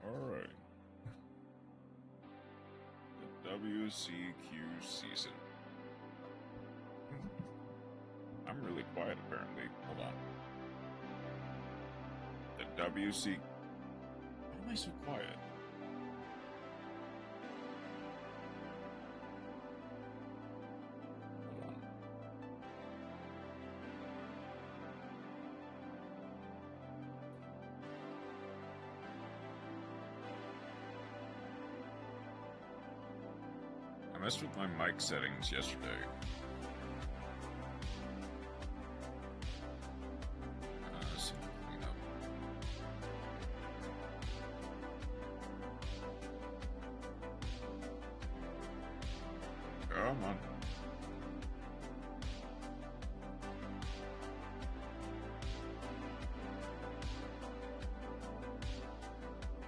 Alright. The WCQ season. I'm really quiet apparently. Hold on. The WC... Why am I so quiet? Hold on. I messed with my mic settings yesterday. Come on.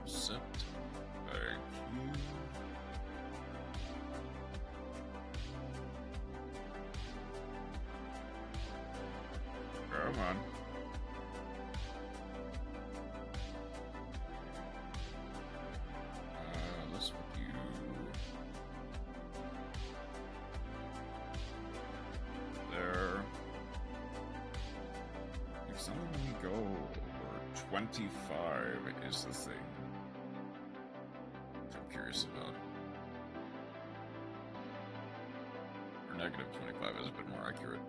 Accept. Thank you. Come on. Let's put you... there. Next time we go over 25 is the thing. Which I'm curious about. Or negative 25 is a bit more accurate.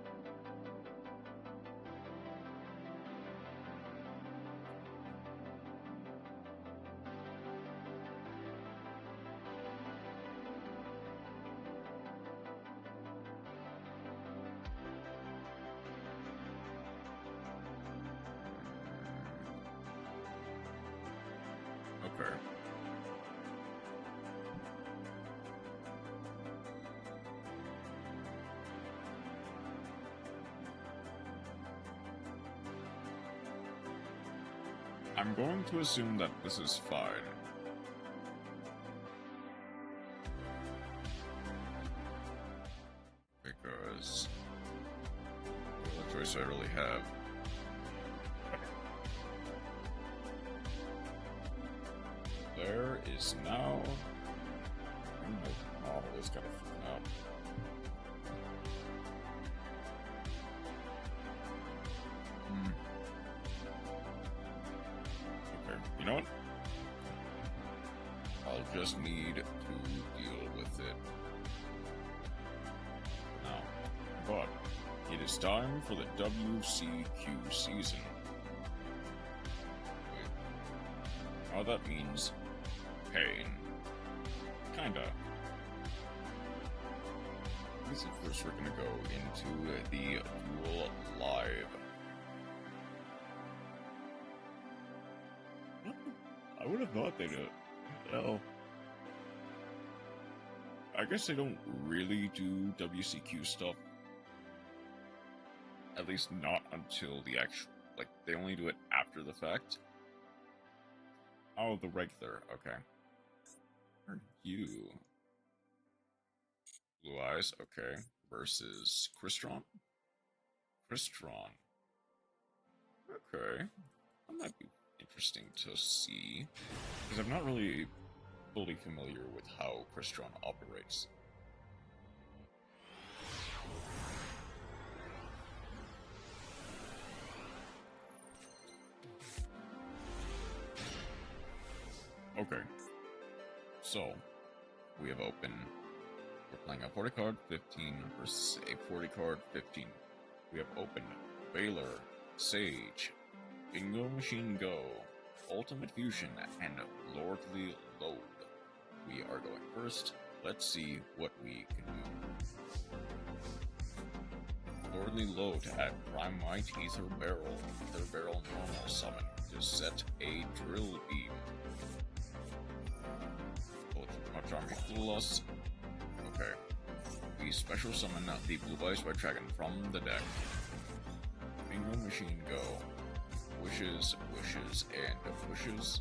Okay. I'm going to assume that this is fine. Because the choice I really have. There is now... my model is kind of freaking out. Okay, you know what? I'll just need to deal with it now. But it is time for the WCQ season. Oh, that means pain. Kinda. I guess first we're gonna go into the Duel Live. I would have thought they'd well, I guess they don't really do WCQ stuff. At least not until the actual, like, they only do it after the fact. Oh, the regular, okay. Who are you? Blue Eyes, okay. Versus Crystron? Crystron. Okay. That might be interesting to see. Because I'm not really fully familiar with how Crystron operates. Okay, so we have open. We're playing a 40 card 15 versus a 40 card 15. We have opened Baylor, Sage, Bingo Machine Go, Ultimate Fusion, and Lordly Load. We are going first. Let's see what we can do. Lordly Load at Prime Might Ether Barrel. Ether Barrel normal summon to set a Drill Beam. Army Plus. Okay. We special summon the Blue Eyes White Dragon from the deck. Bingo Machine Go. Wishes, wishes, and wishes.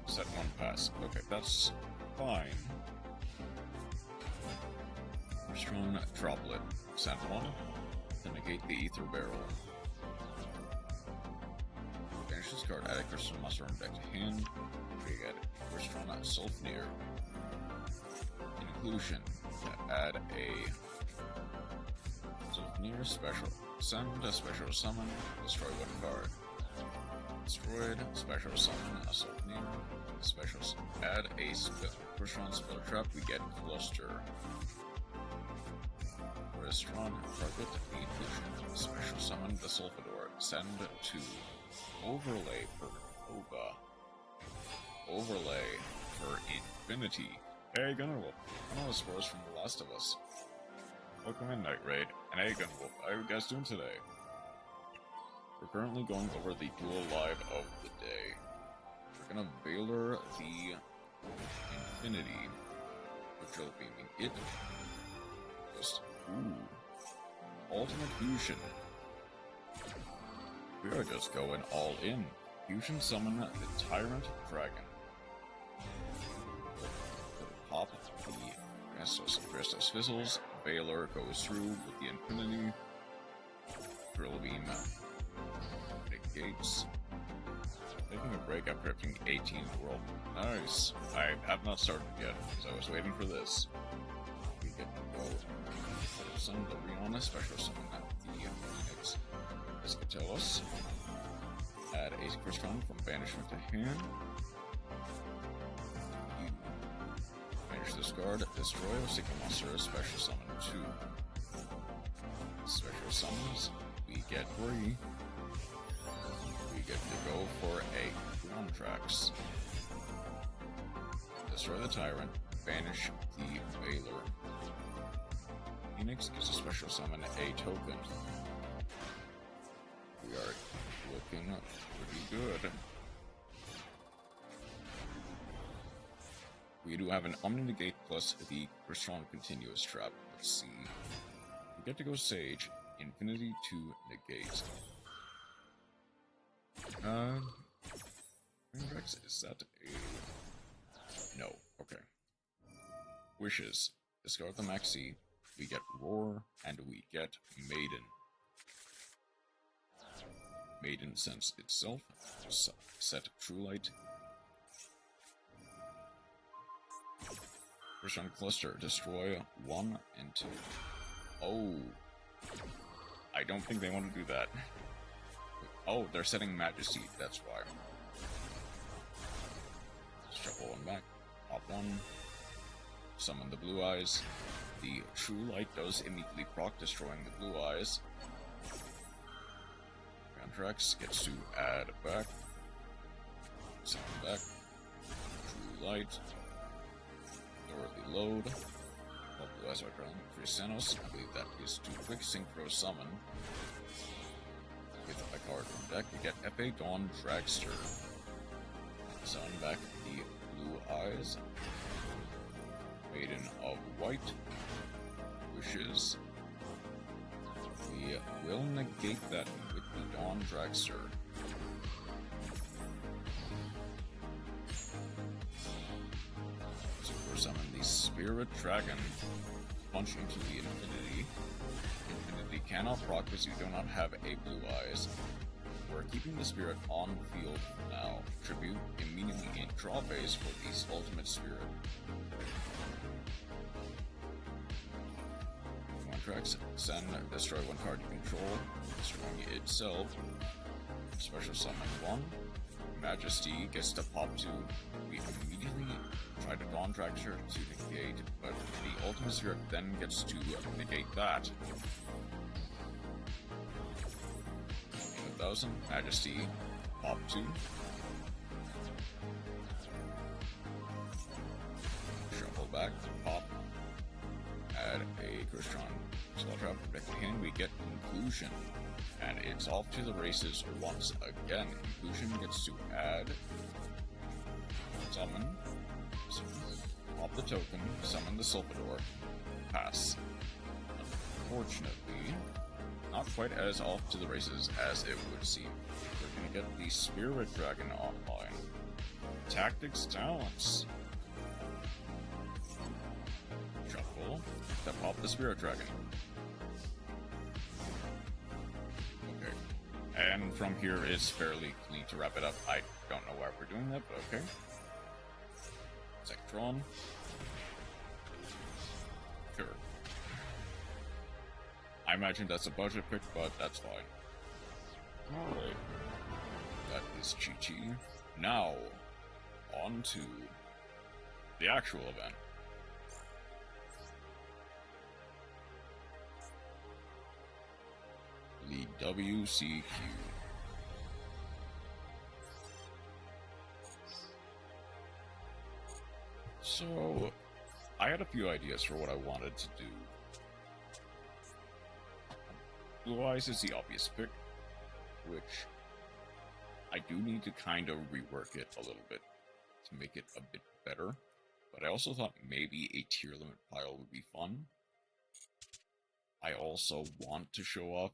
Set one pass. Okay, that's fine. Strong Droplet. Send one. To negate the Ether Barrel. Finish this card. Add a Crystal Monster from deck to hand. We get Crystron Sulfnir. Inclusion. To add a Sulfnir special. Send a special summon. Destroy one card. Destroyed. Special summon a Sulfnir. Special add a Crystron Spell Trap. We get Cluster. Crystron target inclusion. Special summon the Sulfador. Send to Overlay for Oga. Overlay for Infinity. Hey Gunnerwolf, I know the scores from The Last of Us. Welcome in, Night Raid. And hey Gunnerwolf, how are you guys doing today? We're currently going over the Duel Live of the day. We're gonna Baylor the Infinity, which will be it. Just, Ultimate Fusion. We are just going all in. Fusion summon the Tyrant Dragon. Pop the Restos Fizzles. Baylor goes through with the Infinity. Drill Beam negates. Taking a break after hitting 18 in the world. Nice. I have not started yet, because I was waiting for this. We get to go summon the Rihanna, special summon the Phoenix Escatelos. Add Ace Crystron from Banishment to hand. You banish this card, destroy a single monster, special summon 2. Special summons, we get 3. We get to go for a contracts. Destroy the Tyrant, banish the Veiler. Phoenix gets a special summon a token. We are looking pretty good. We do have an Omni Negate plus the Crystron Continuous Trap. Let's see. We get to go Sage, Infinity to Negate. Rex, is that a... No, okay. Wishes. Discard the Maxi. We get Roar, and we get Maiden. Maiden sends itself. Set True Light. Crystron Cluster. Destroy 1 and 2. Oh. I don't think they want to do that. Oh, they're setting Majesty, that's why. Shuffle one back. Pop 1. Summon the Blue Eyes. The True Light does immediately proc, destroying the Blue Eyes. Contracts gets to add back. Summon back. True Light. Thoroughly load. Blue Eyes are drawn. Cristianos. I believe that is too quick. Synchro summon. With a card from deck, we get Pfp Dawn Dragster. Summon back the Blue Eyes. Maiden of White. Wishes. We will negate that with the Dawn Dragster. Super summon the Spirit Dragon. Punch into the Infinity. Infinity cannot proc because you do not have a Blue Eyes. We're keeping the Spirit on field for now. Tribute immediately in draw phase for the Ultimate Spirit. Contracts, send, destroy 1 card you control, destroying itself. Special summon 1. Majesty gets to pop 2. We immediately try to Dawn Dragster to negate, but the Ultimate Spirit then gets to negate that. 1000, Majesty, pop 2. Shuffle back, pop. Add a Crystron Spell Trap from deck to hand. We get Inclusion. And it's off to the races once again. Inclusion gets to add. Summon. Pop the token. Summon the Sulfador. Pass. Unfortunately, not quite as off to the races as it would seem. We're gonna get the Spirit Dragon online. Tactics Talents. Shuffle. Then pop the Spirit Dragon. Okay. And from here it's fairly clean to wrap it up. I don't know why we're doing that, but okay. Sectron. Sure. I imagine that's a budget pick, but that's fine. Alright. That is Chi-Chi. Now, on to the actual event. The WCQ. So, I had a few ideas for what I wanted to do. Blue Eyes is the obvious pick, which I do need to kind of rework it a little bit to make it a bit better. But I also thought maybe a tier limit pile would be fun. I also want to show off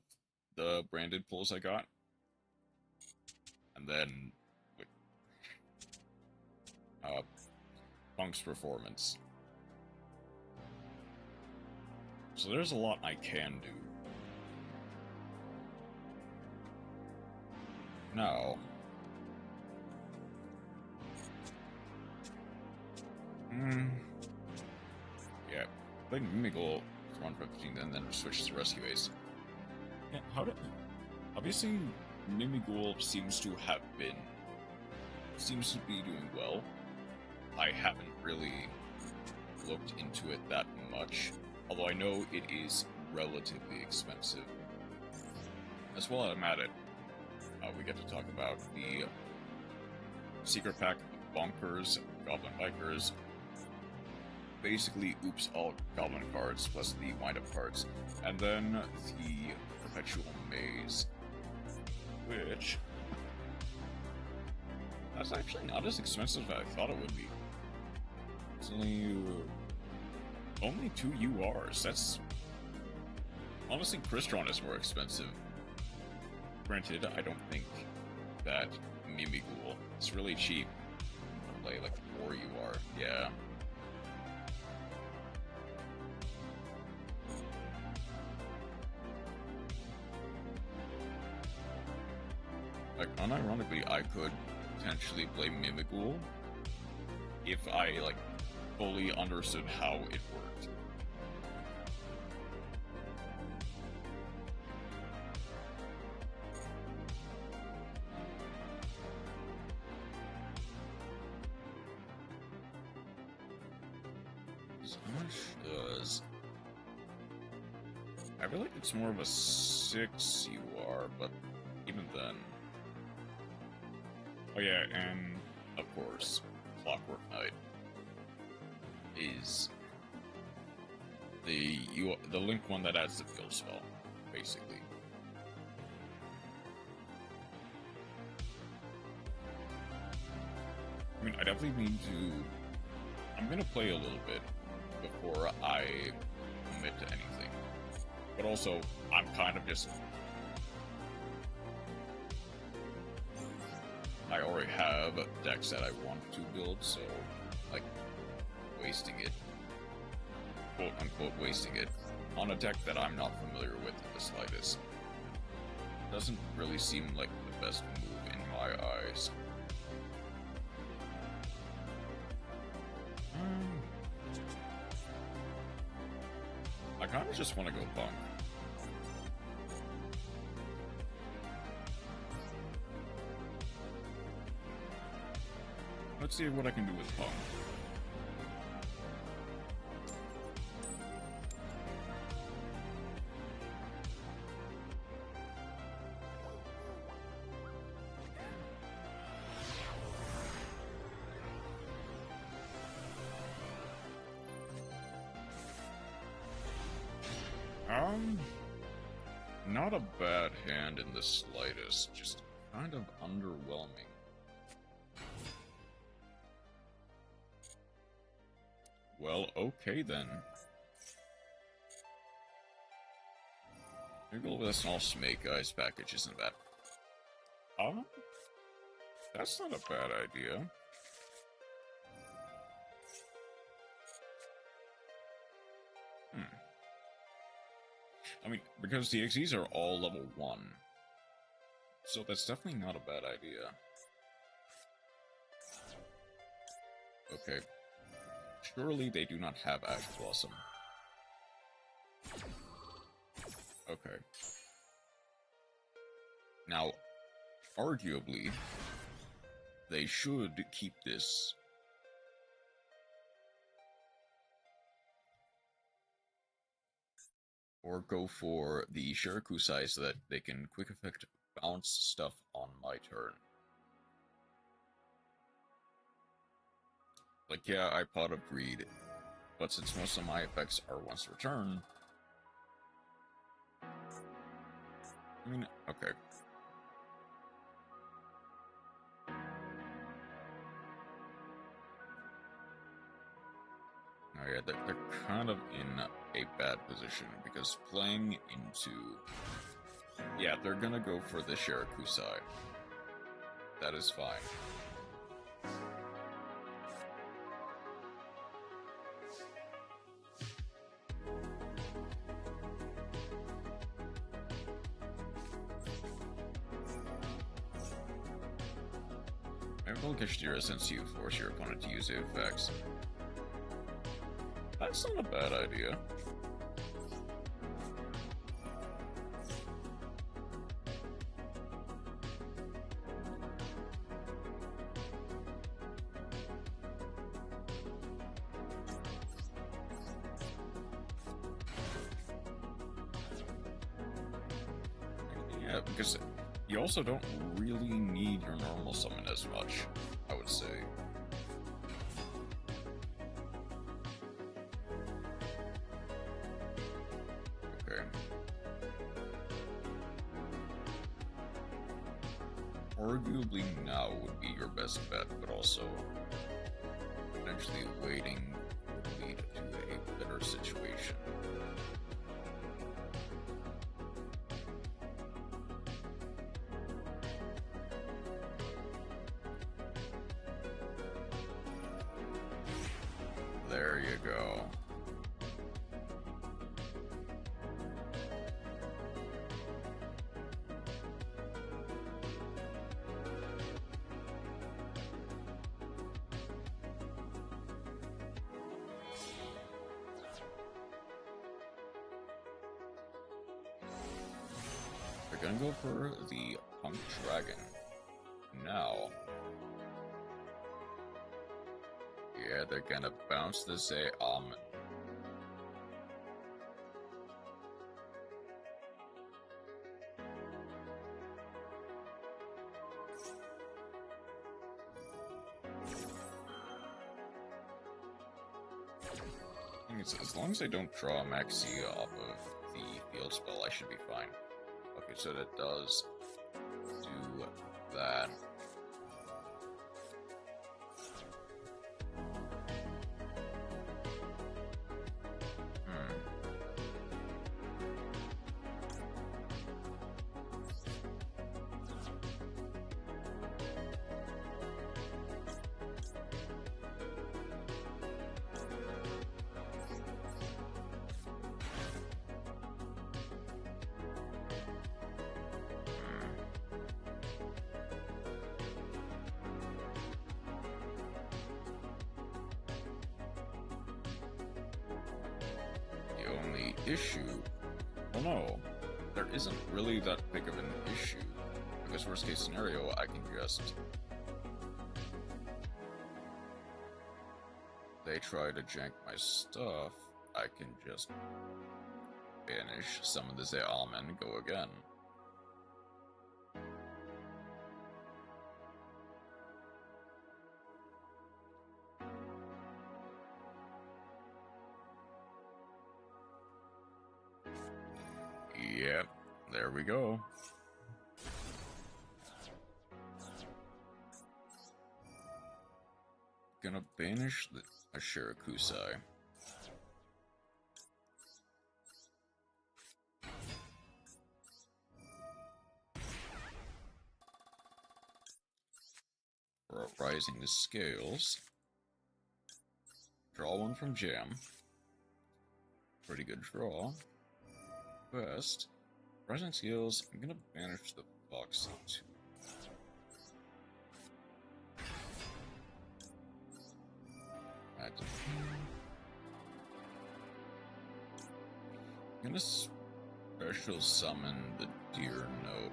the branded pulls I got. And then, Punk's performance. So there's a lot I can do. Now, yeah, played Mimigal for 115 and then switched to Rescue Ace. Yeah, obviously Mimigul seems to be doing well. I haven't really looked into it that much, although I know it is relatively expensive. As well, I'm at it. We get to talk about the secret pack, Bonkers, Goblin Bikers, basically oops all Goblin cards plus the wind-up cards, and then the Perpetual Maze, which that's actually not as expensive as I thought it would be. It's only 2 URs. That's honestly, Crystron is more expensive. Granted, I don't think that Mimigul is really cheap. Play like 4 UR, yeah. Like, unironically, I could potentially play Mimigul if I, like, fully understood how it worked. So how much does... I feel like it's more of a 6 UR, but even then... Oh yeah, and of course, Clockwork Knight is the Link one that adds the kill spell, basically. I mean, I definitely need to... I'm gonna play a little bit before I commit to anything. But also, I'm kind of just... I already have decks that I want to build, so, like, wasting it, quote-unquote wasting it, on a deck that I'm not familiar with in the slightest doesn't really seem like the best move in my eyes. I kind of just want to go bunk. Let's see what I can do with Punk. Not a bad hand in the slightest, just kind of underwhelming. Well, okay then. Maybe with a small Snake Eyes package isn't bad. That's not a bad idea. I mean, because the XEs are all level 1. So that's definitely not a bad idea. Okay. Surely they do not have Ash Blossom. Okay. Now, arguably, they should keep this. Or go for the Shirakusai so that they can quick effect bounce stuff on my turn. Like, yeah, I Pot of Greed, but since most of my effects are once per turn... I mean, okay. Oh yeah, they're kind of in a bad position, because playing into... Yeah, they're gonna go for the Shirakusai. That is fine. Magical Kashtira since you force your opponent to use the effects. That's not a bad idea. Yeah, because you also don't really need your normal summon as much, I would say. Okay. Arguably now would be your best bet, but also potentially waiting would lead to a better situation. There you go. We're gonna go for the Punk Dragon. Now. Yeah, they're gonna bounce the say almond. As long as I don't draw a Maxi off of the field spell, I should be fine. Okay, so that does do that. Issue? Well, no, there isn't really that big of an issue, because worst case scenario, I can just... They try to jank my stuff, I can just banish, summon the almond, and go again. Yep, there we go. Gonna banish the Ashirakusai. We're rising the scales. Draw one from Jam. Pretty good draw. Best. Rising Scales, I'm gonna banish the box too. I'm gonna special summon the Deer Note.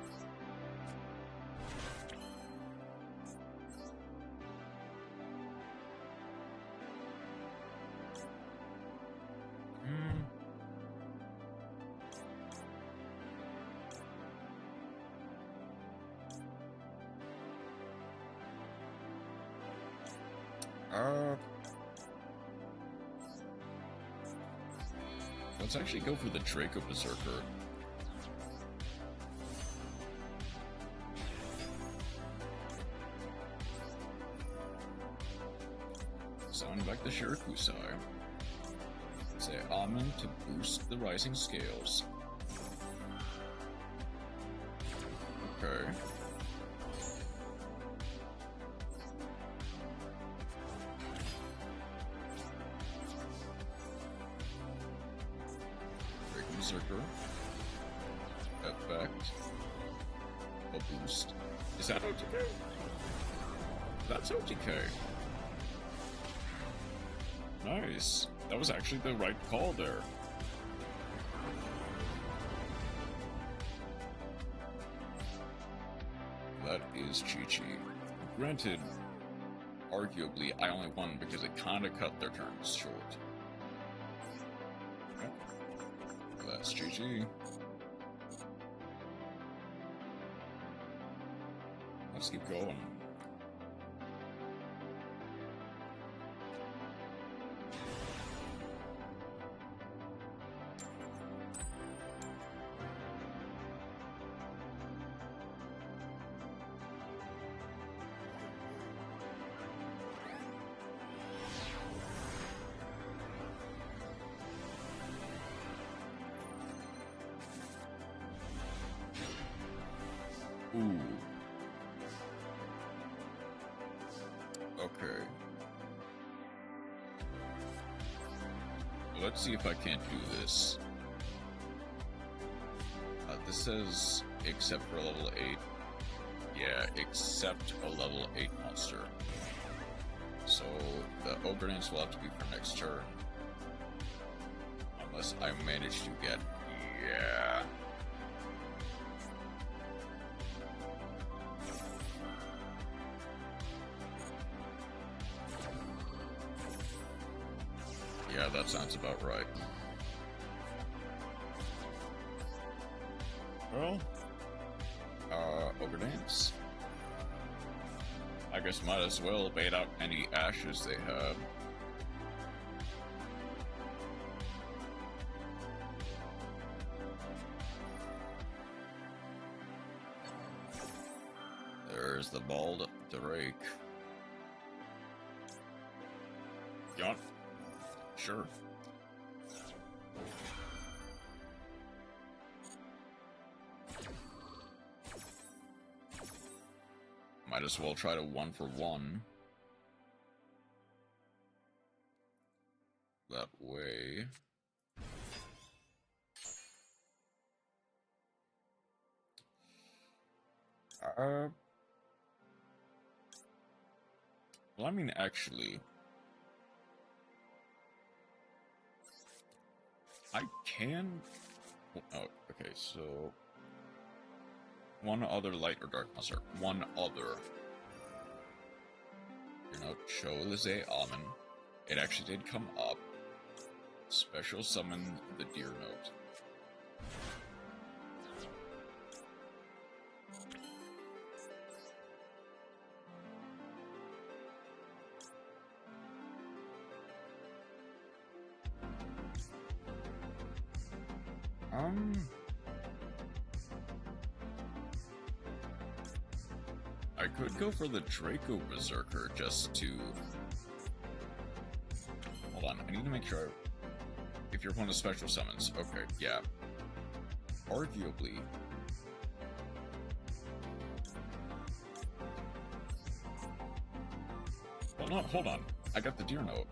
Let's actually go for the Draco Berserker. Summon back the Shirakusai. Say Almond to boost the Rising Scales. Okay. Berserker. Effect. A boost. Is that okay? That's OTK. Nice. That was actually the right call there. That is Chi-Chi. Granted, arguably, I only won because it kinda cut their turns short. Okay. That's Chi-Chi. Let's keep going. Ooh. Okay. Let's see if I can't do this. This says, except for level 8. Yeah, except a level 8 monster. So, the Ogre Dance will have to be for next turn. Unless I manage to get... Yeah... Yeah, that sounds about right. Well, Ogre Dance. I guess might as well bait out any ashes they have. There's the bald Drake. Yawn. Sure. Might as well try to 1-for-1. That way. Well, I mean, actually... I can... Oh, okay, so... One other light or dark monster. One other. You know, Cholese Almond. It actually did come up. Special summon the Deer Note. I could go for the Draco Berserker just to... Hold on, I need to make sure... If you're one of special summons. Okay, yeah. Arguably... Well, no, hold on. I got the Deer Note.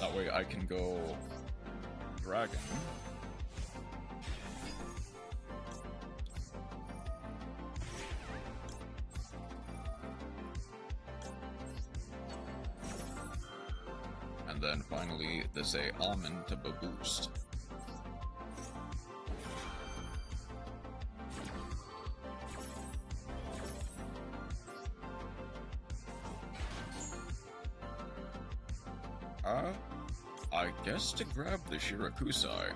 That way I can go... Dragon. And then finally, there's a Almond to boost. I guess to grab the Shirakusai.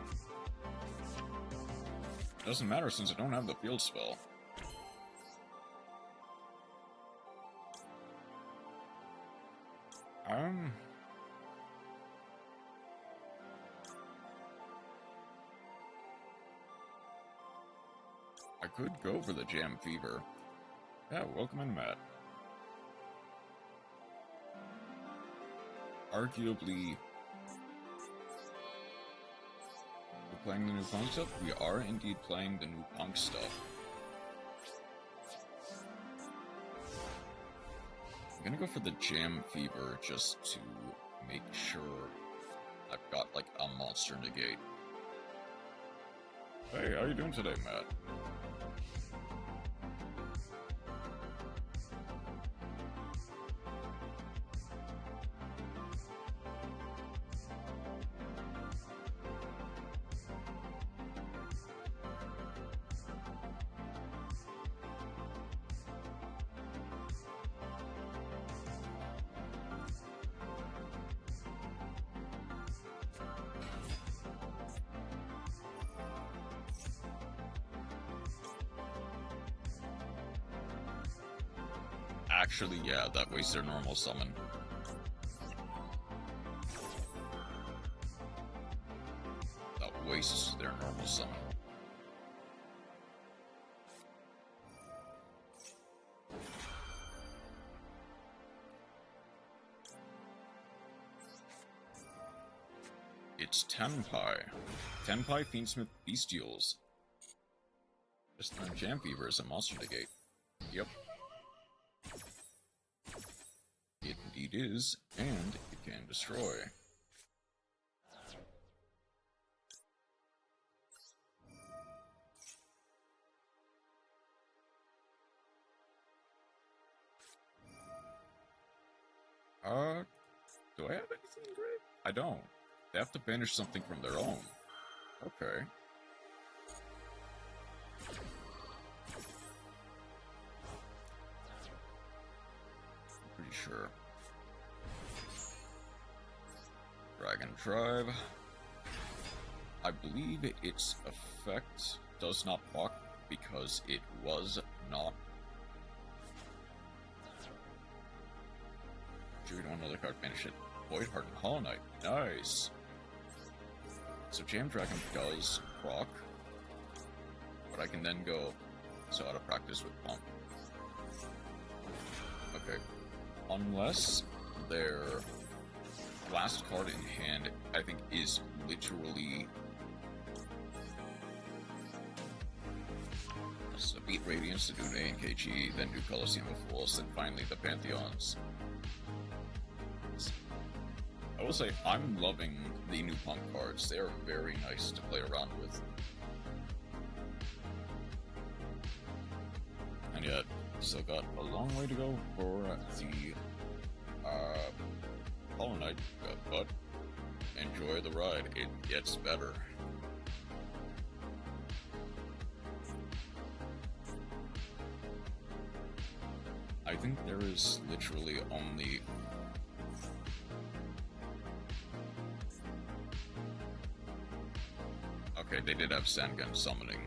Doesn't matter since I don't have the field spell. I could go for the Jam Fever. Yeah, welcome in, Matt. Arguably... We're playing the new punk stuff? We are indeed playing the new punk stuff. I'm gonna go for the Jam Fever just to make sure I've got, like, a monster negate. Hey, how you doing today, Matt? Actually, yeah, that wastes their normal summon. That wastes their normal summon. It's Tenpai. Tenpai Fiendsmith Bestials. Just turn Jam Fever as a monster negate. Yep. It indeed is, and it can destroy. Do I have anything great? I don't. They have to banish something from their own. Okay. I'm pretty sure. Dragon Tribe. I believe its effect does not block because it was not. Drew on another card, banish it. Void Heart and Hollow Knight. Nice. So Jam Dragon does proc, but I can then go so out of practice with Pump. Okay. Unless their last card in hand, I think, is literally so beat Radiance to do an ANKG, then do Colosseum of Fools, then finally the Pantheons. I will say, I'm loving the new Punk cards. They are very nice to play around with. And yet, still got a long way to go for the Hollow Knight, but enjoy the ride. It gets better. I think there is literally only okay, they did have Sandgun summoning,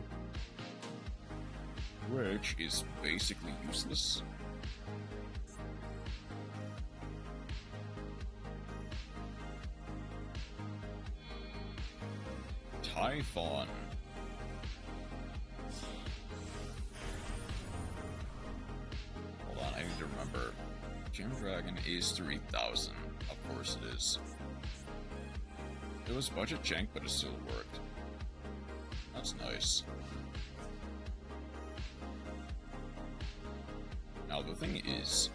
which is basically useless. Typhon. Hold on, I need to remember. Jam Dragon is 3,000. Of course it is. It was budget jank, but it still worked. That's nice. Now the thing is,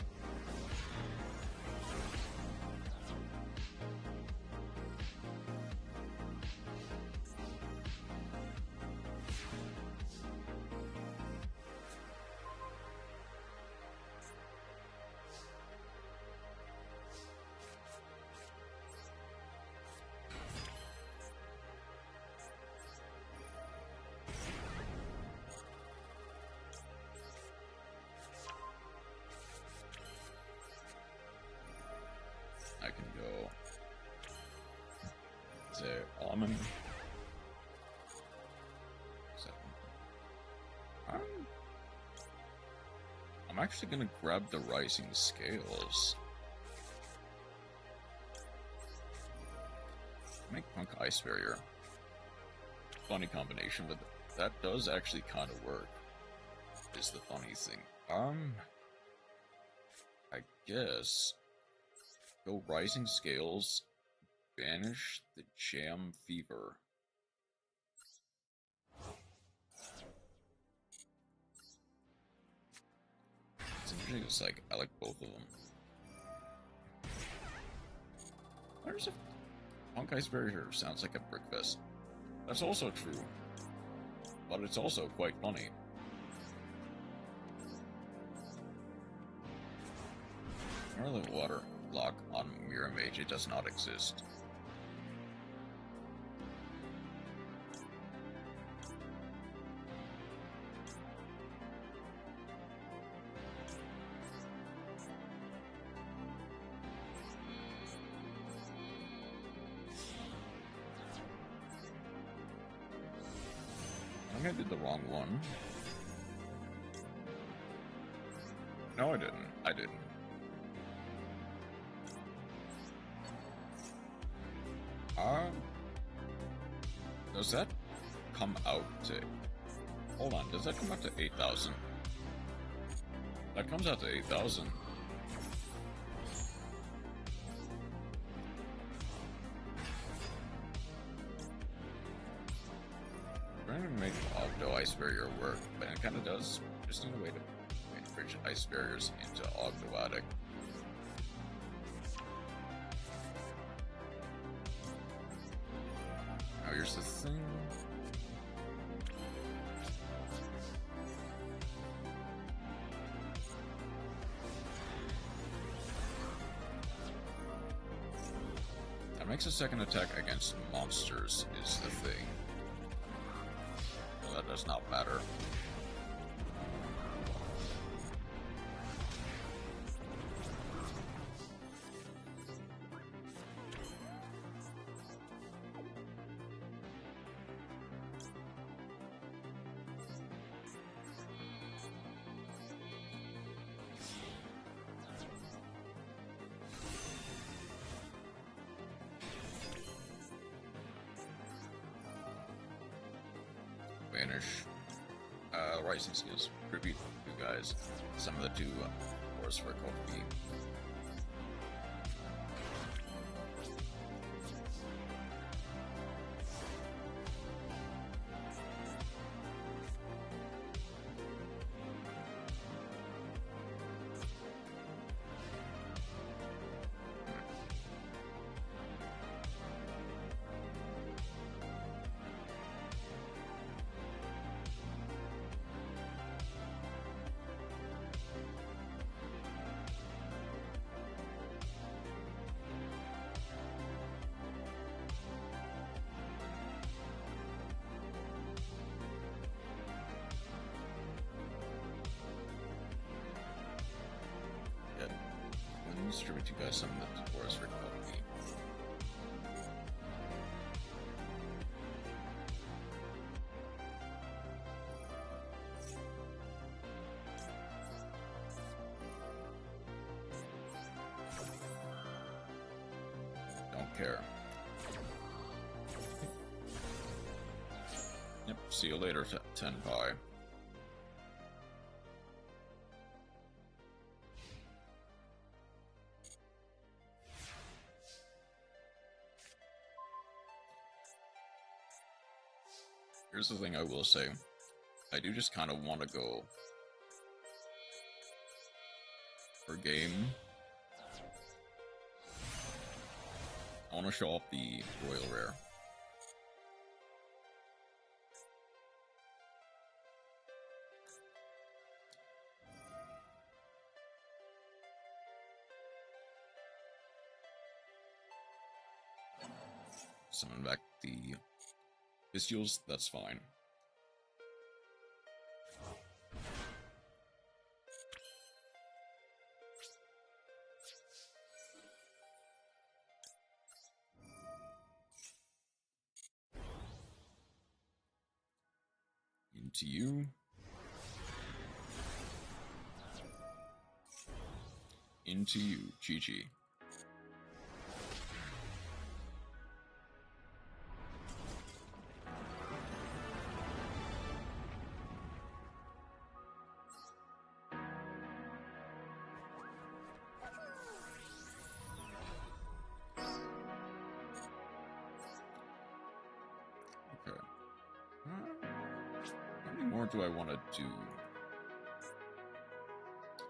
I can go there, Almond. I'm actually gonna grab the Rising Scales. Make Punk Ice Barrier. Funny combination, but that does actually kind of work. Is the funny thing. I guess go Rising Scales, banish the Jam Fever. It's interesting, it's like, I like both of them. There's a Punk Ice Barrier sounds like a Brickfest. That's also true, but it's also quite funny. Another water block on Mirror Mage, it does not exist. I think I did the wrong one. No, I didn't. I didn't. Does that come out to... Hold on, does that come out to 8,000? That comes out to 8,000. Trying to make Ogdo Ice Barrier work, but it kind of does. Just need a way to bridge ice barriers into Ogdoadic. Now here's the thing. That makes a second attack against monsters is the thing. Well, that does not matter. Vanish. Rising skills. Repeat you guys. Some of the two force for Kofi. Distribute you guys some of the force for Kofi. Don't care. Yep, see you later, Tenpai. Here's the thing I will say. I do just kind of want to go for game. I want to show off the Royal Rare. Summon back the Bestials, that's fine. Into you. Into you, GG. Do I want to do?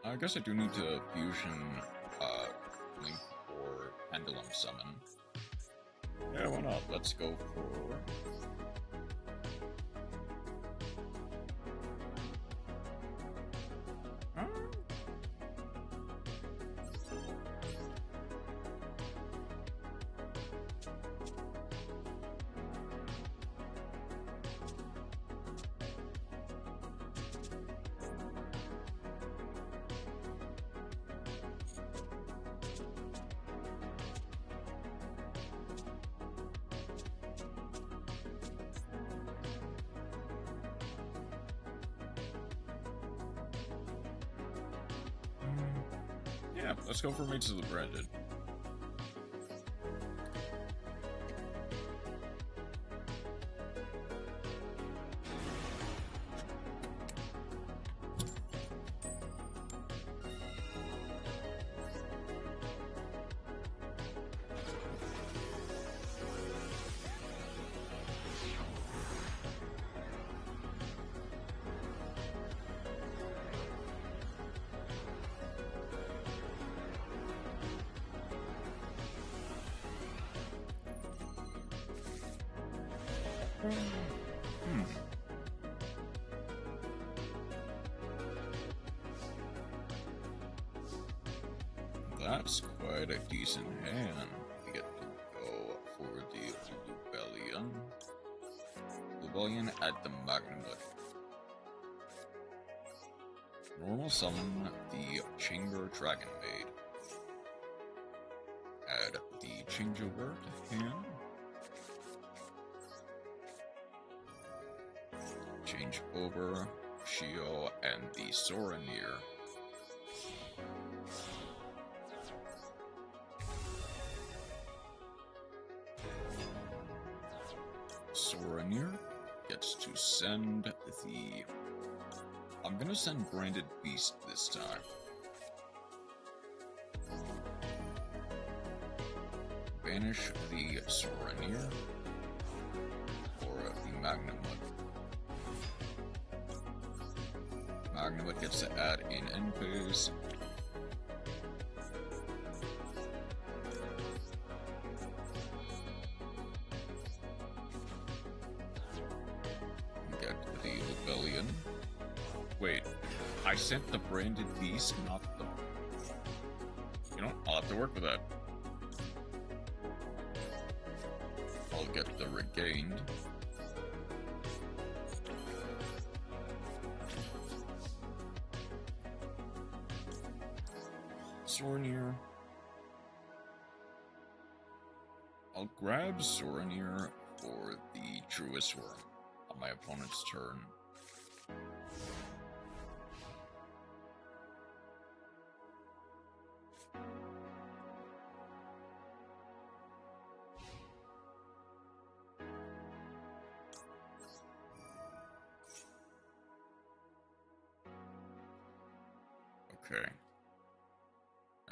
I guess I do need to fusion Link or Pendulum Summon. Yeah, why not? Let's go for... Yeah, let's go for Mates of the Branded. That's quite a decent hand. We get to go for the Lubellion. Lubellion at the Magnamut. Normal summon the Chamber Dragon Maid. Add the changeover to hand. Change over Shio and the Soranir. Soranir gets to send the... I'm gonna send Branded Beast this time. Banish the Soranir for the Magnamut. Magnamut gets to add in end phase. Get the Lubellion. Wait, I sent the Branded Beast, not the... You know, I'll have to work with that. I'll get the Regained. Soranir. I'll grab Soranir for the Truist Worm on my opponent's turn. Okay.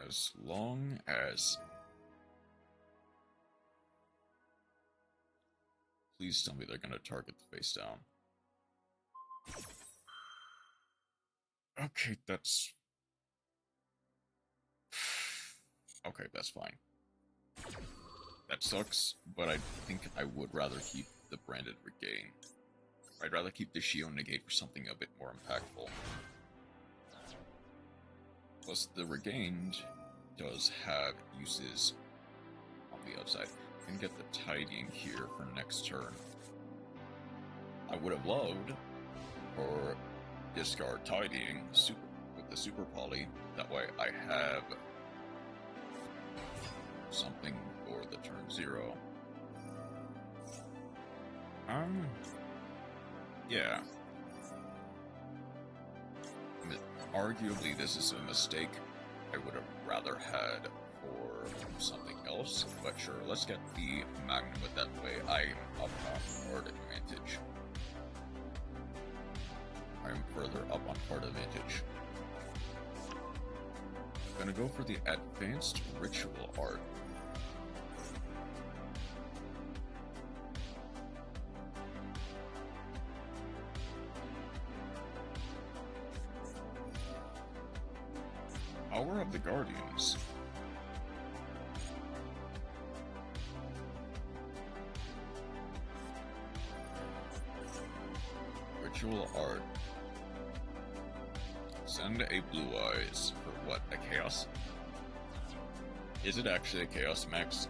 As long as... Please tell me they're going to target the face down. Okay, that's... Okay, that's fine. That sucks, but I think I would rather keep the Branded Regain. I'd rather keep the Shio Negate for something a bit more impactful. Plus, the Regained does have uses on the upside. I can get the Tidying here for next turn. I would have loved for discard Tidying with the Super Poly. That way I have something for the turn 0. Yeah. Arguably, this is a mistake I would have rather had for something else, but sure, let's get the Magnamut that way. I'm up on card advantage. I'm further up on card advantage. I'm gonna go for the Advanced Ritual Art. Power of the Guardians. Ritual Art. Send a Blue Eyes for what? A Chaos? Is it actually a Chaos Max?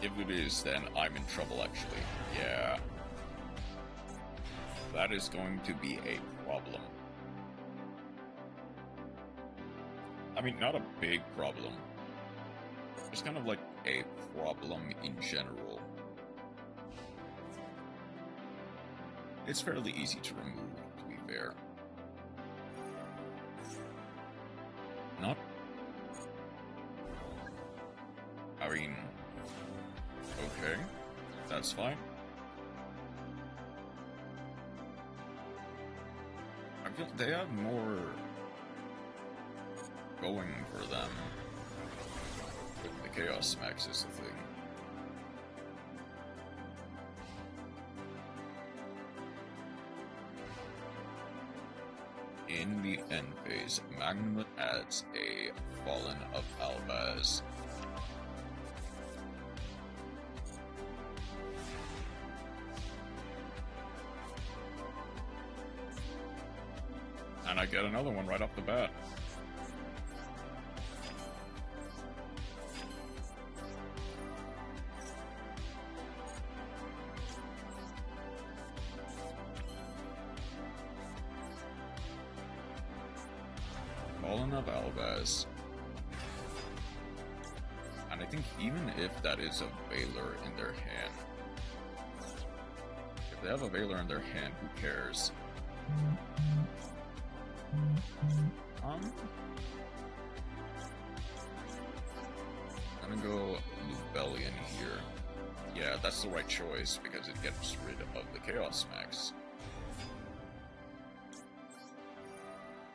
If it is, then I'm in trouble actually. Yeah. That is going to be a problem. I mean, not a big problem. It's kind of like a problem in general. It's fairly easy to remove, to be fair. Not... I mean... Okay, that's fine. I feel they have more going for them. The Chaos Max is the thing. In the end phase, Magnum adds a Fallen of Albaz. And I get another one right off the bat. Fallen of Albaz. And I think even if that is a Veiler in their hand, if they have a Veiler in their hand, who cares? I'm gonna go Rebellion here. Yeah, that's the right choice because it gets rid of the Chaos Max.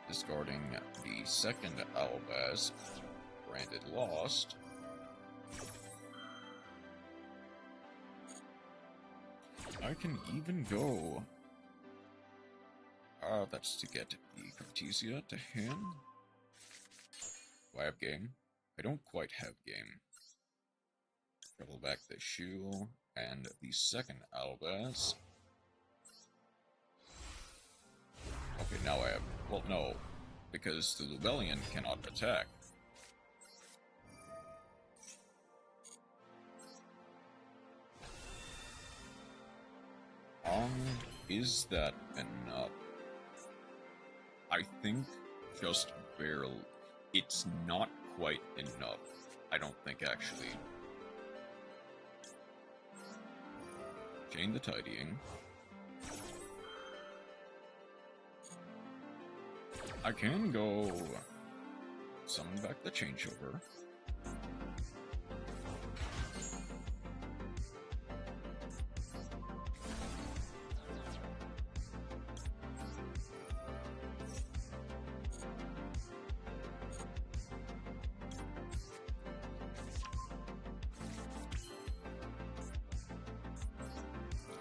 Discarding the second Albaz, branded Lost. I can even go... that's to get the Cartesia to hand. Do I have game? I don't quite have game. Double back the shoe and the second Albaz. Okay, now I have... Well, no, because the Rebellion cannot attack. Is that enough? I think just barely. It's not quite enough. I don't think, actually. Chain the Tidying. I can go summon back the Changeover.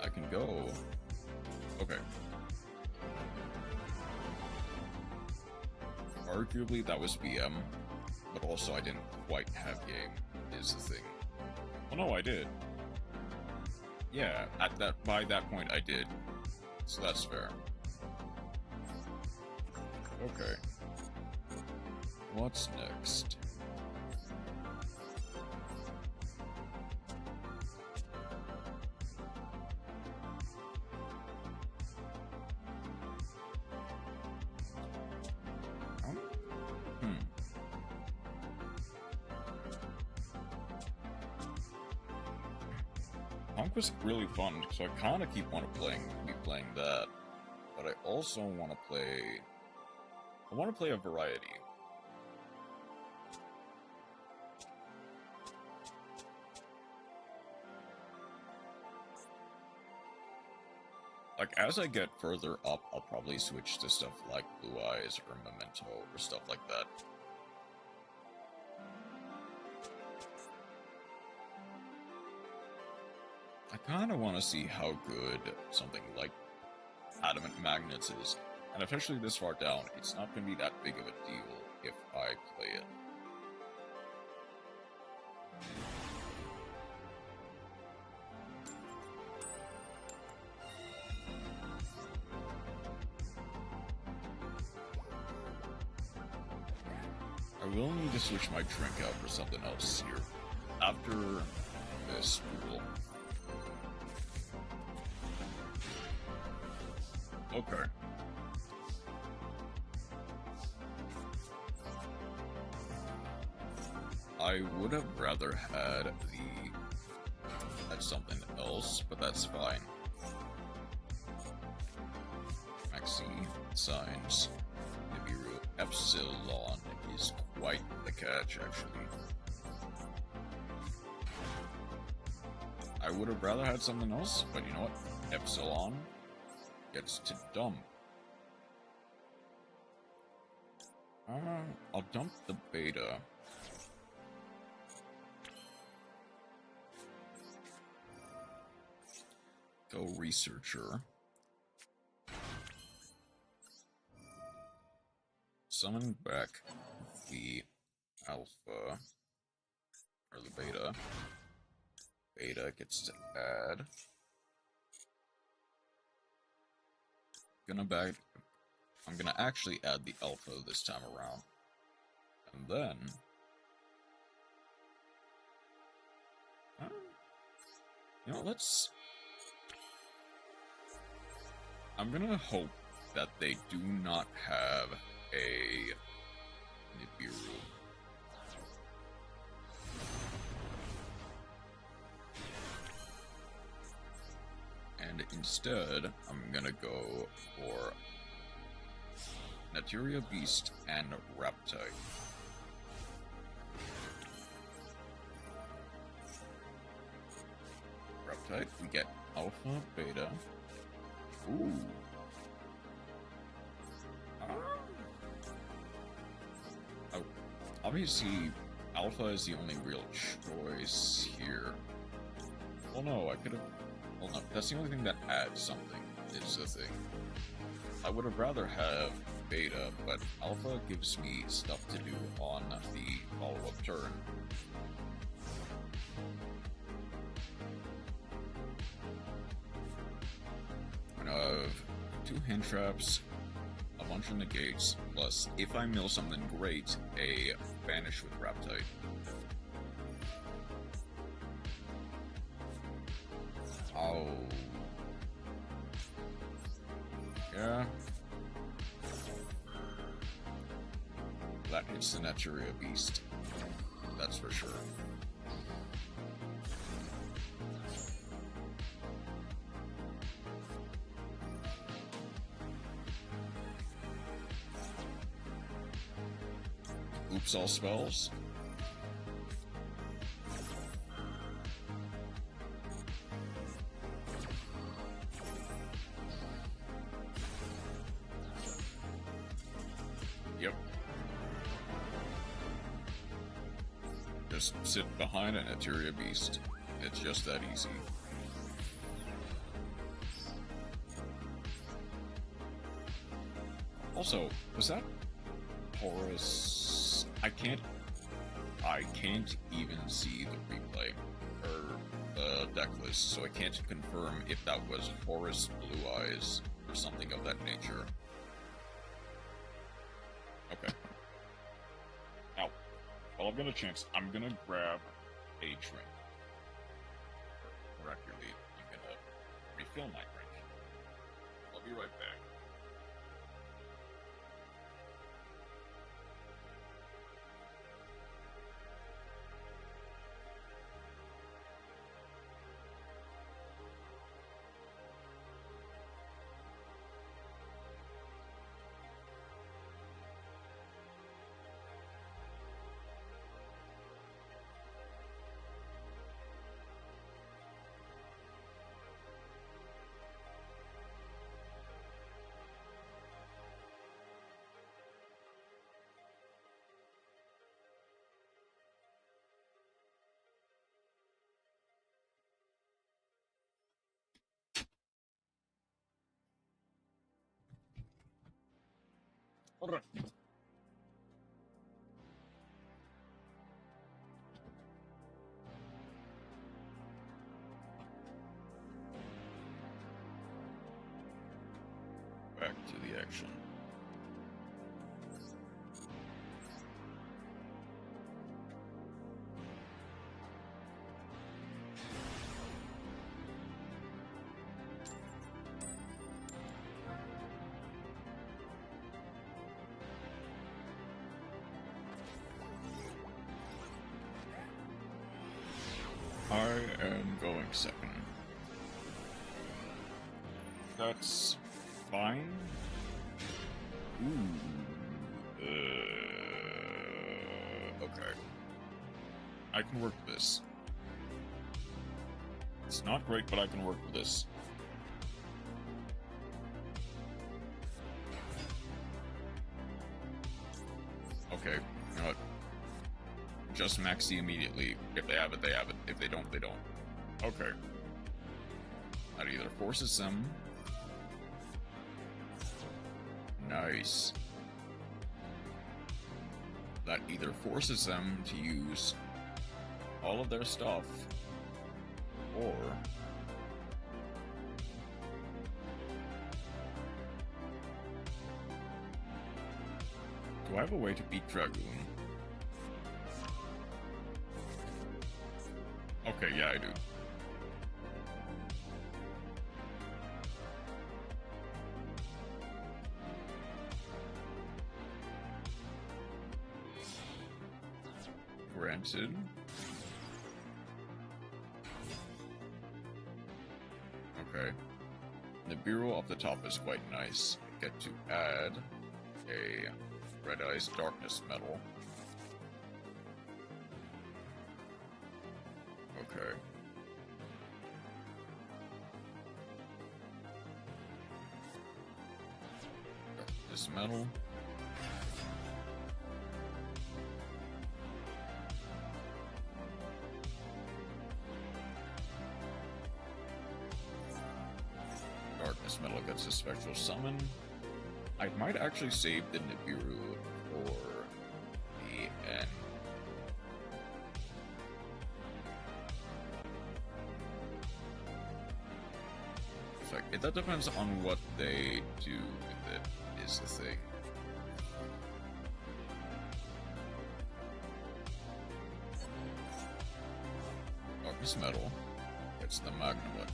I can go... Okay. Arguably that was BM, but also I didn't quite have game, is the thing. Well, no, I did. Yeah, by that point I did. So that's fair. Okay. What's next? Punk was really fun, so I kind of keep wanting to be playing that. But I also want to play... I want to play a variety. Like, as I get further up, I'll probably switch to stuff like Blue Eyes or Memento or stuff like that. I kind of want to see how good something like Adamant Magnets is, and especially this far down, it's not going to be that big of a deal if I play it. I will need to switch my drink out for something else here after this duel. Okay. I would have rather had something else, but that's fine. Maxi, Signs, Nibiru. Epsilon is quite the catch, actually. I would have rather had something else, but you know what? Epsilon gets to dump. I'll dump the beta. Go researcher. Summon back the alpha, or the beta. Beta gets to add. I'm gonna actually add the alpha this time around. And then... you know, I'm gonna hope that they do not have a Nibiru. And instead, I'm gonna go for Naturia Beast and Reptite. Reptite, we get Alpha, Beta. Ooh. Oh, obviously, Alpha is the only real choice here. Well, no, I could have... well, no, that's the only thing that adds something, is the thing. I would have rather have Beta, but Alpha gives me stuff to do on the follow-up turn. I'm gonna have 2 hand traps, a bunch of negates, plus, if I mill something great, a Banish with Reptite. Oh. Yeah. That hits the Naturia Beast. That's for sure. Oops, all spells. Yep. Just sit behind an Naturia Beast. It's just that easy. Also, was that Horus? I can't even see the replay or the deck list, so I can't confirm if that was Horus Blue Eyes or something of that nature. Okay. Now, while I've got a chance, I'm gonna grab a drink. More accurately, I'm gonna refill my drink. I'll be right back. Alright. Back to the action. I am going second. That's fine. Ooh. Okay. I can work with this. It's not great, but I can work with this. Okay, you know what? Just maxi immediately. If they have it, they have it. If they don't, they don't. Okay. That either forces them... Nice. That either forces them to use all of their stuff, or... Do I have a way to beat Dragoon? Okay, yeah, I do. Granted. Okay. The bureau up the top is quite nice. I get to add a Red Eyes Darkness medal. Okay. This medal. Darkness medal gets a special summon. I might actually save the Nibiru for the end. That depends on what they do with it, is the thing. Darkness Metal gets the Magnum.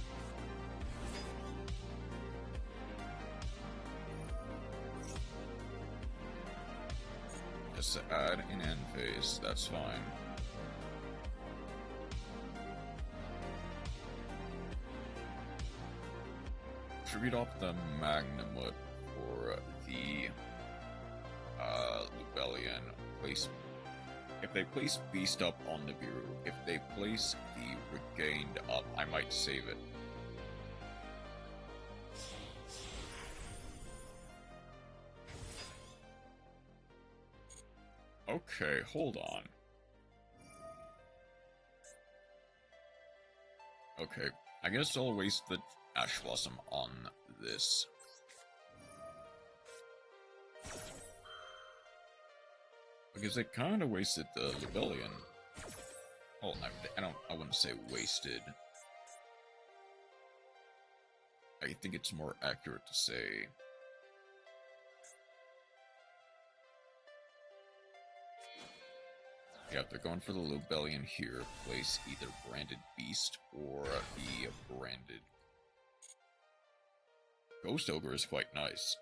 Just to add an end phase, that's fine. Tribute off the Magnumwood for the Lubellian place. If they place Beast up on Nibiru, if they place the Regained up, I might save it. Okay, hold on. Okay, I guess I'll waste the Ash Blossom on this. Because they kind of wasted the Lubellian. Oh, I wouldn't say wasted. I think it's more accurate to say... Yeah, they're going for the Lubellian here. Place either Branded Beast or the Branded... Ghost Ogre is quite nice.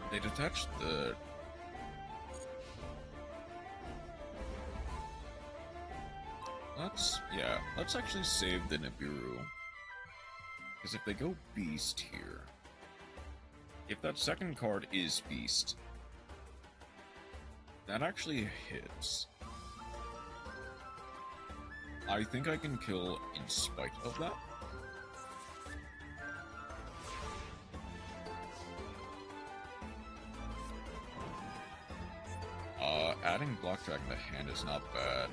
They detached the... let's actually save the Nibiru. Because if they go Beast here... If that second card is Beast... That actually hits. I think I can kill in spite of that. Adding Black Dragon to hand is not bad.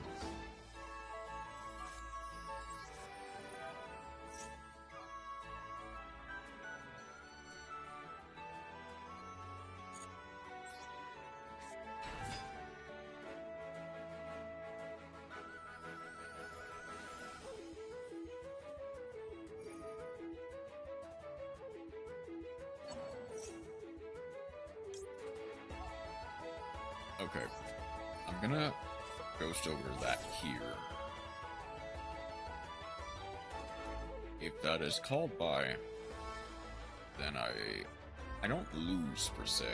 Okay, I'm gonna Ghost over that here. If that is called by, then I I don't lose, per se.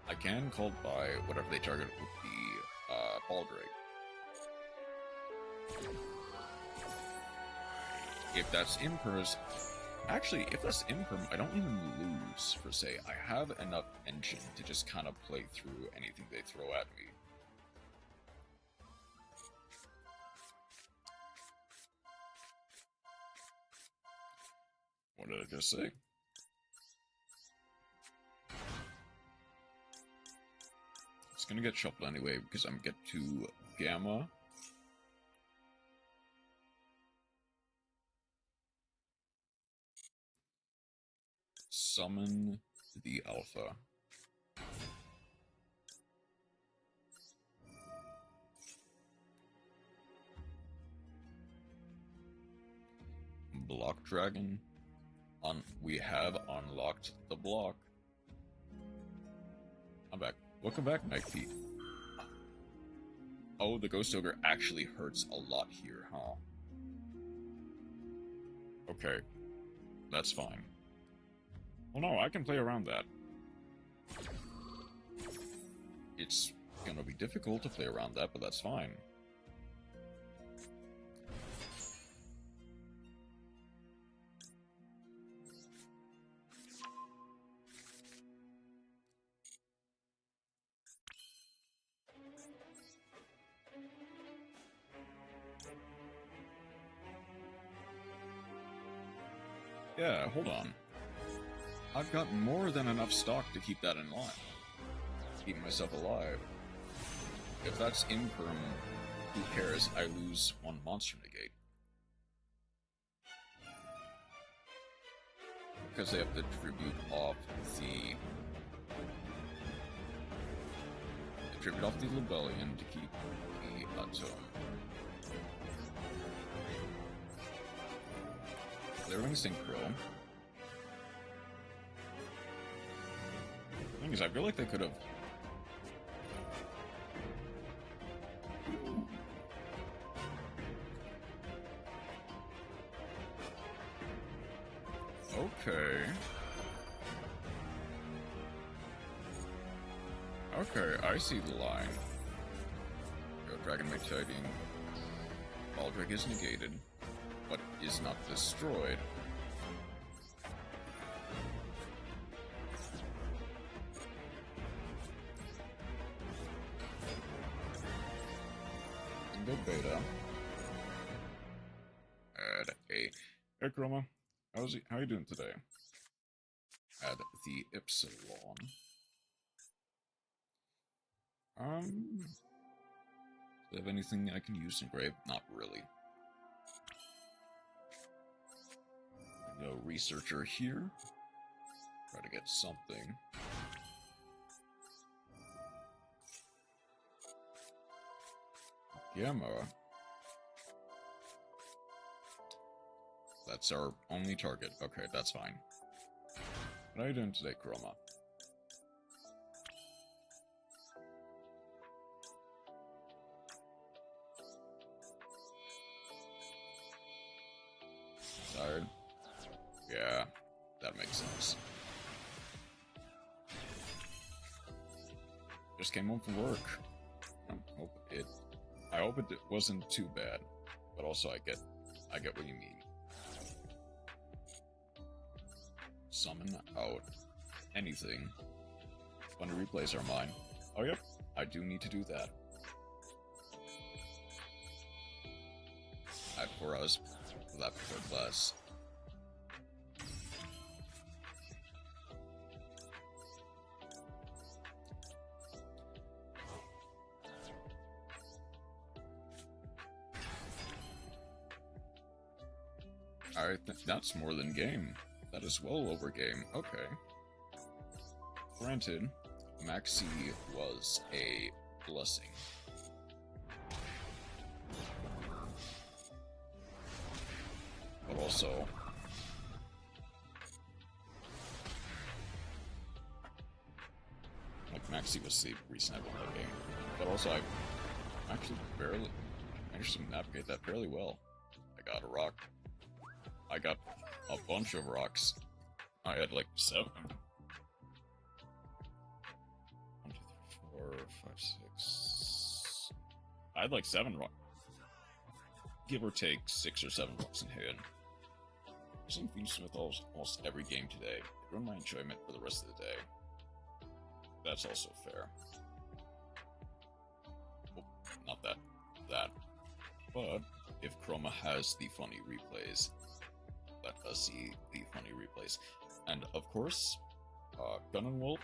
I can call by whatever they target with the ball drag. If that's imperm, actually, if that's imperm, I don't even lose, per se. I have enough engine to just kind of play through anything they throw at me. What did I just say? It's gonna get shuffled anyway because I'm get to Gamma. Summon the Alpha. Block Dragon. We have unlocked the block. I'm back. Welcome back, Night Feet. Oh, the Ghost Ogre actually hurts a lot here, huh? Okay. That's fine. Well, no, I can play around that. It's gonna be difficult to play around that, but that's fine. Yeah, hold on. I've got more than enough stock to keep that in line. Keep myself alive. If that's imperm, who cares? I lose one monster negate. Because they have to tribute off the... tribute off the Rebellion to keep the Atom. Clearing Synchro. The thing is, I feel like they could have... Okay. Okay, I see the line. Go Dragon Mage Tiding. Baldric is negated, but is not destroyed. Go beta. Add a... Hey Chroma, how are you doing today? Add the Epsilon. Do they have anything I can use in Grave? Not really. No researcher here. Try to get something. Gamma. That's our only target. Okay, that's fine. What are you doing today, Chroma? Tired? Yeah, that makes sense. Just came home from work. I hope it wasn't too bad, but also I get what you mean. Summon out anything. When the replays are mine. Oh yep, I do need to do that. For us, for that particular class. Alright, that's more than game. That is well over game. Okay. Granted, Maxi was a blessing. But also... like, Maxi was the reason I won that game. But also, I actually barely managed to navigate that fairly well. I got a rock. I got a bunch of rocks. I had like 7. 1, 2, 3, 4, 5, 6. I had like 7 rocks. Give or take 6 or 7 rocks in hand. Using Fiendsmith almost every game today. It ruined my enjoyment for the rest of the day. That's also fair. Oh, not that. But if Chroma has the funny replays, let us see the funny replays. And of course, Gun and Wolf,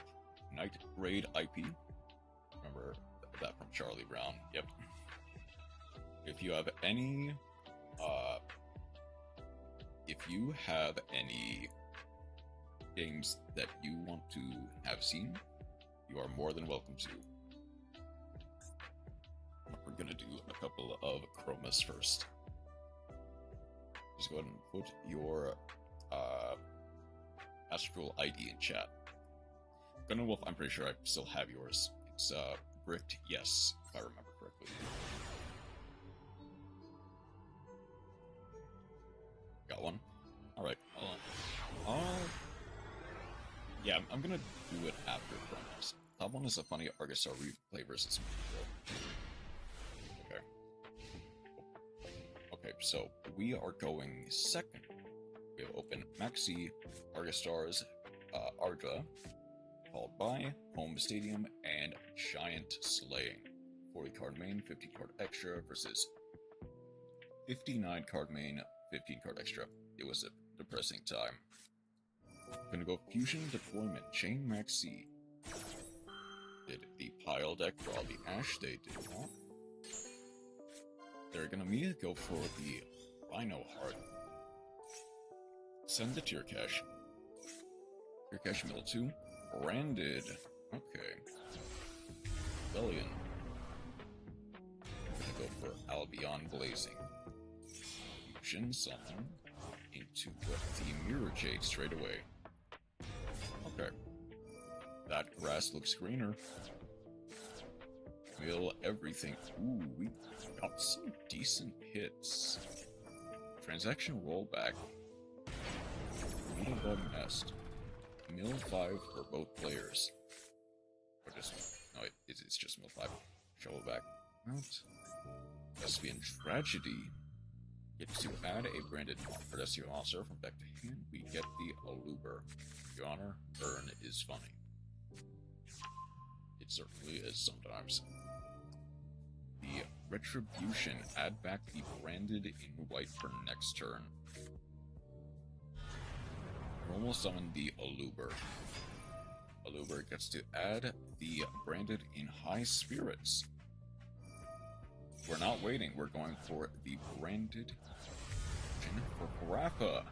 Night Raid IP. Remember that from Charlie Brown? Yep. If you have any games that you want to have seen, you are more than welcome to. We're gonna do a couple of chromas first. Just go ahead and put your Astral ID in chat. Gun and Wolf, I'm pretty sure I still have yours. It's bricked, yes, if I remember correctly. Got one? Alright, yeah, I'm gonna do it after chromas. Top one is a funny Argostar replay versus Okay. Okay, so we are going second. We have open Maxi, Argostars, Ardra, followed by Home Stadium and Giant Slaying. 40 card main, 50 card extra versus 59 card main, 15 card extra. It was a depressing time. Gonna go Fusion Deployment, Chain Maxi. Did the pile deck draw the Ash? They did not. They're gonna go for the Rhino Heart. Send the Tier Cache. Tier Cache Mill 2. Branded. Okay. Rebellion. Gonna go for Albion Blazing. Fusion Summon into the Mirror Jade straight away. Okay. That grass looks greener. Mill everything. Ooh, we got some decent hits. Transaction rollback. Meeting Bug Nest. Mill 5 for both players. Or just... no, it's just Mill 5. Shovel back. Mount. Thespian Tragedy. Get to add a branded Pedestrian monster from deck to hand. We get the Aluber. Your Honor, Burn is funny. It certainly is sometimes. The Retribution. Add back the branded in white for next turn. Normal summon the Aluber. Aluber gets to add the branded in high spirits. We're not waiting, we're going for the branded for Grappa.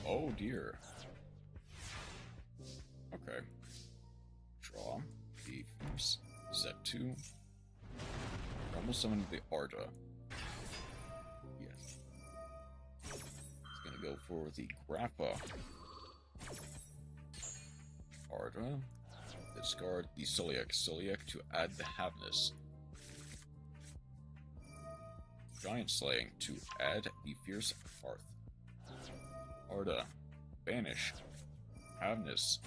Oh dear. Okay. Draw the first. Set 2. Almost summoned the Arda. Yes. It's gonna go for the Grappa. Arda. Discard the Soliac to add the Havness. Giant Slaying to add the Fierce Hearth. Arda. Banish. Havness.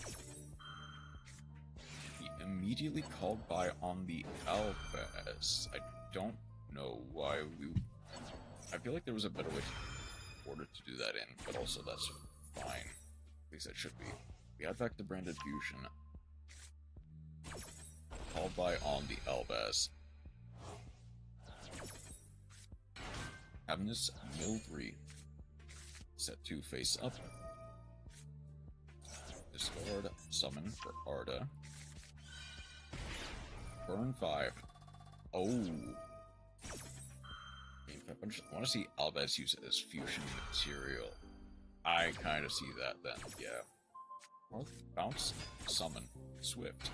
He immediately called by on the Albaz. I don't know why we... I feel like there was a better way to order to do that in, but also that's fine. At least it should be. We add back the branded fusion. Called by on the Albaz. Havness, Mill 3. Set 2 face up. Discard, summon for Arda. Burn 5. Oh. I want to see Albaz use it as fusion material. I kind of see that then, yeah. Bounce, summon, Swift,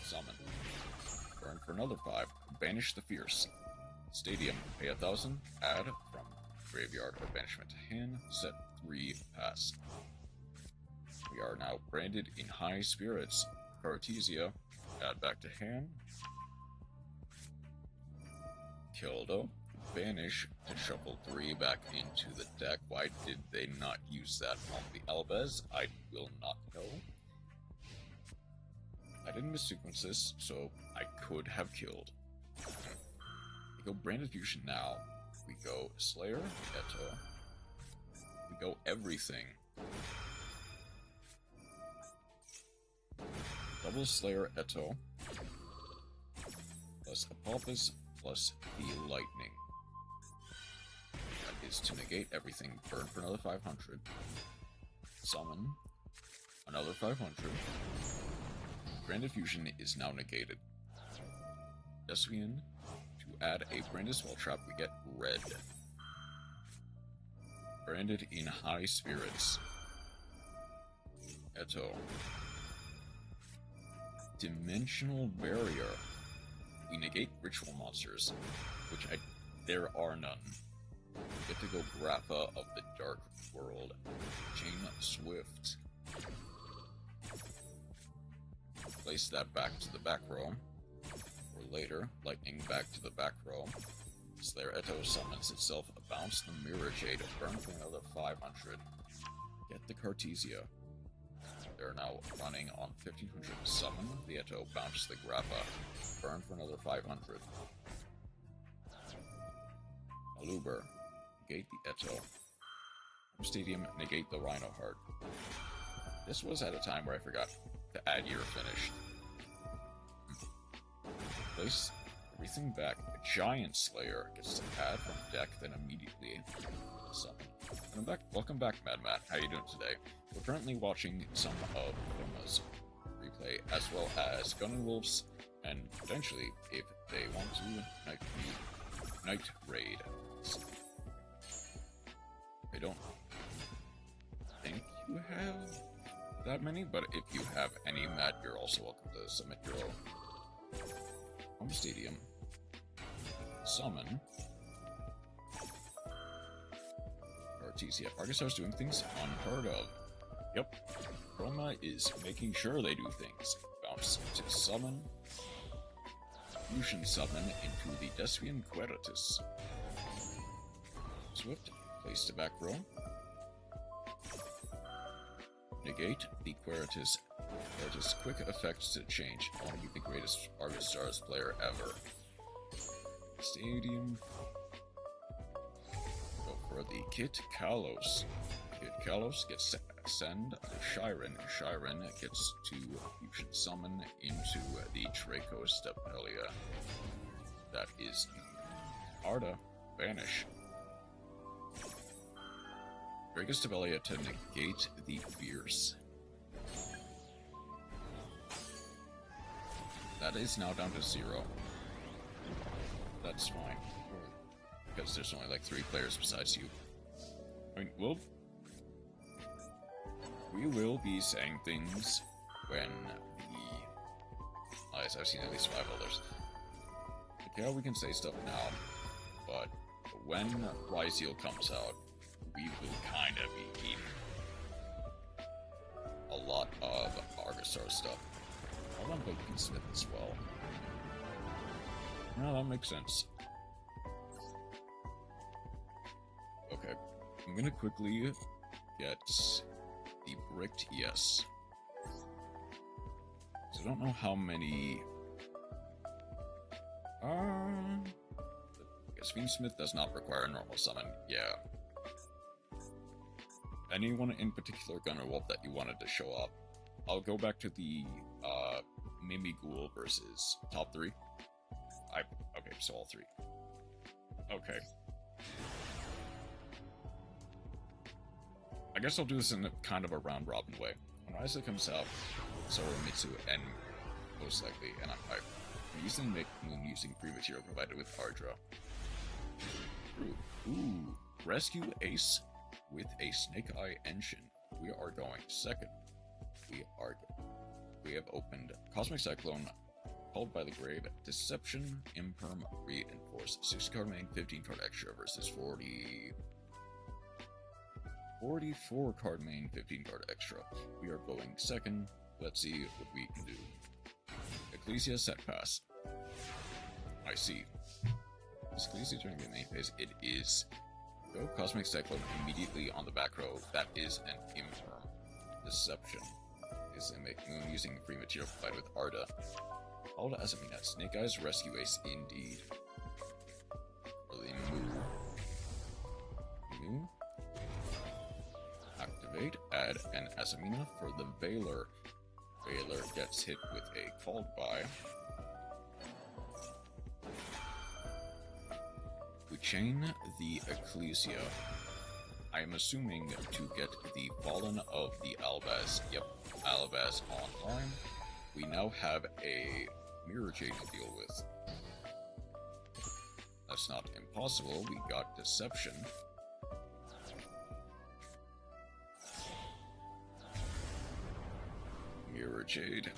summon. Burn for another 5. Banish the Fierce. Stadium, pay 1,000, add from Graveyard or Banishment to hand, set 3, pass. We are now branded in high spirits. Cartesia, add back to hand. Kildo, Banish to shuffle 3 back into the deck. Why did they not use that on the Albez? I will not know. I didn't missequence this, so I could have killed. We go Branded Fusion now. We go Slayer, Eto. We go everything. Double Slayer, Eto. Plus Apolphis, plus the Lightning. That is to negate everything. Burn for another 500. Summon another 500. Branded Fusion is now negated. Despian, to add a Branded Spell Trap, we get red. Branded in High Spirits. Eto. Dimensional Barrier. We negate ritual monsters, which there are none. We get to go Grappa of the Dark World. Chain Swift. Place that back to the back row. Or later, Lightning back to the back row. Slayer Eto summons itself, bounce the Mirror Jade, burn for another 500. Get the Cartesia. They're now running on 1500. Summon the Eto, bounce the Grappa, burn for another 500. Aluber, negate the Eto. Stadium, negate the Rhino Heart. This was at a time where I forgot to add year finished. Place everything back. A Giant Slayer gets to add from deck, then immediately summon. Welcome back, Mad Matt. How are you doing today? We're currently watching some of Koma's replay, as well as Gun and Wolves, and potentially, if they want to, Night Raid. I don't think you have that many, but if you have any, Matt, you're also welcome to submit your own. Home Stadium. Summon. Artesia. Argostar's doing things unheard of. Yep. Chroma is making sure they do things. Bounce to summon. Fusion summon into the Despian Queritus. Swift. Place to back row. Negate the Queritus. Queritus quick effect to change. I want to be the greatest Argostars player ever. Stadium. Go for the Kit Kalos. Kit Kalos gets to send Shiren. Shiren gets to fusion summon into the Draco Stepelia. That is Arda. Banish. Draco Stepelia to negate the Fierce. That is now down to 0. That's fine. Because there's only like 3 players besides you. I mean, we will be saying things when the... I've seen at least 5 others. Like, yeah, we can say stuff now, but when Ryzeal comes out, we will kind of be keeping a lot of Argostar stuff. I want to play Smith as well. No, that makes sense. Okay, I'm gonna quickly get the Bricked Yes. So I don't know how many... I guess Fiendsmith does not require a normal summon, yeah. Anyone in particular, Gun or Wolf, that you wanted to show up? I'll go back to the Mimighoul versus top 3. Okay, so all 3. Okay. I guess I'll do this in kind of a round-robin way. When Ryza comes out, Mitsu, and most likely, and I'm using Mick Moon using free material provided with Ardra. Ooh, Rescue Ace with a Snake Eye Engine. We are going second. We have opened Cosmic Cyclone, Called by the Grave, Deception, Imperm, Reinforce. 6 card main, 15 card extra versus 44 card main, 15 card extra. We are going second. Let's see what we can do. Ecclesia Set Pass. I see. Is Khaleesi during the main phase? It is. Go Cosmic Cyclone immediately on the back row. That is an Imperm. Deception is a Make Moon using free material provided with Arda. Called Azamina. Snake Eyes Rescue Ace indeed. For the Moo. Activate. Add an Azamina for the Veiler. Veiler gets hit with a Called By. We chain the Ecclesia. I am assuming to get the Fallen of the Albaz. Yep, Albaz online. We now have a Mirror Jade to deal with. That's not impossible. We got Deception. Mirror Jade.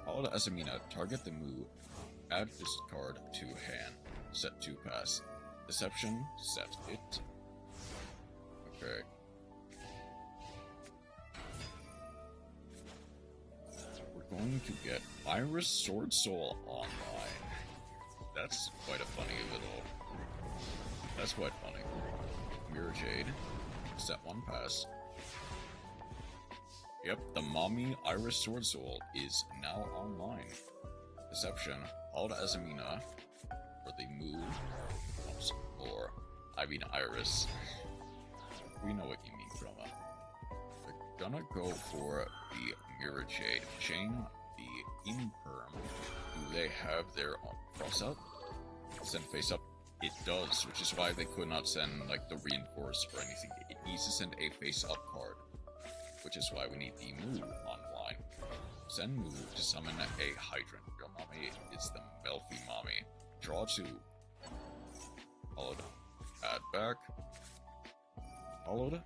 Call to Azamina. Target the Moo. Add this card to hand. Set 2 pass. Deception. Set it. Okay. We're going to get Iris Sword Soul online. That's quite a funny little... That's quite funny. Mirror Jade. Set 1 pass. Yep, the Mommy Iris Sword Soul is now online. Deception. Call to Azamina for the Moo. Or, I mean Iris. We know what you mean, Chroma. We're gonna go for the Mirror Jade. Chain the Imperm. Do they have their cross out? Send face up? It does, which is why they could not send like the Reinforce or anything. It needs to send a face up card, which is why we need the Moo online. Send Moo to summon a Hydrant. Your mommy is the Melfi Mommy. Draw 2. Followed. Add back. Followed.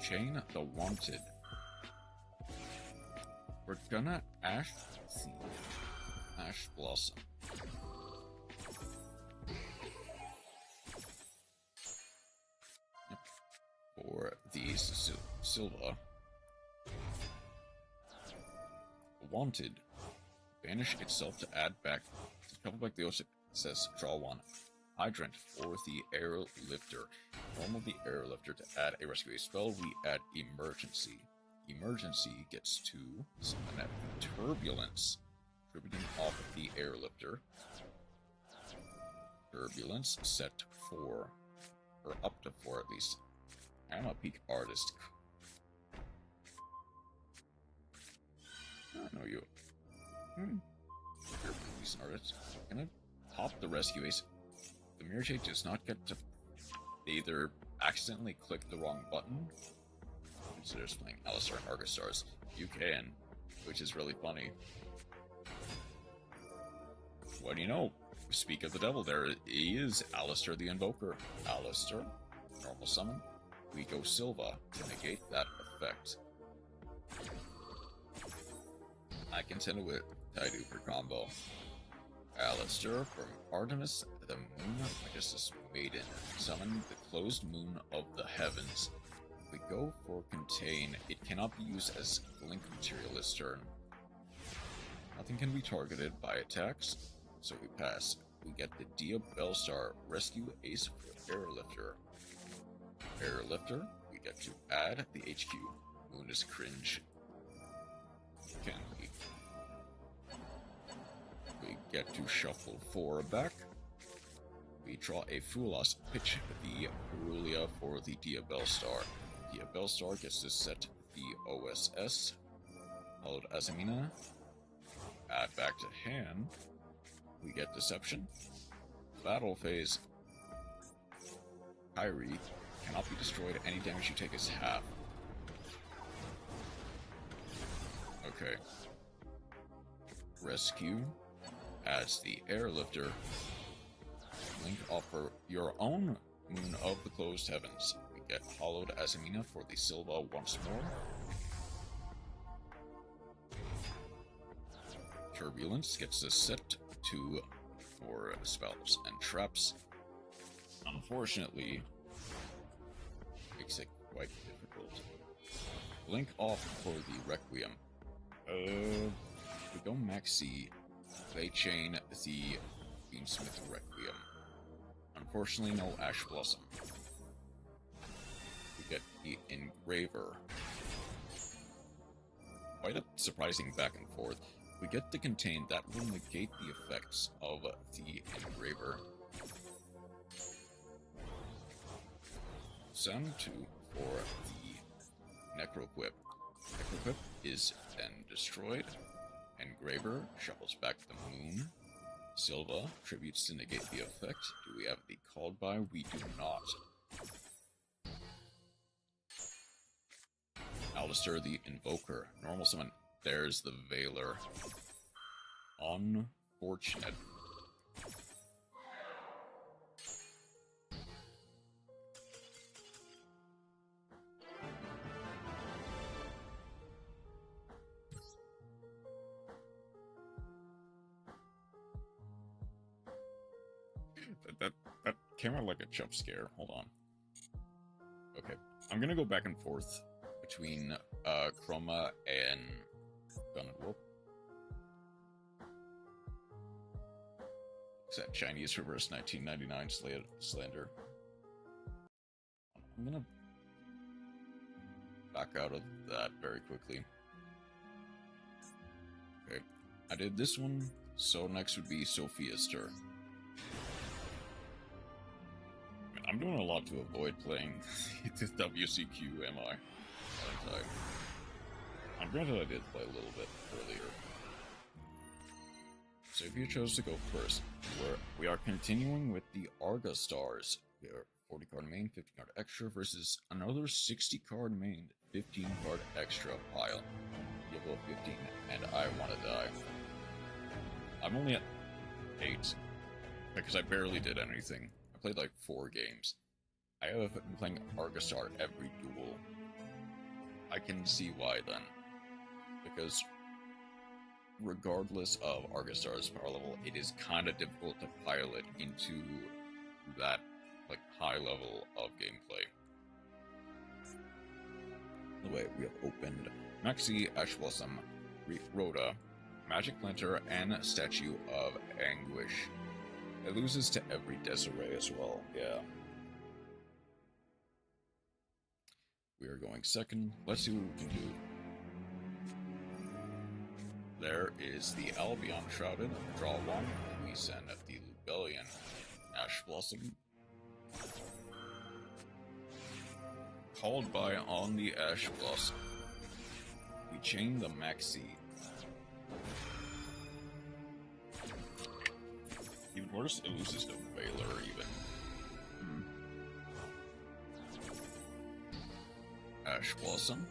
Chain the Wanted. We're gonna Ash Blossom. Yep. For the Silva. Wanted. Banish itself to add back. Couple back the ocean. Says draw 1. Hydrant for the Airlifter. Normal the Airlifter to add a rescue spell. We add Emergency. Emergency gets to summon at Turbulence. Tributing off the Airlifter. Turbulence set 4. Or up to 4 at least. I'm a peak artist. I know you. You're a decent artist. I'm gonna pop the Rescue Ace. The Mirror Jade does not get to either accidentally click the wrong button. Considers playing Alistar and Argus Stars. You can, which is really funny. What do you know? Speak of the devil, there is Alistar the Invoker. Alistar, normal summon. We go Silva to negate that effect. I can send it with Taidu for combo. Alistar from Artemis, the Moon Magistus Maiden. Summon the closed moon of the heavens. We go for Contain. It cannot be used as Blink material this turn. Nothing can be targeted by attacks, so we pass. We get the Dia Bellstar Rescue Ace for Airlifter. Airlifter, we get to add the HQ. Moon is cringe. Can we? We get to shuffle 4 back. We draw a Fulos, pitch the Aurelia for the Dia Bellstar. Dia Bellstar gets to set the OSS. Followed Azamina. Add back to hand. We get Deception. Battle phase. Kyrie cannot be destroyed. Any damage you take is half. Okay. Rescue adds the Airlifter. Link offer your own Moon of the Closed Heavens. We get Hollowed Azamina for the Silva once more. Turbulence gets a set to for spells and traps. Unfortunately, makes it quite difficult. Blink off for the Requiem. We go Maxi. They chain the Beamsmith Requiem. Unfortunately, no Ash Blossom. We get the Engraver. Quite a surprising back and forth. We get the Contain, that will negate the effects of the Engraver. Send 2 for the Necroquip. Necroquip is then destroyed. Engraver shuffles back the Moon. Silva tributes to negate the effect. Do we have the Called By? We do not. Alistair the Invoker. Normal summon. There's the Veiler. Unfortunate. That came out like a jump scare. Hold on. Okay. I'm gonna go back and forth between Chroma and Gun and Whoop. Is that Chinese Reverse 1999 slander? I'm gonna back out of that very quickly. Okay. I did this one, so next would be Sophia's turn. I'm doing a lot to avoid playing the WCQ, am I? I'm granted I did play a little bit earlier. So if you chose to go first, we are continuing with the Arga Stars. We are 40 card main, 50 card extra versus another 60 card main, 15 card extra pile. You go 15, and I want to die. I'm only at 8 because I barely did anything. Played like 4 games. I have been playing Argastar every duel. I can see why then. Because regardless of Argastar's power level, it is kind of difficult to pilot into that like high level of gameplay. By the way, we have opened Maxi, Ash Blossom, Rhoda, Magic Planter, and Statue of Anguish. It loses to every Desiree as well, yeah. We are going second. Let's see what we can do. There is the Albion Shrouded. Draw 1. We send the Lubellion. Ash Blossom. Called By on the Ash Blossom. We chain the Maxi. Even worse, it loses to Veiler, even. Ash Blossom.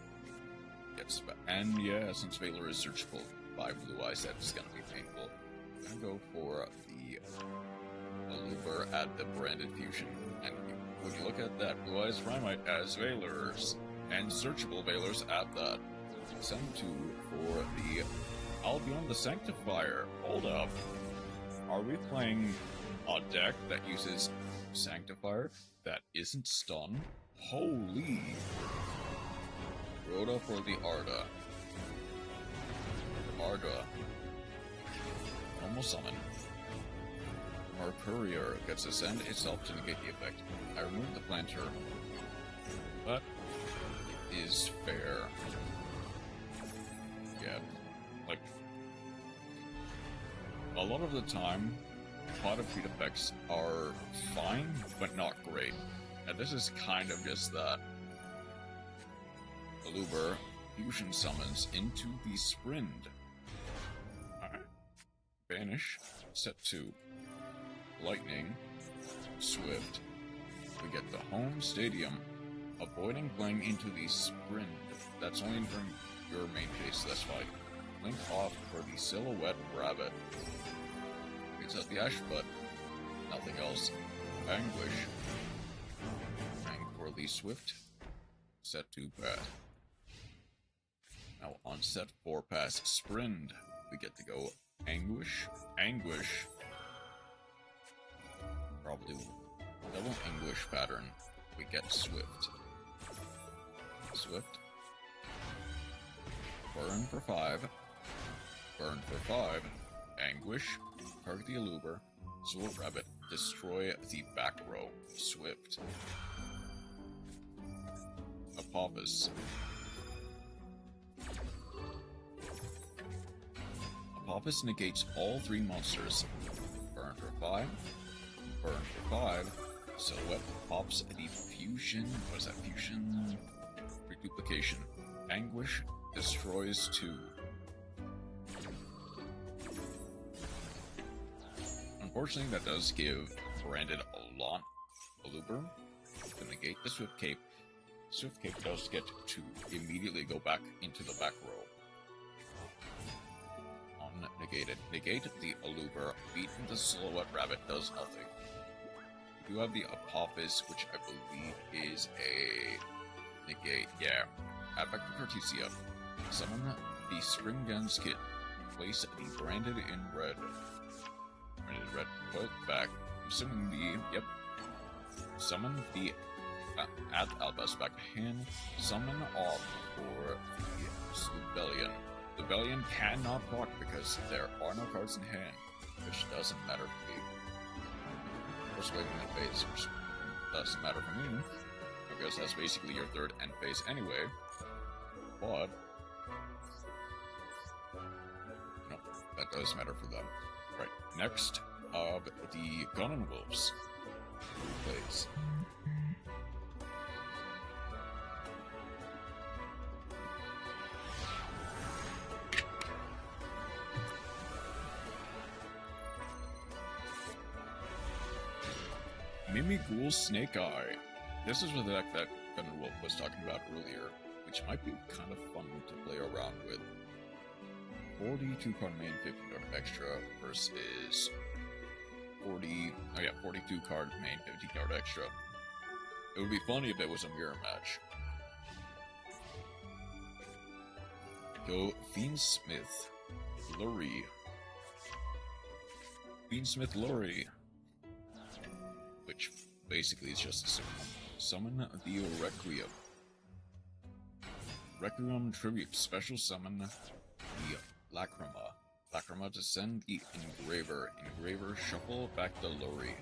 Gets and yeah, since Veiler is searchable by Blue Eyes, that's gonna be painful. I'm gonna go for the Aluber at the Branded Fusion. And when you look at that, Blue Eyes Rhymite as Veilers, and searchable Veilers at that. Send 2 for the Albion the Sanctifier. Hold up. Are we playing a deck that uses Sanctifier that isn't stun? Holy! Rhoda for the Arda. Arda. Normal summon. Our courier gets to send itself to negate the effect. I remove the planter, but it is fair. Yeah, like a lot of the time, pot of feet effects are fine, but not great. And this is kind of just that. Aluber fusion summons into the Sprind. Alright. Banish. Set 2. Lightning. Swift. We get the home stadium. Avoiding playing into the Sprind. That's only during your main phase, that's fine. Link off for the Silhouette Rabbit. Picks up the Ash Butt. Nothing else. Anguish. And for the Swift. Set 2 pass. Now on set 4 pass Sprind, we get to go Anguish. Anguish. Probably double Anguish pattern. We get Swift. Swift. Burn for 5. Burn for 5. Anguish. Target the Aluber. Soul Rabbit. destroy the back row. Swift. Apophis. Apophis negates all 3 monsters. Burn for 5. Burn for 5. Silhouette pops the fusion. What is that? Fusion. Reduplication. Anguish destroys 2. Unfortunately, that does give Branded a lot of looper to negate the Swift Cape. Swift Cape does get to immediately go back into the back row. Unnegated. Negate the Aluber. Beating the Silhouette Rabbit does nothing. You have the Apophis, which I believe is a negate. Yeah. Add back to Cartesia. Summon the Springgan's Kit. Place the Branded in red. Branded red. Put back. Summon the. Yep. Summon the. Add Albus back to hand. Summon off for the Lubellion. Lubellion cannot block because there are no cards in hand, which doesn't matter for me. First wave in the phase, which doesn't matter for me, because that's basically your third end phase anyway. But no, that does matter for them. Right, next of the Gunnin Wolves. Who plays? Mimighoul Snake Eye. This is the deck that Gunnin Wolf was talking about earlier, which might be kind of fun to play around with. 42 card main, 50 card extra versus 42 card main, 50 card extra. It would be funny if it was a mirror match. Go Fiendsmith Lurie. Fiendsmith Lurie. Which basically is just a summon the Requiem. Requiem Tribute. Special summon the Lacrima. Lacrima to send the Engraver. Engraver shuffle back the Lurie.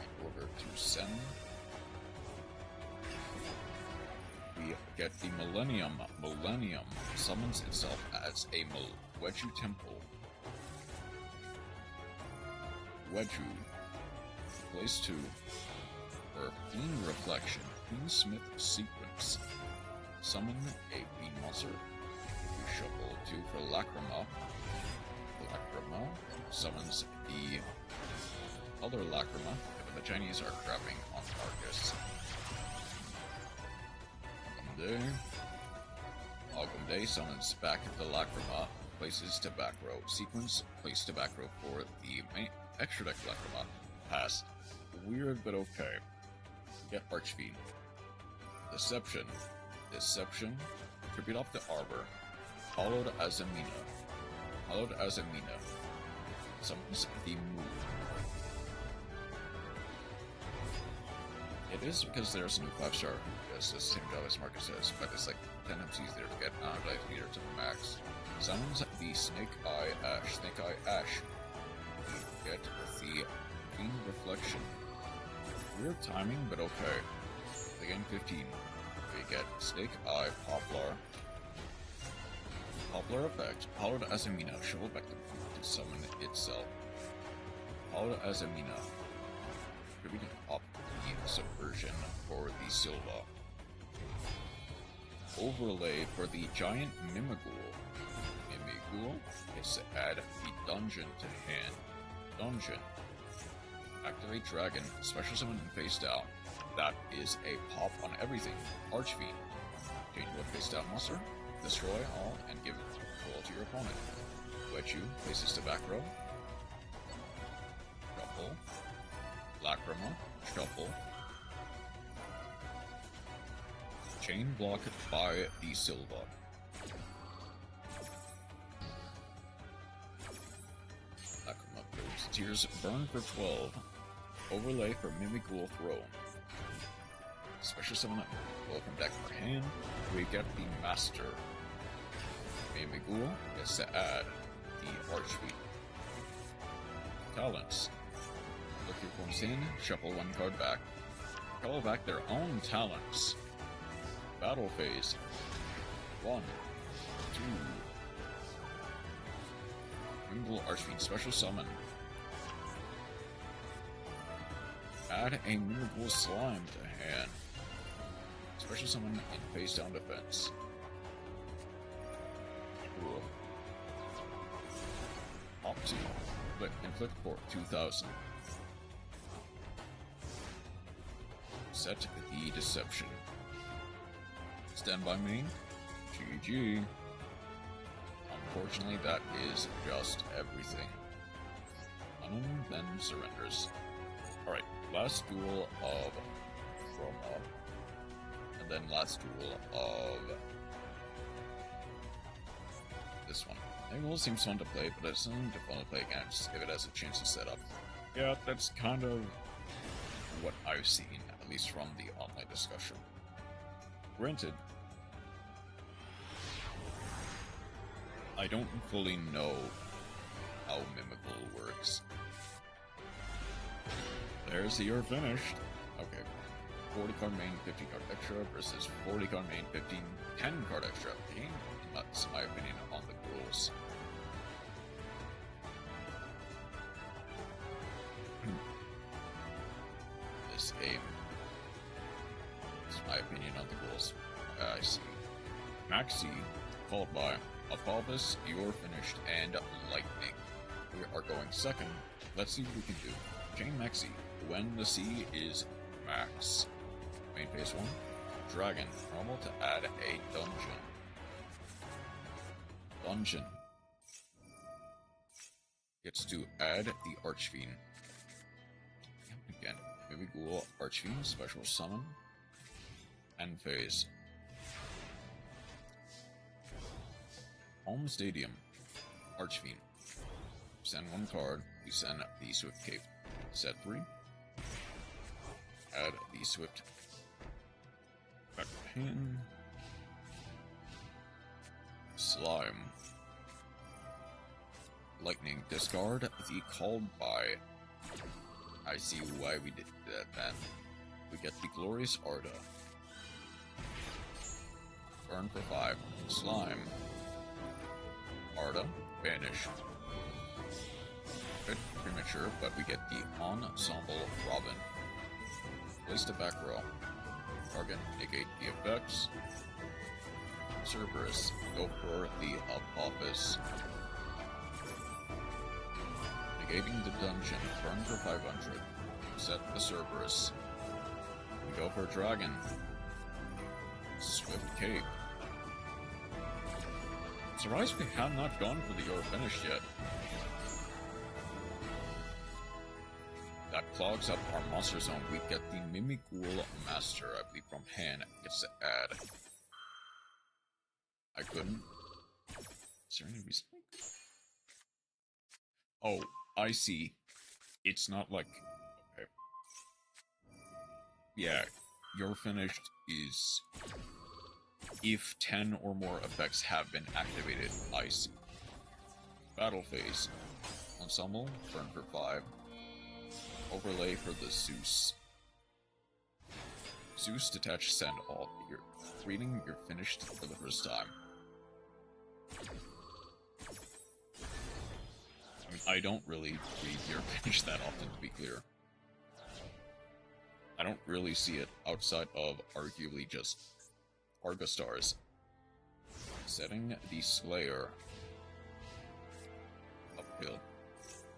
In order to send, we get the Millennium. Millennium summons itself as a Wedju Temple. Wedju. Place 2 for Fiend Reflection, Fiendsmith Sequence. Summon a Fiend monster. We shuffle 2 for Lacrima. Lacrima summons the other Lacrima, but the Chinese are crapping on Argus. Agumde summons back the Lacrima, places to back row. Sequence, place to back row for the main extra deck Lacrima. Pass. Weird, but okay. Get Archfiend. Deception. Deception. Tribute off the Arbor. Hollowed Azamina. Hollowed Azamina. Summons the Moon. It is because there's a new 5-star who does the same job as Marcus says, but it's like 10 MCs there to get Dive Meter to the max. Summons the Snake Eye Ash. Snake Eye Ash. We get the Fiend Reflection. Weird timing, but okay. Again, 15. We get Snake Eye, Poplar. Poplar effect. Hollowed Azamina. Shovel back to summon itself. Hollowed Azamina. Tribute up the Subversion for the Silva. Overlay for the Giant Mimighoul. Mimighoul is to add the Dungeon to hand. Dungeon. Activate Dragon, special summon and face down. That is a pop on everything. Archfiend. Change what face down monster, destroy all, and give control to your opponent. Wedju places to back row. Shuffle. Lacrima. Shuffle. Chain blocked by the Silva. Lacrima goes Tears burn for 12. Overlay for Mimighoul Throne. Special summon welcome deck for hand. We get the Master. Mimighoul gets to add the Archfiend. Talents. Look comes in, shuffle one card back. Call back their own talents. Battle phase. 1, 2. Mimic Archfiend special summon. Add a Mimic Slime to hand. Special summon in face down defense. Cool. Opti. Inflict for 2000. Set the deception. Stand by main. GG. Unfortunately, that is just everything. Unknown then surrenders. Alright, last duel of Chroma. And then last duel of this one. It will seem fun to play, but it's something to fun to play again just if it has a chance to set up. Yeah, that's kind of what I've seen, at least from the online discussion. Granted, I don't fully know how Mimical works. There's the you're finished. Okay. 40 card main, 15 card extra versus 40 card main, 15, 10 card extra. Game nuts, in my opinion, on the rules. This game is my opinion on the rules. I see. Maxi, followed by Apolbus, You're Finished, and Lightning. We are going second. Let's see what we can do. Chain Maxi, when the C is max. Main phase 1, Dragon, normal to add a dungeon. Dungeon gets to add the Archfiend. Again, Mimighoul Archfiend, special summon. End phase. Home Stadium, Archfiend. Send one card, we send the Swift Cape. Set 3. Add the Swift Backpin. Slime. Lightning, discard the called by. I see why we did that then. We get the Glorious Arda. Burn for 5. Slime. Arda, banish. Bit premature, but we get the Ensemble Robin. Place the back row. Target, negate the effects. Cerberus, go for the Apophis. Negating the dungeon, burn for 500. Set the Cerberus. We go for Dragon. Swift Cape. Surprised we have not gone for the You're Finished yet. That clogs up our monster zone. We get the Mimighoul Master, I believe, from hand. Gets to add. I couldn't. Is there any reason? Oh, I see. It's not like... Okay. Yeah, You're Finished is... if 10 or more effects have been activated. I see. Battle phase. Ensemble, burn for 5. Overlay for the Zeus. Zeus, detach, send all. You're reading, you're finished for the first time. I mean, I don't really read You're Finished that often, to be clear. I don't really see it outside of arguably just Argostars. Setting the Slayer. Uphill.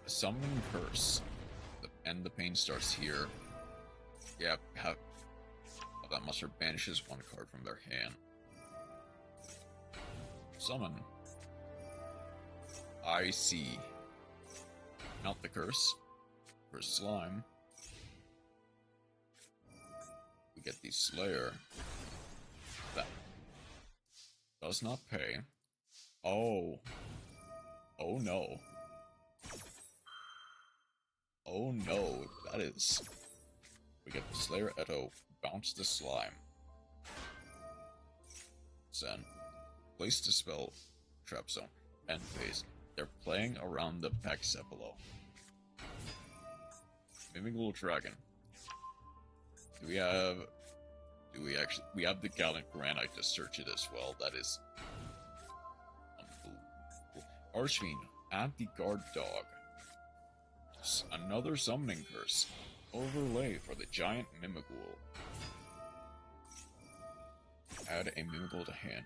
Summoning Curse. And the pain starts here. Yeah, that monster banishes one card from their hand. Summon. I see. Not the curse. For Slime. We get the Slayer. That does not pay. Oh. Oh no. Oh no, that is... We get the Slayer Eto, bounce the Slime. Send. Place the spell, Trap Zone, end phase. They're playing around the Pachycephalo. Mimical Dragon. We have the Gallant Granite to search it as well. That is unbelievable. Archfiend, add the Guard Dog. Another summoning curse. Overlay for the giant Mimighoul. Add a Mimighoul to hand.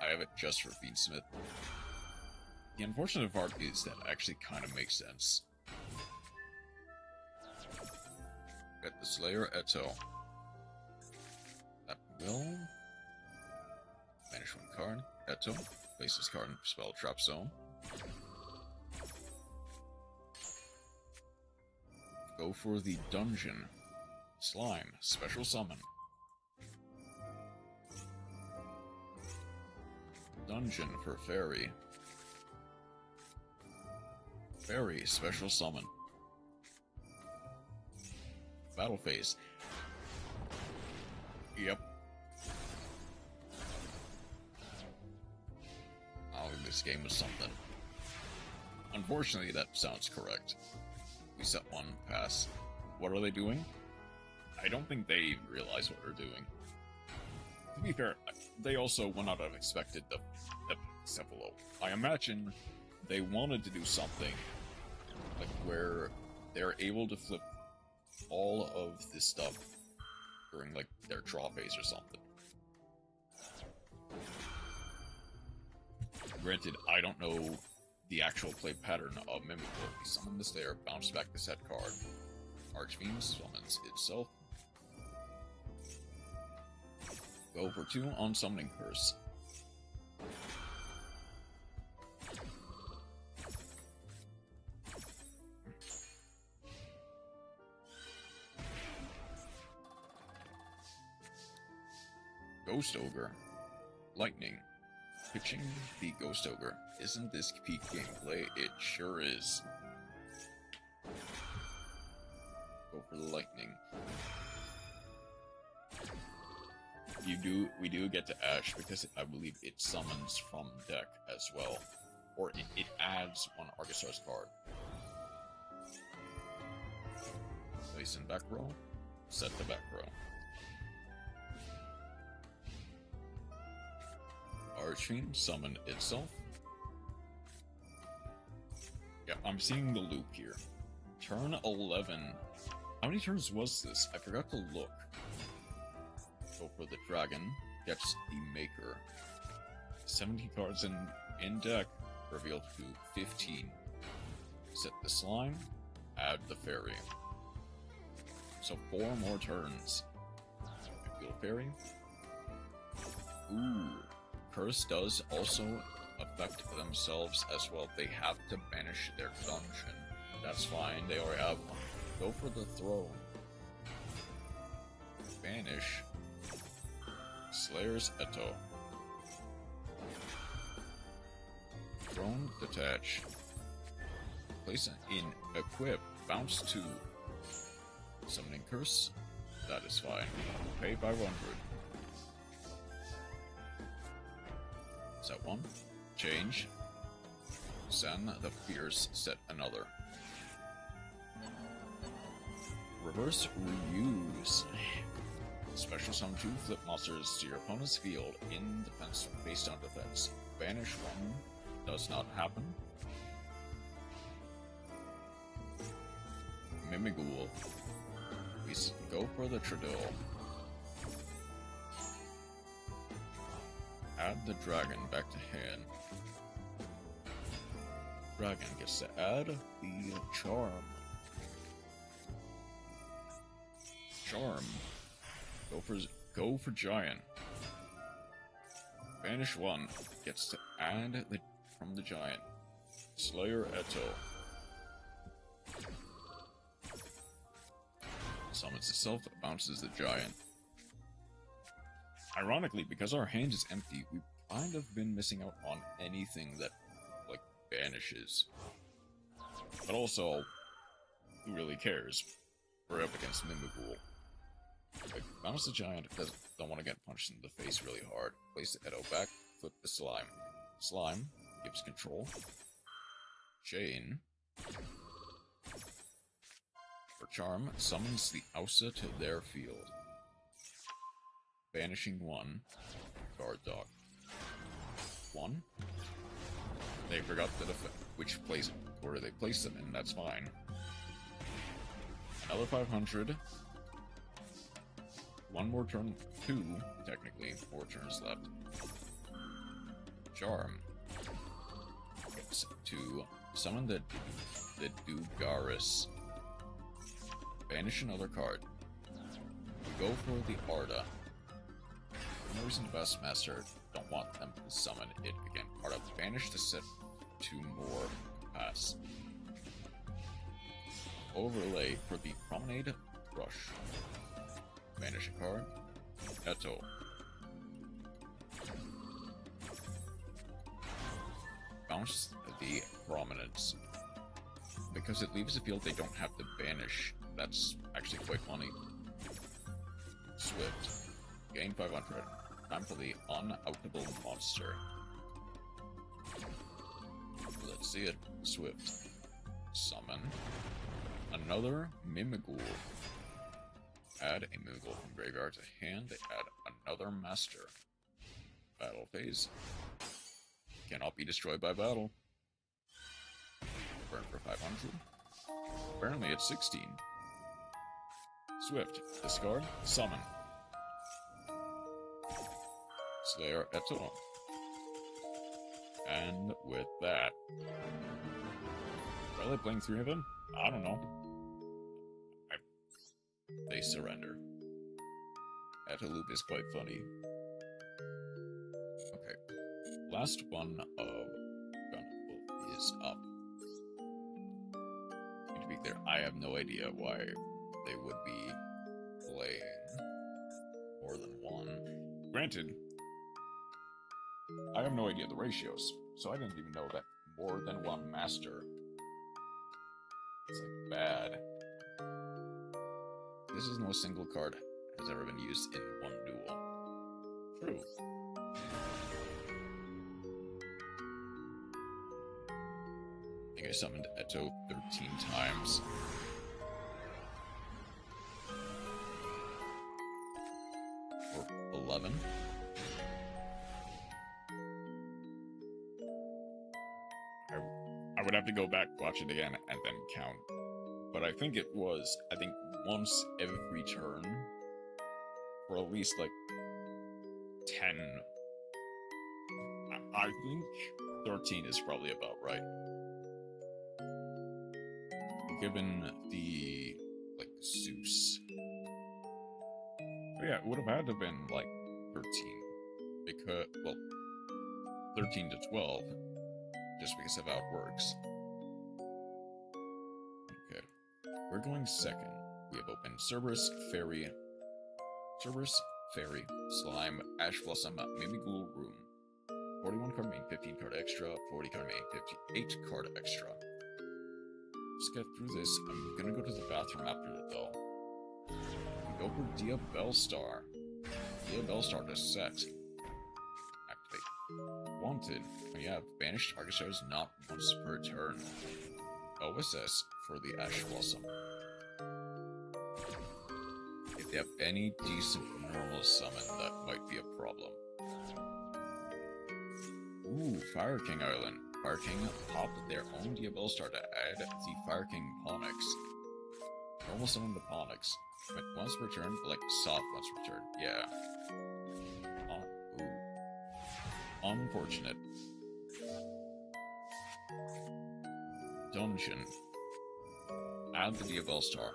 I have it just for Fiendsmith. The unfortunate part is that actually kind of makes sense. Get the Slayer Eto. That will banish one card. Eto. Place this card in Spell Trap Zone. Go for the Dungeon. Slime. Special Summon. Dungeon for Fairy. Fairy. Special Summon. Battle Phase. Yep. Oh, this game was something. Unfortunately, that sounds correct. We set one pass. What are they doing? I don't think they realize what they're doing. To be fair, they also would not have expected the Cephalo. I imagine they wanted to do something like where they're able to flip all of this stuff during like their draw phase or something. Granted, I don't know the actual play pattern of Mimighoul. We summon this there, bounce back the set card. Archfiend summons itself. Go for 2 on Summoning Curse. Ghost Ogre. Lightning. Pitching the Ghost Ogre. Isn't this peak gameplay? It sure is. Go for the Lightning. We do get to Ash because I believe it summons from deck as well. Or it adds one Argostar's card. Place in back row. Set the back row. Archfiend summon itself. Yeah, I'm seeing the loop here. Turn 11. How many turns was this? I forgot to look. Go for the dragon. Gets the Maker. 70 cards in deck. Revealed to 15. Set the slime. Add the fairy. So 4 more turns. Reveal fairy. Ooh. Curse does also affect themselves as well. They have to banish their dungeon. That's fine, they already have one. Go for the throne. Banish. Slayer's Eto. Throne detach. Place in equip. Bounce 2. Summoning curse. That is fine. Pay 500. Set 1. Change. Send the Fierce. Set another. Reverse reuse. Special summon 2 flip monsters to your opponent's field in defense based on defense. Banish 1. Does not happen. Mimighoul. We go for the Trudeau. Add the dragon back to hand. Dragon gets to add the charm. Charm. Go for giant. Banish 1 gets to add from the giant. Slayer Eto. Summons itself, bounces the giant. Ironically, because our hand is empty, we've kind of been missing out on anything that, like, banishes. But also, who really cares? We're up against Mimighoul. Like, bounce the giant don't want to get punched in the face really hard. Place the Eto back, flip the slime. Slime gives control. Chain. For charm, summons the Ausa to their field. Banishing one. Guard dog. One. They forgot that which place order they placed them in, that's fine. Another 500. One more turn, 2, technically, 4 turns left. Charm. It's to summon the Dugaris. Banish another card. We go for the Arda. For no reason the best master don't want them to summon it again. Arda, banish to set 2 more. Pass. Overlay for the Promenade Rush. Banish a card. Eto. Bounce the Prominence. Because it leaves a field they don't have to banish. That's actually quite funny. Swift. Gain 500. Time for the unoutable monster. Let's see it. Swift. Summon. Another Mimighoul. Add a Mimighoul from graveyard to hand. Add another master. Battle phase. Cannot be destroyed by battle. Burn for 500. Apparently it's 16. Swift. Discard. Summon. Slayer Eto. And with that... Are they playing 3 of them? I don't know. They surrender. Etaloop is quite funny. Okay. Last one of Gunwolf is up. And to be clear, I have no idea why they would be playing more than one. Granted, I have no idea the ratios, so I didn't even know that more than one master is like bad. This is no single card has ever been used in one duel. True. I think I summoned Eto 13 times. Or 11. I would have to go back, watch it again, and then count. But I think it was, once every turn, or at least, 10. I think 13 is probably about right. Given the, Zeus. But yeah, it would have had to have been, 13. Because, 13 to 12. Just because of how it works. Okay. We're going second. We have opened Cerberus, Fairy, Slime, Ash Blossom, Mimighoul Room. 41 card main, 15 card extra, 40 card main, 58 card extra. Let's get through this. I'm gonna go to the bathroom after it though. We go for Dia Bellstar. Dia Bellstar to set. Activate. Wanted. We have banished target stars not once per turn. OSS for the Ash Blossom. If they have any decent normal summon, that might be a problem. Ooh, Fire King Island. Fire King popped their own Dia Bellstar to add the Fire King Ponix. Normal summon the Ponix. Went once per turn, soft once per turn. Yeah. Unfortunate. Dungeon. Add the Dia Bellstar.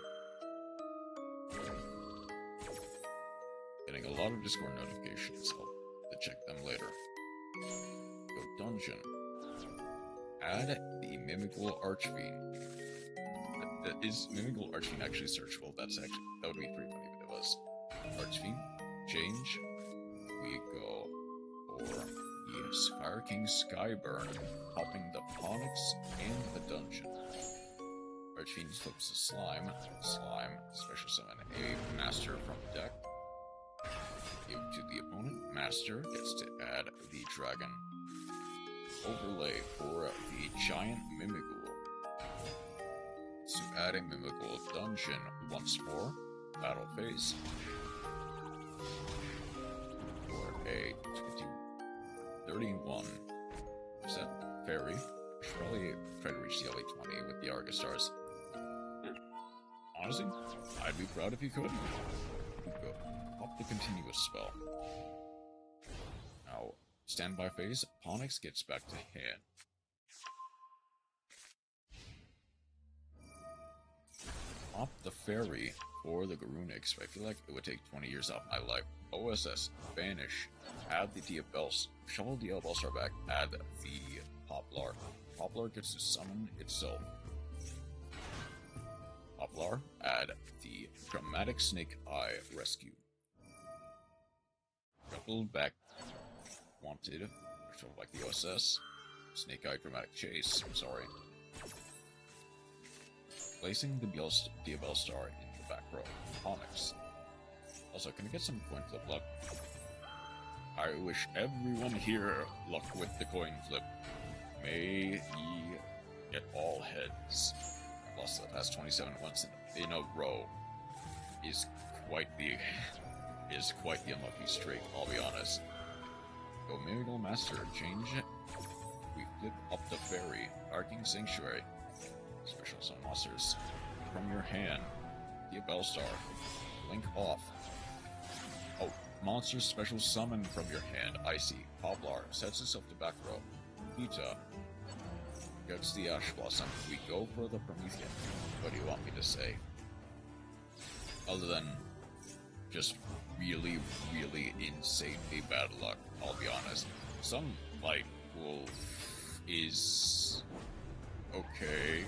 Getting a lot of Discord notifications. I'll have to check them later. Go Dungeon. Add the Mimighoul Archfiend. Is Mimighoul Archfiend actually searchable? That would be pretty funny if it was. Archfiend. Change. We go for yes, Fire King Skyburn, popping the Ponix and the Dungeon. Archfiend flips the Slime, special summon a Master from deck. Give to the opponent, Master gets to add the Dragon. Overlay for the Giant Mimighoul. gets to add a mimical dungeon once more. Battle phase. For a 31 set fairy. Should probably try to reach the LA 20 with the Argus stars. Honestly, I'd be proud if you could. Pop the continuous spell. Now, standby phase, Onyx gets back to hand. Pop the fairy for the Garunix. I feel like it would take 20 years off my life. OSS, banish, add the Diabels, shuffle the Bellstar back, add the Poplar. Poplar gets to summon itself. Poplar, add the Dramatic Snake Eye Rescue. Shuffle back, wanted, shuffle back the OSS, Snake Eye Dramatic Chase, I'm sorry. Placing the Diabelstar in the back row. Onyx. Also, can I get some coin flip luck? I wish everyone here luck with the coin flip. May ye get all heads. Plus, the past 27 ones in a row is quite the unlucky streak. I'll be honest. Go Miracle Master, change it. We flip up the fairy, Arcing Sanctuary. Special summon monsters from your hand. Diabelstar. Link off. Oh, monsters special summon from your hand. I see. Poplar sets itself to back row. Vita gets the Ash Blossom. We go for the Promethean. What do you want me to say? Other than just really, really insanely bad luck, I'll be honest. Some, like, wolf is okay.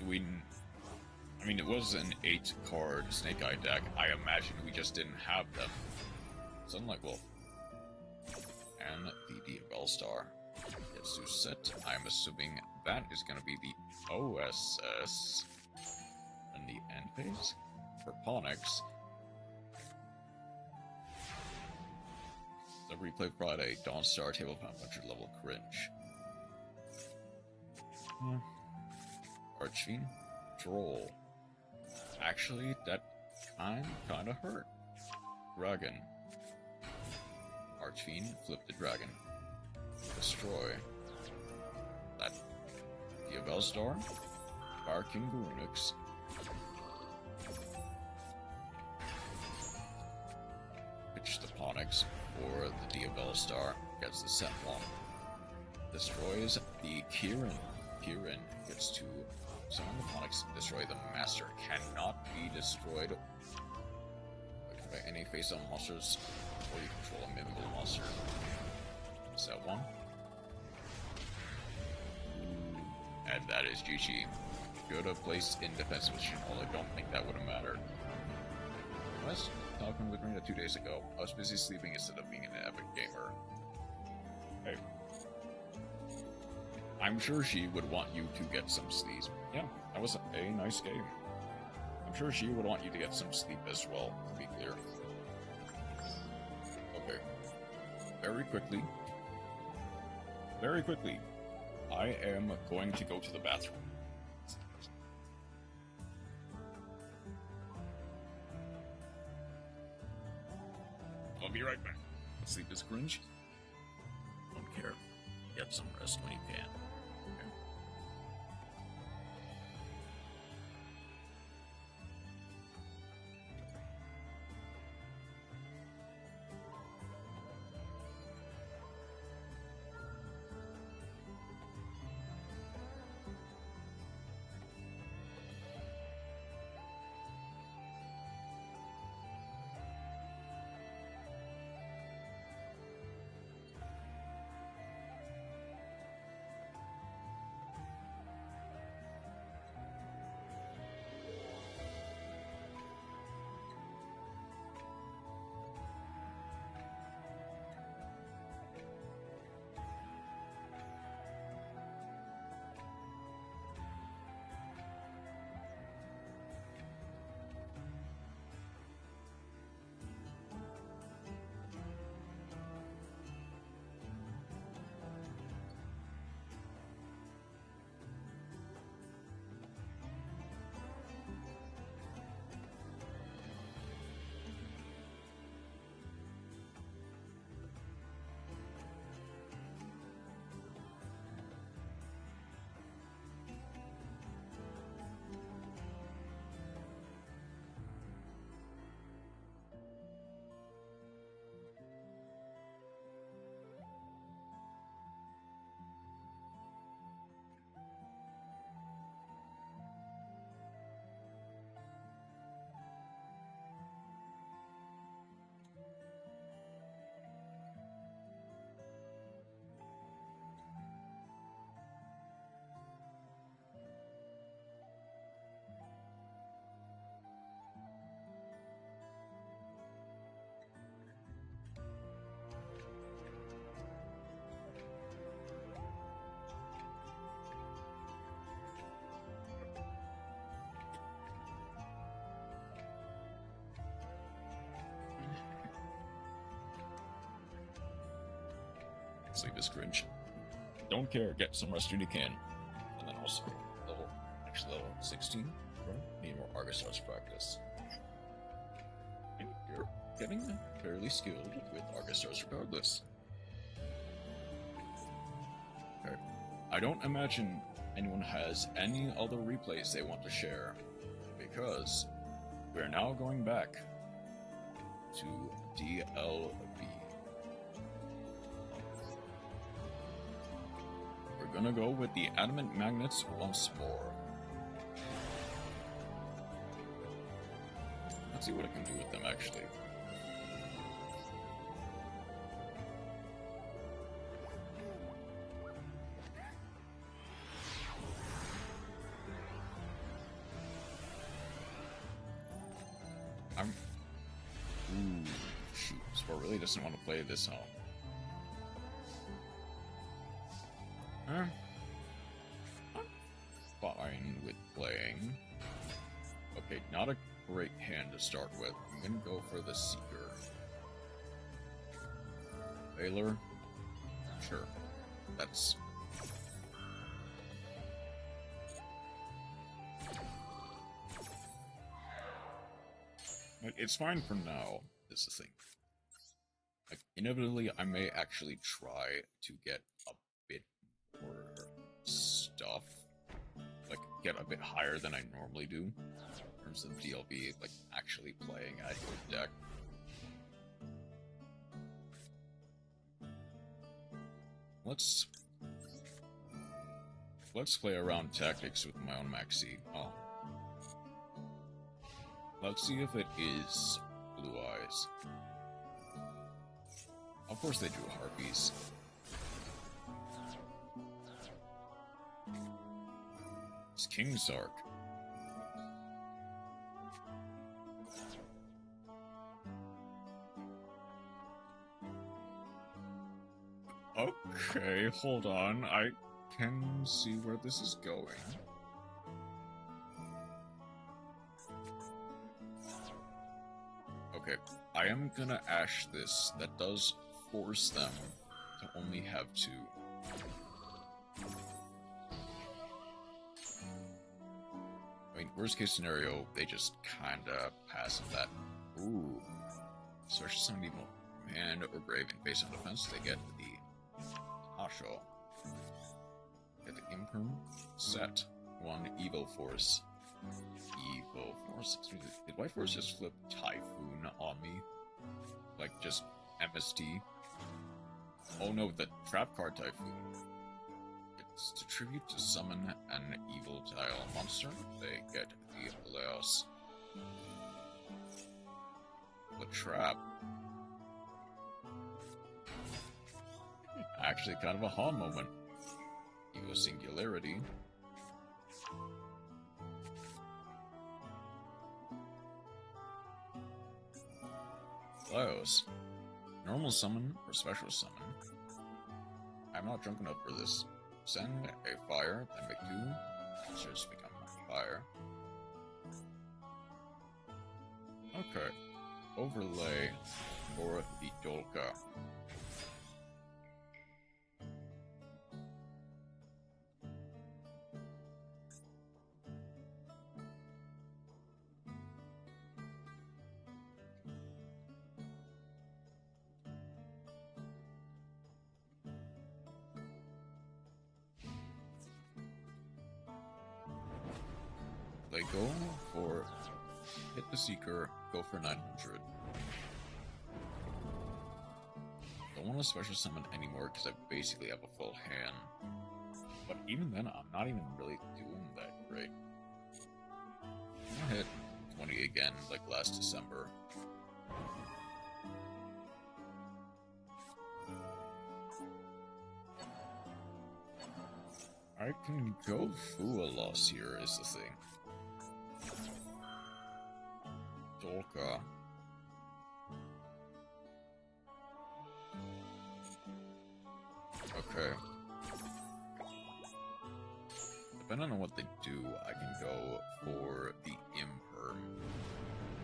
I mean, it was an 8-card Snake Eye deck. I imagine we just didn't have them. Sunlight Wolf. And the Diabelstar gets to set. I'm assuming that is going to be the OSS. And the end phase for Ponix. The Replay Friday, Dawnstar, Table 500 level cringe. Archfiend, Troll. Actually, that kinda hurt. Dragon. Archfiend, flip the dragon. Destroy. That. Diabelstar. Fire King Garunix. Pitch the Ponix for the Diabelstar. Gets the set one. Destroys the Kieran. Kieran gets to summon the Ponix, destroy the Master. Cannot be destroyed by any face-on monsters, or you control a mimical monster. Set one. And that is GG. Could have placed in defense position, although I don't think that would have mattered. I was talking with Rena 2 days ago. I was busy sleeping instead of being an epic gamer. Hey. I'm sure she would want you to get some sleep. Yeah, that was a nice game. I'm sure she would want you to get some sleep as well, to be clear. Okay. Very quickly, I am going to go to the bathroom. I'll be right back. Sleep is cringe. Don't care. Get some rest when you can. Okay. Sleep is cringe. Don't care, get some rest when you can. And then also, level 16, right? Need more Argus Stars practice. And you're getting fairly skilled with Argus Stars regardless. Okay. I don't imagine anyone has any other replays they want to share, because we're now going back to DLB. We're gonna go with the adamant magnets once more. Let's see what I can do with them actually. Ooh, shoot. Sport really doesn't want to play this, huh? I'm fine with playing. Okay, not a great hand to start with. I'm gonna go for the Seeker. Baylor? Sure. That's... It's fine for now, is the thing. Like, inevitably, I may actually try to get a bit more stuff. Like, get a bit higher than I normally do. In terms of DLB, like, actually playing at your deck. Let's play around tactics with my own Maxi. Oh. Let's see if it is Blue Eyes. Of course they drew Harpies. It's King Sark. Okay, hold on. I can see where this is going. Okay, I am gonna Ash this. That does force them to only have 2. I mean, worst case scenario, they just kinda pass on that. Ooh. Special summon evil man or brave in face on defense, they get the Tasho. Get the Imperm set 1 Evo Force. Evo Force. Did White Force just flip Typhoon on me? Like, just MST? Oh no, the trap card Typhoon. It's to tribute to summon an evil tile monster. They get the Laos. The trap. Actually, kind of a Ha moment. Evo Singularity. Laos. Normal summon or special summon. I'm not drunk enough for this. Send a fire, then make 2 monsters become fire. Okay. Overlay for the Dolka. They go for hit the Seeker, go for 900. Don't want to special summon anymore because I basically have a full hand. But even then, I'm not even really doing that great. I'm gonna hit 20 again, like last December. I can go through a loss here, is the thing. Dolka. Okay. Depending on what they do, I can go for the Imperm.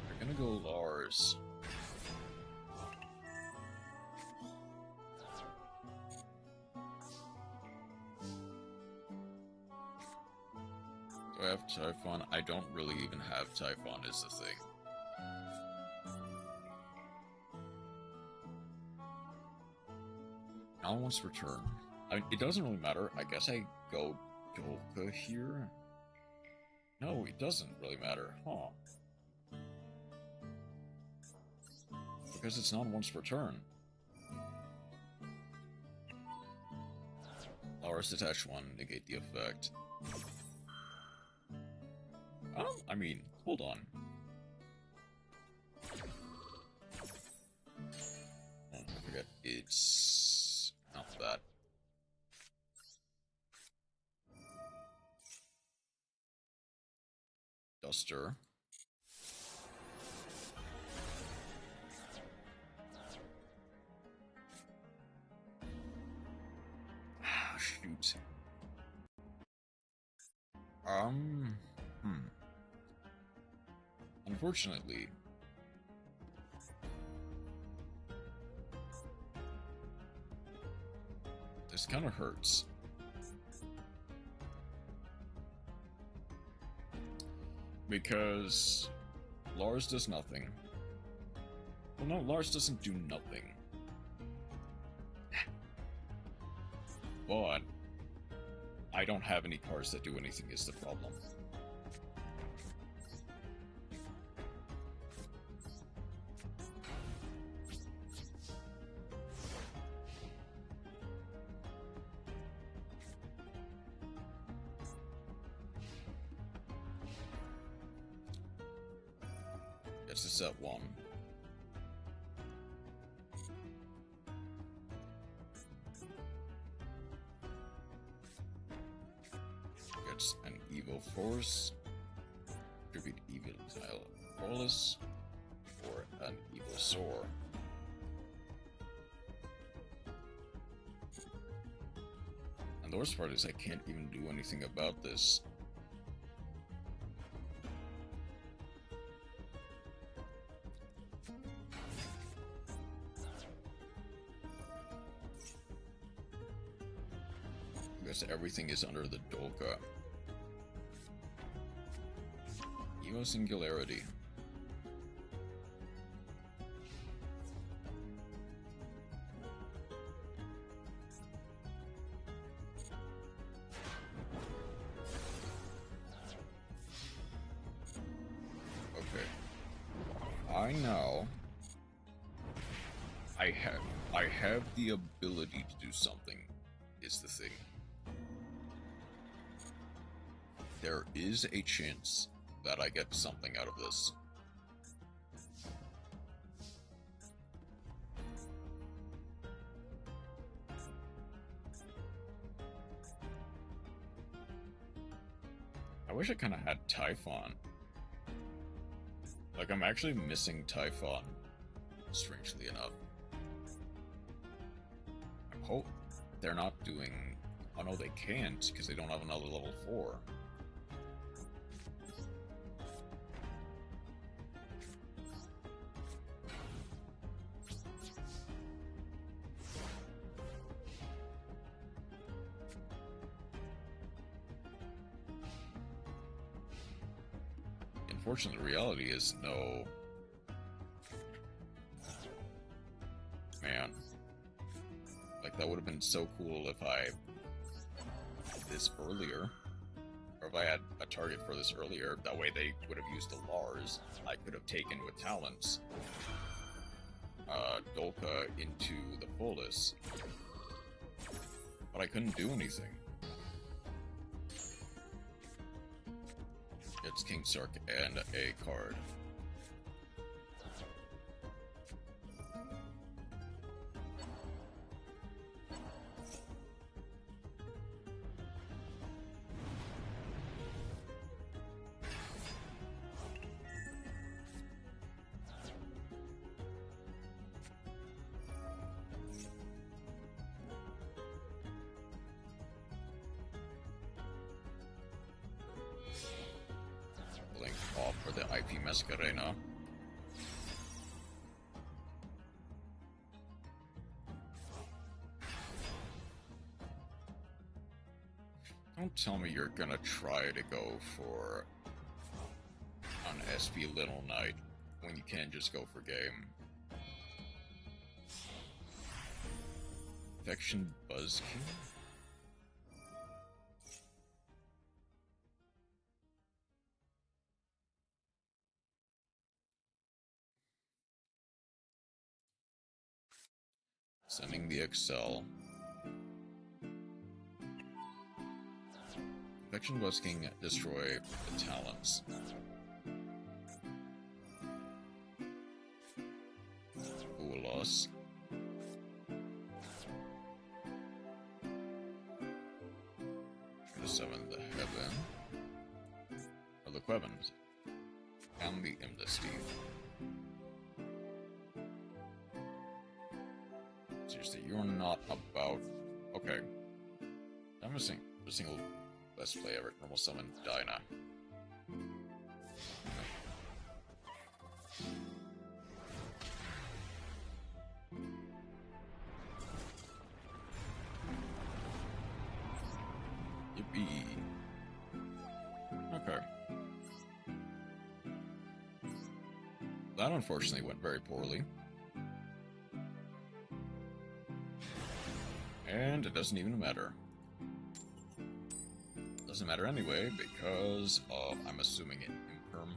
They're gonna go Lars. Typhon? I don't really even have Typhon is the thing. Now once return. I mean, it doesn't really matter. I guess I go Dolka here? No, it doesn't really matter. Huh. Because it's not once per turn. Lowers detach 1, negate the effect. I mean, hold on. Oh, I forget. It's not that. Duster. Ah, shoot. Unfortunately, this kind of hurts. Because Lars does nothing. Well, no, Lars doesn't do nothing. But I don't have any cards that do anything is the problem. Gets us at 1. Gets an evil force. Tribute evil tile Rollis. Or an evil sore. And the worst part is I can't even do anything about this. Because everything is under the Dolka. Evo Singularity. Okay. I know. I have the ability to do something, is the thing. There is a chance that I get something out of this. I wish I kind of had Typhon. Like, I'm actually missing Typhon, strangely enough. I hope they're not doing... Oh no, they can't, because they don't have another level 4. Unfortunately, the reality is no. Man. Like, that would have been so cool if I did this earlier. Or if I had a target for this earlier. That way they would have used the Lars. I could have taken with talents Dolka into the fullest. But I couldn't do anything. It's King Sark and a card. Off for the IP Mascarena. Don't tell me you're gonna try to go for an SP Little Knight when you can't just go for game. Infection Buzzking? Sending the Excel. Infection Busking, destroy the talents. Fool loss. Summon the Heaven. Or the Quevens. And the Imdusty. Seriously, you're not about... Okay. I'm missing a single best play ever. Normal summon Dinah. Yippee. Okay. That unfortunately went very poorly. And it doesn't even matter. Doesn't matter anyway, because of, I'm assuming, it imperm.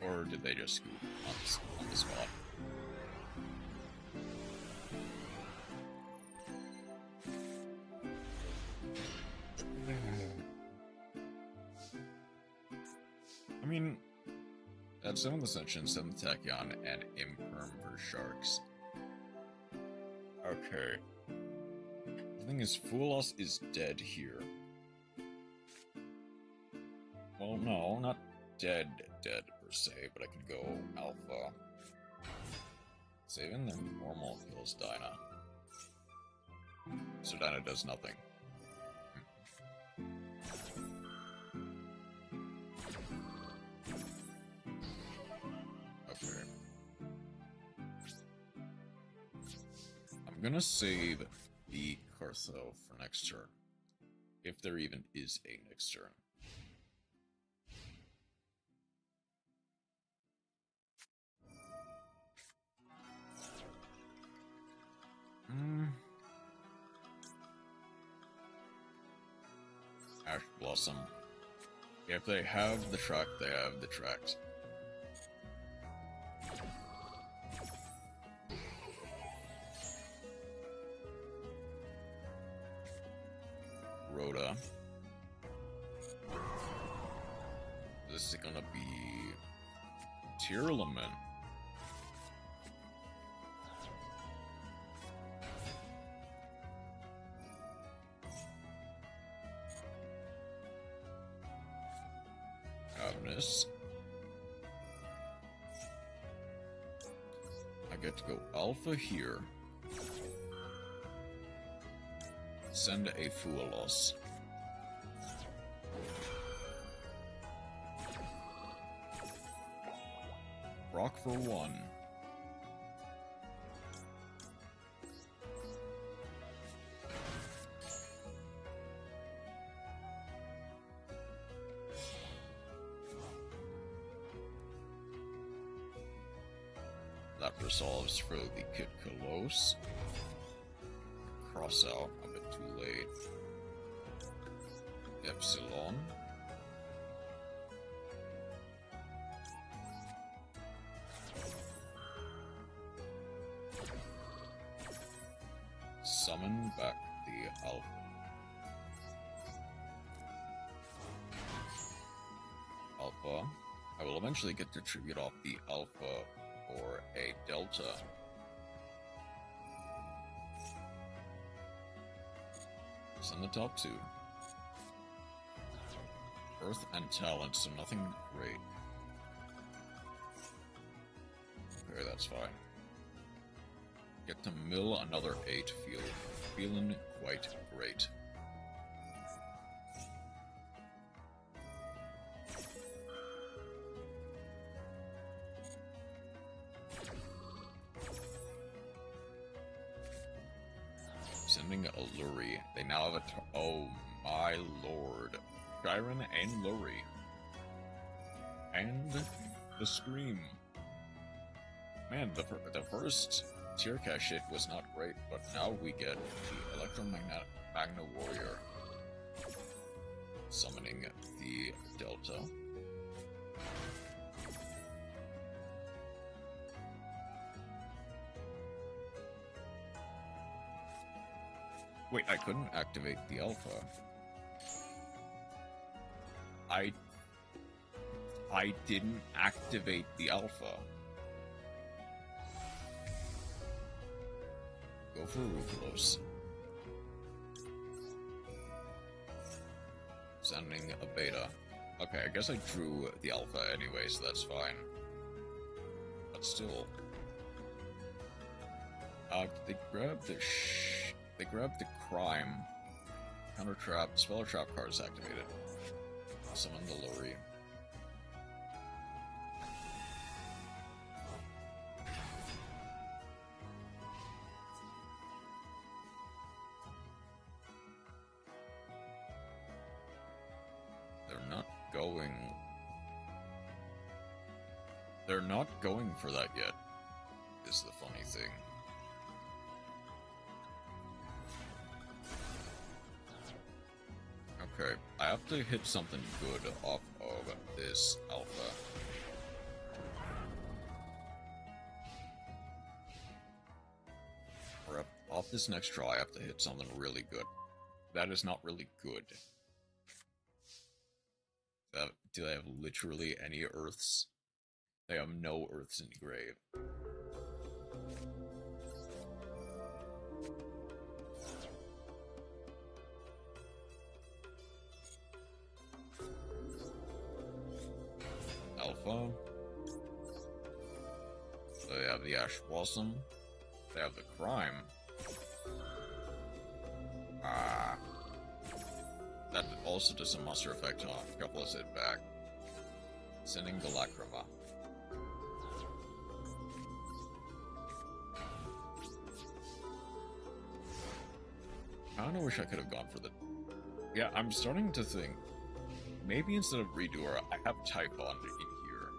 Or did they just scoop on the spot? I mean, at 7th Ascension, 7th Tachyon, and imperm for Sharks. Okay. The thing is, Foolos is dead here. Well, no, not dead per se, but I could go Alpha. Saving the normal kills Dinah. So Dinah does nothing. Okay. I'm gonna save the Cartho for next turn. If there even is a next turn. Ash Blossom. If they have the track, they have the tracks. Rhoda. This is gonna be Tearlaman. Agnes. I get to go Alpha here. Send a Foolos. Rock for 1. That resolves for the Kit Kalos. Cross out a bit too late. Epsilon. Summon back the Alpha. Alpha. I will eventually get to tribute off the Alpha or a Delta. Send the top 2. Earth and talent, so nothing great. Okay, that's fine. Get to mill another 8, feeling quite great. Sending a Lurie. They now have a... Oh my lord. Gyron and Lurie. And the Scream. Man, the first tier cast shit was not great, but now we get the Electromagna Warrior summoning the Delta. Wait, I couldn't activate the Alpha. I didn't activate the Alpha. Go for Ruthless. Sending a Beta. Okay, I guess I drew the Alpha anyway, so that's fine. But still. They grabbed the Crime. Counter Trap. Spell or Trap card is activated. Summon the Lurie. They're not going for that yet, is the funny thing. Okay, I have to hit something good off of this Alpha. Or off this next draw, I have to hit something really good. That is not really good. Do they have literally any Earths? They have no Earths in the grave. Alpha. They have the Ash Blossom. They have the Crime. That also does a monster effect on a couple of it back. Sending the Lacrima. I kinda wish I could have gone for the... Yeah, I'm starting to think, maybe instead of Redoer, I have Typhon in here.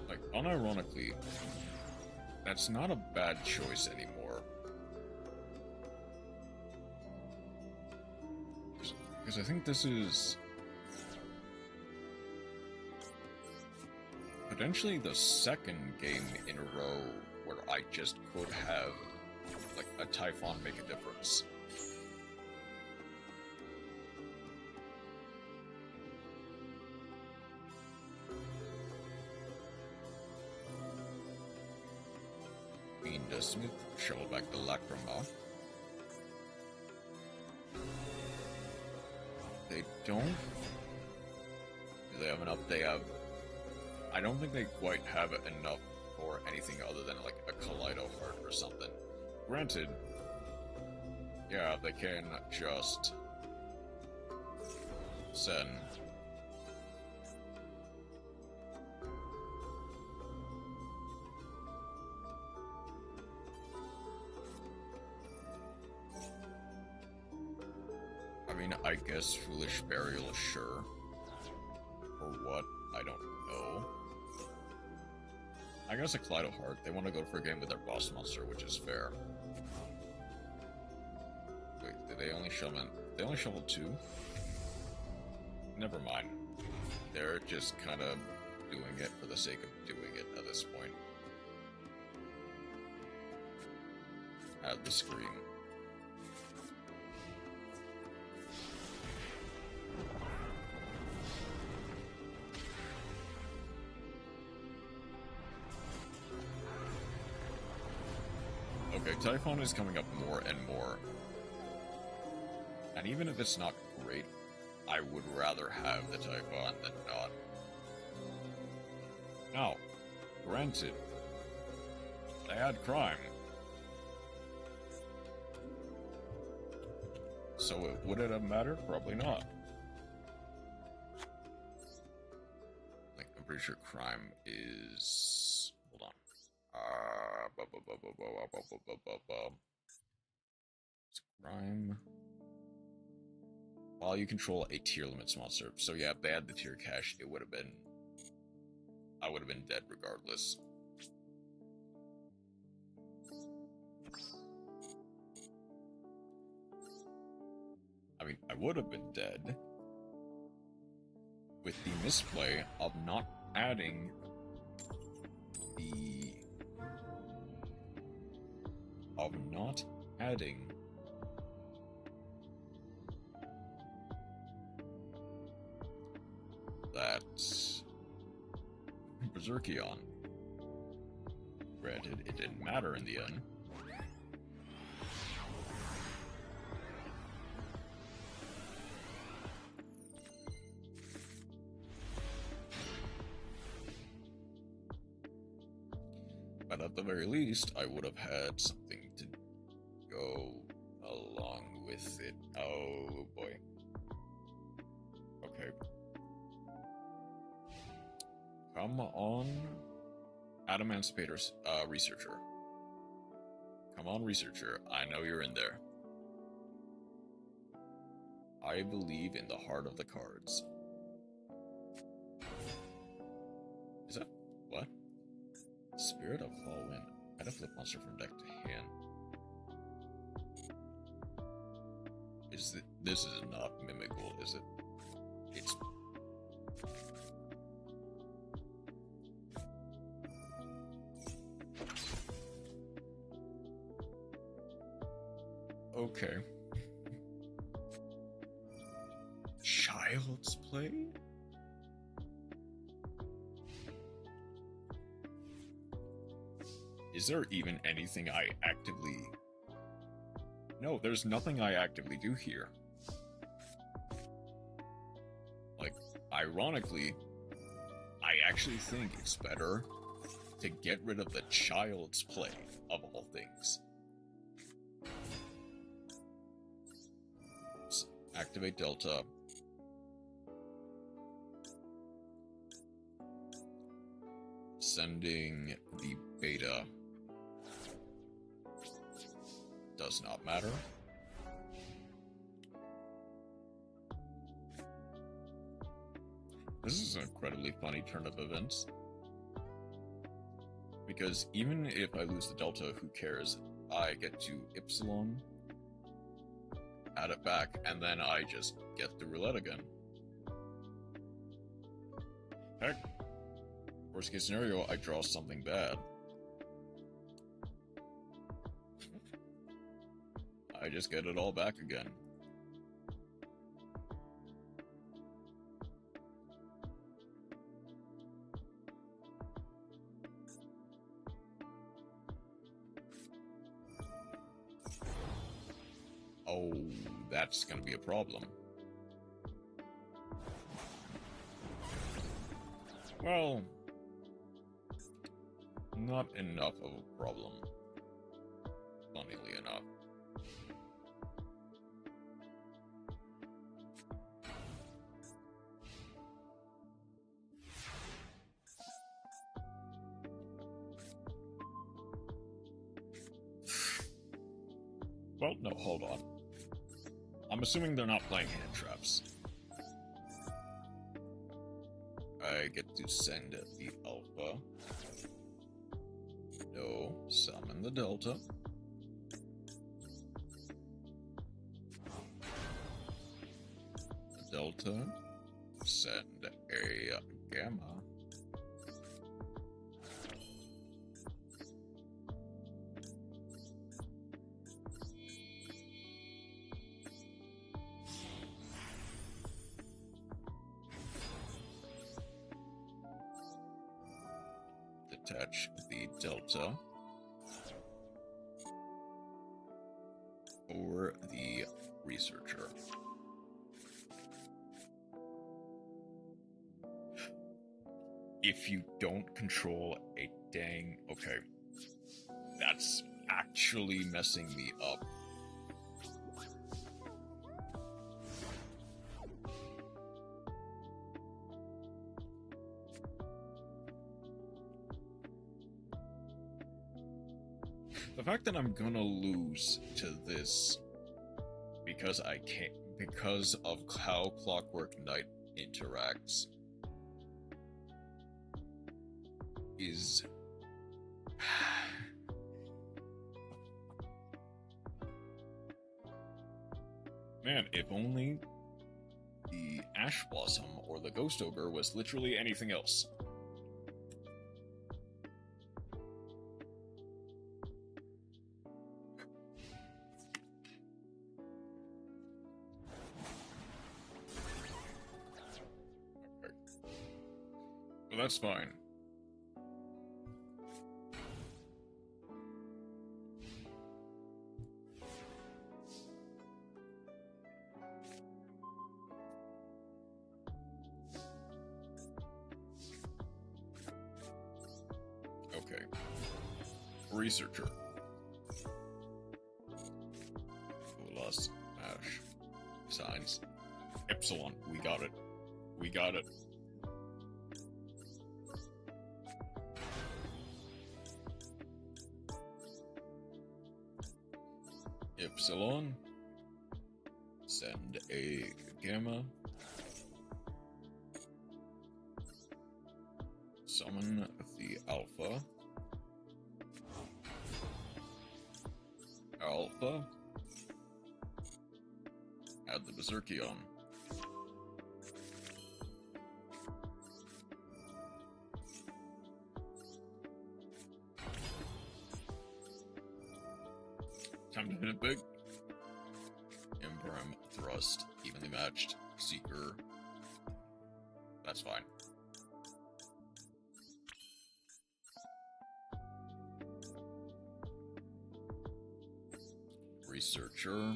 Like, unironically, that's not a bad choice anymore. Because I think this is... potentially the second game in a row where I just could have, like, a Typhon make a difference. Smith, shovel back the Lacrima. They don't... Do they have enough? They have... I don't think they quite have enough for anything other than, like, a Kaleido Heart or something. Granted, yeah, they can just send... I guess Foolish Burial is sure. For what? I don't know. I guess a Kaleido Heart. They want to go for a game with their boss monster, which is fair. Wait, did they only shovel? They only shoveled 2? Never mind. They're just kind of doing it for the sake of doing it at this point. Add the Scream. Okay, Typhon is coming up more and more. And even if it's not great, I would rather have the Typhon than not. Now, granted, they had Crime. So would it have mattered? Probably not. Like, I'm pretty sure Crime is... Hold on. Crime. While you control a tier limits monster. So yeah, if they had the tier cache, it would have been... I would have been dead regardless. I mean, I would have been dead with the misplay of not adding the... that Berserkion. Granted, it didn't matter in the end. But at the very least, I would have had something to go along with it. Oh boy. Okay. Come on, Adamantipator's researcher. Come on, researcher. I know you're in there. I believe in the heart of the cards. Is that what? Spirit of Chromawyn. Add a flip monster from deck to hand. This is not mimical, is it? It's... Okay. Child's Play? Is there even anything I actively... No, there's nothing I actively do here. Like, ironically, I actually think it's better to get rid of the Child's Play, of all things. Activate Delta. Sending the beta. Does not matter. This is an incredibly funny turn of events. Because even if I lose the Delta, who cares? I get to Ypsilon, add it back, and then I just get the roulette again. Heck, worst case scenario, I draw something bad. I just get it all back again. Oh, that's gonna be a problem. Well, not enough of a problem, funnily enough. Well, no, hold on. I'm assuming they're not playing hand traps. I get to send the Alpha. No, summon the Delta. The Delta. Send a Gamma. Detach the Delta or the Researcher. If you don't control a dang... Okay. That's actually messing me up. The fact that I'm gonna lose to this because I can't, because of how Clockwork Knight interacts is... Man, if only the Ash Blossom or the Ghost Ogre was literally anything else. Okay. Well, that's fine. Okay. Researcher. Lost Ash. Signs. Epsilon. We got it. We got it. Epsilon. Send a Gamma. Summon the Alpha. Alpha. Add the Berserkion. Time to hit it big. Imperm, Thrust, evenly matched, Seeker. That's fine. Researcher.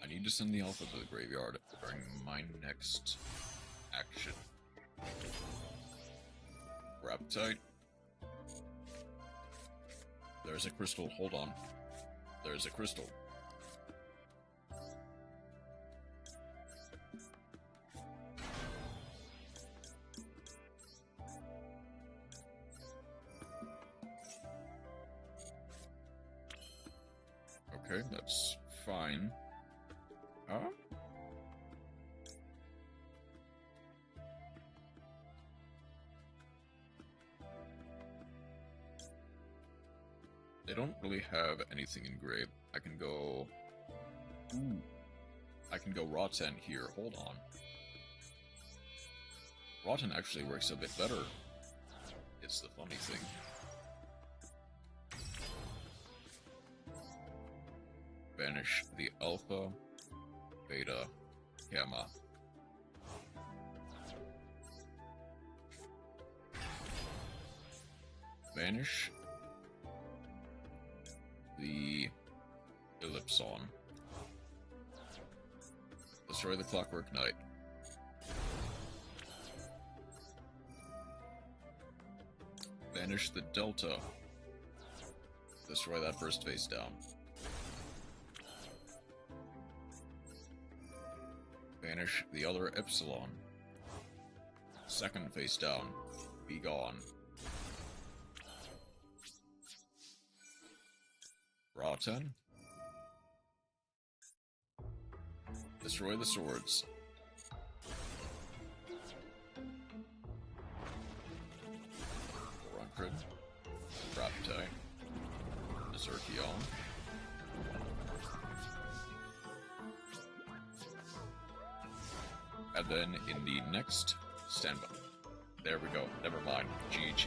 I need to send the Alpha to the graveyard during my next action. Grab tight. There's a crystal. Hold on. There's a crystal. Okay, that's fine. Huh? They don't really have anything engraved. I can go... Ooh. I can go Rotten here. Hold on. Rotten actually works a bit better. It's the funny thing. Banish the Alpha, Beta, Gamma. Banish the Ellipson. Destroy the Clockwork Knight. Banish the Delta. Destroy that first face down. Banish the other Epsilon. Second face down. Be gone. Rotten. Destroy the swords. Runkred. Raptite. Berserkion. And then in the next standby. There we go. Never mind. GG.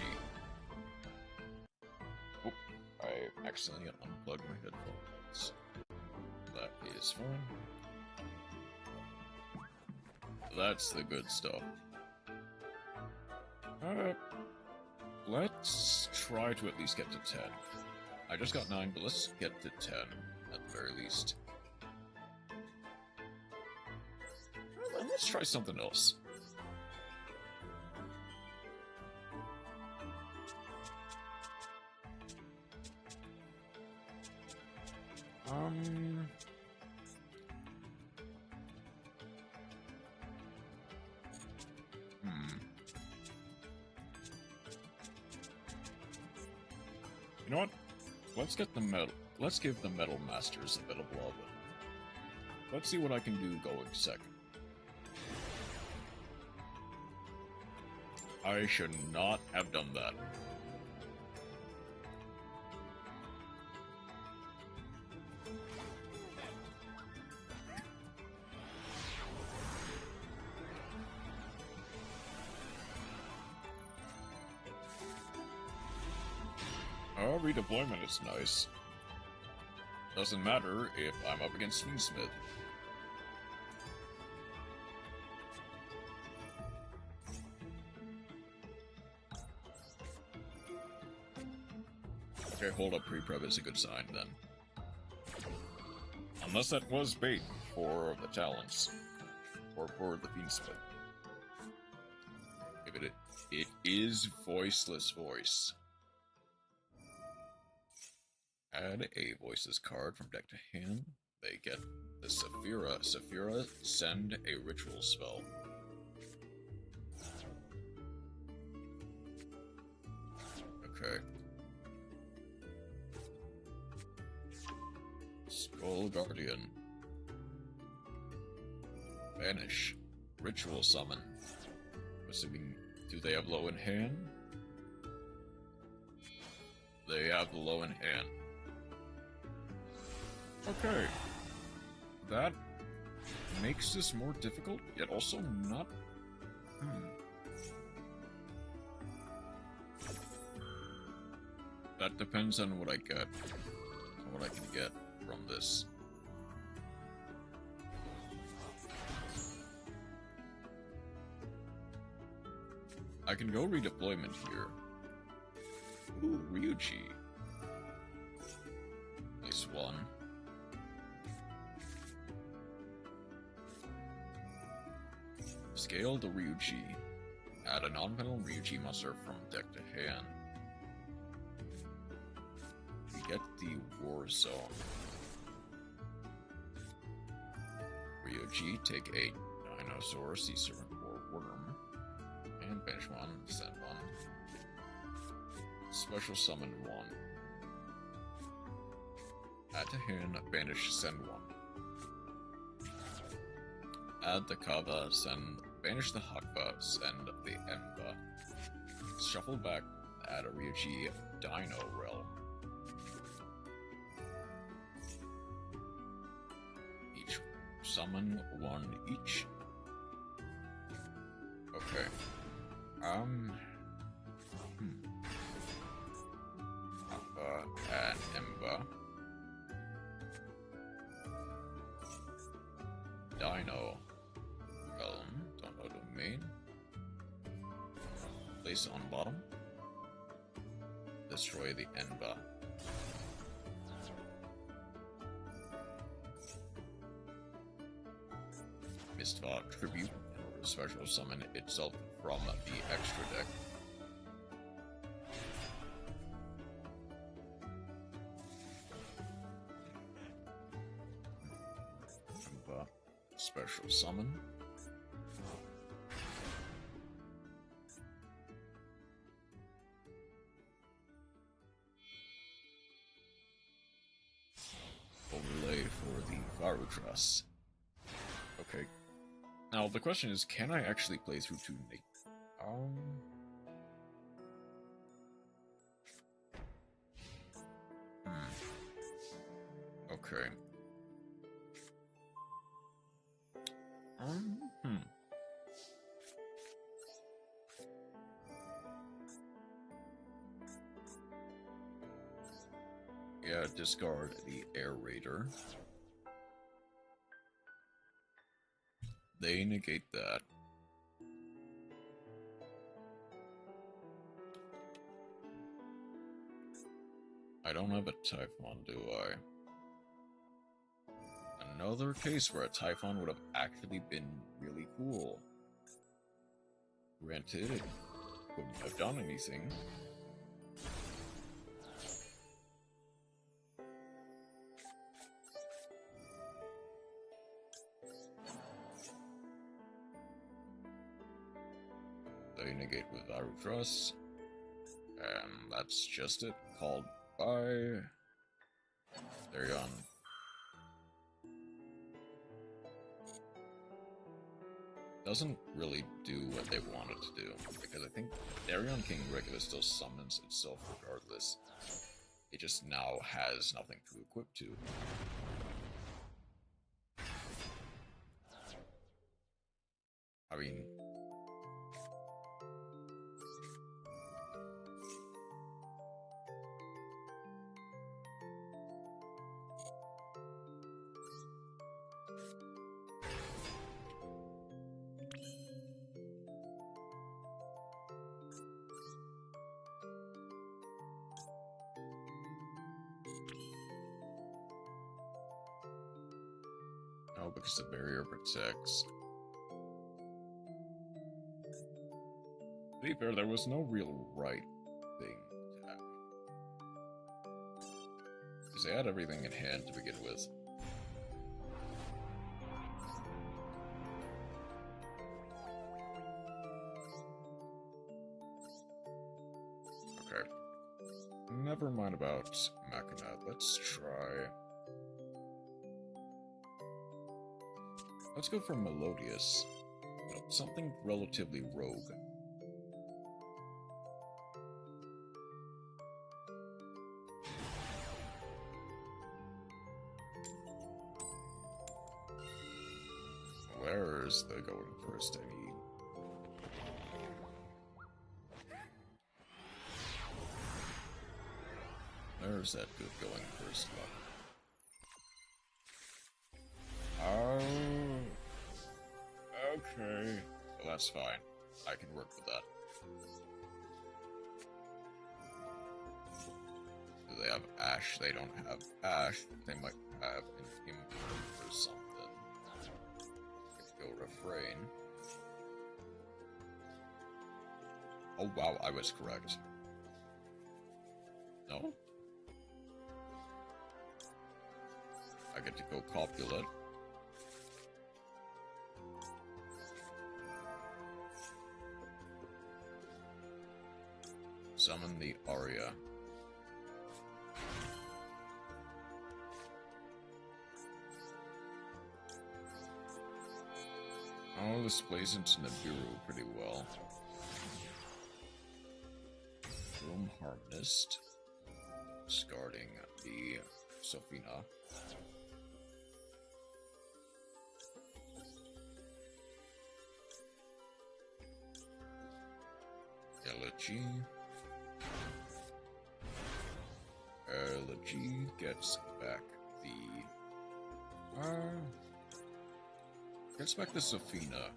Oh, I accidentally unplugged my headphones. That is fine. That's the good stuff. Let's try to at least get to 10. I just got 9, but let's get to 10 at the very least. Let's try something else. You know what? let's get the metal. Let's give the Metal Masters a bit of love. Let's see what I can do going second. I should not have done that. Oh, redeployment is nice. Doesn't matter if I'm up against Fiendsmith. Okay, hold up, pre-prep is a good sign then. Unless that was bait for the talents. Or for the Fiendsmith. If it is voiceless voice. Add a voices card from deck to hand. They get the Saphira. Saphira, send a ritual spell. Okay. Skull Guardian. Banish. Ritual summon. Assuming, do they have low in hand? They have low in hand. Okay. That makes this more difficult, yet also not... That depends on what I get. What I can get from this. I can go redeployment here. Ooh, Ryuji. Nice one. Scale the Ryuji. Add a non-penal Ryuji monster from deck to hand. We get the War Zone. Ryuji, take a Dinosaur, Sea Serpent, or Worm. And banish one, send one. Special summon one. Add to hand, banish, send one. Add the Kava, send, banish the Hakva, send the Emba. Shuffle back, add a Ryuji Dino Realm. Each summon one each. Okay. Hakva and Emba. Dino Realm, don't know domain. Place on bottom. Destroy the Enba. Mistva Tribute, in order to special summon itself from the extra deck. Enba. Special summon. Overlay for the Varudras. Okay. Now the question is, can I actually play through two Nate? Okay. Yeah, discard the Air Raider. They negate that. I don't have a Typhon, do I? Another case where a Typhon would have actually been really cool. Granted, it couldn't have done anything. They negate with Varudras. And that's just it. Called by... Therion. Doesn't really do what they want it to do, because I think Therion King Regular still summons itself regardless. It just now has nothing to equip to. I mean... No, because the barrier protects. To be fair, there was no real right thing to have. Because they had everything in hand to begin with. Okay. Never mind about Machina. Let's try... Let's go for Melodious. No, something relatively rogue. Where's the going first I need? Where's that good going first luck? Oh, okay. Well, that's fine. I can work with that. Do they have Ash? They don't have Ash. They might have an Imperm or something. Let's go Refrain. Oh wow, I was correct. No? I get to go Copulate. Summon the Aria. Oh, this plays into Nibiru pretty well. Room Harnessed. Discarding the Sophina. Elegy. Elegy gets back the... gets back the Sophina.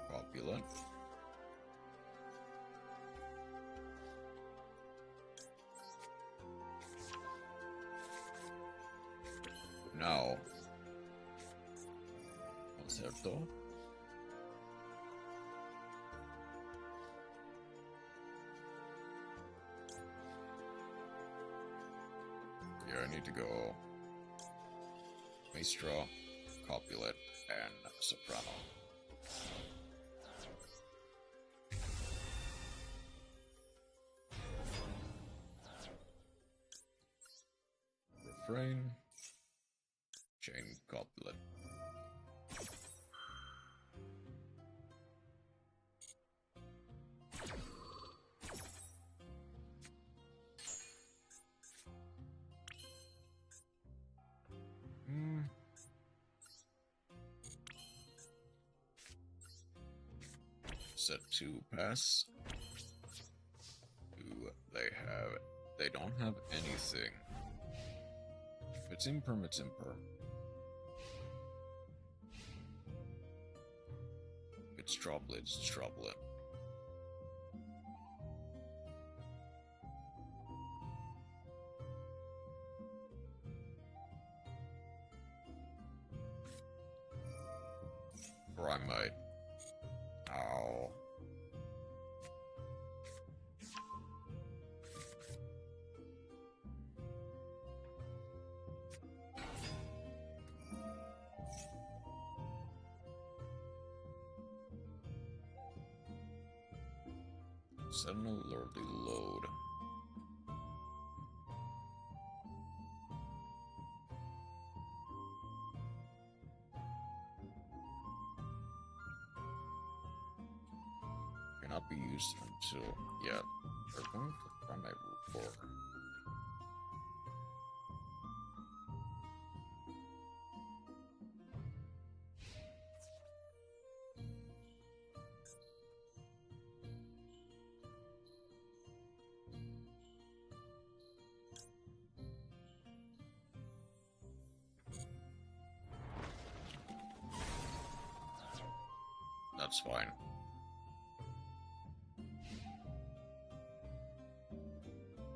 Popular. Now, Concerto. Yeah, I need to go Maestro, Copulate, and Soprano. Refrain. Chain Copulate. Set 2 pass. Do they have... They don't have anything. If it's Imperm, it's Imperm. If it's Droplet, it's Droplet. Or I might... Ow. Set an alertly load. Cannot be used until, yeah, we're going for primary rule 4. That's fine.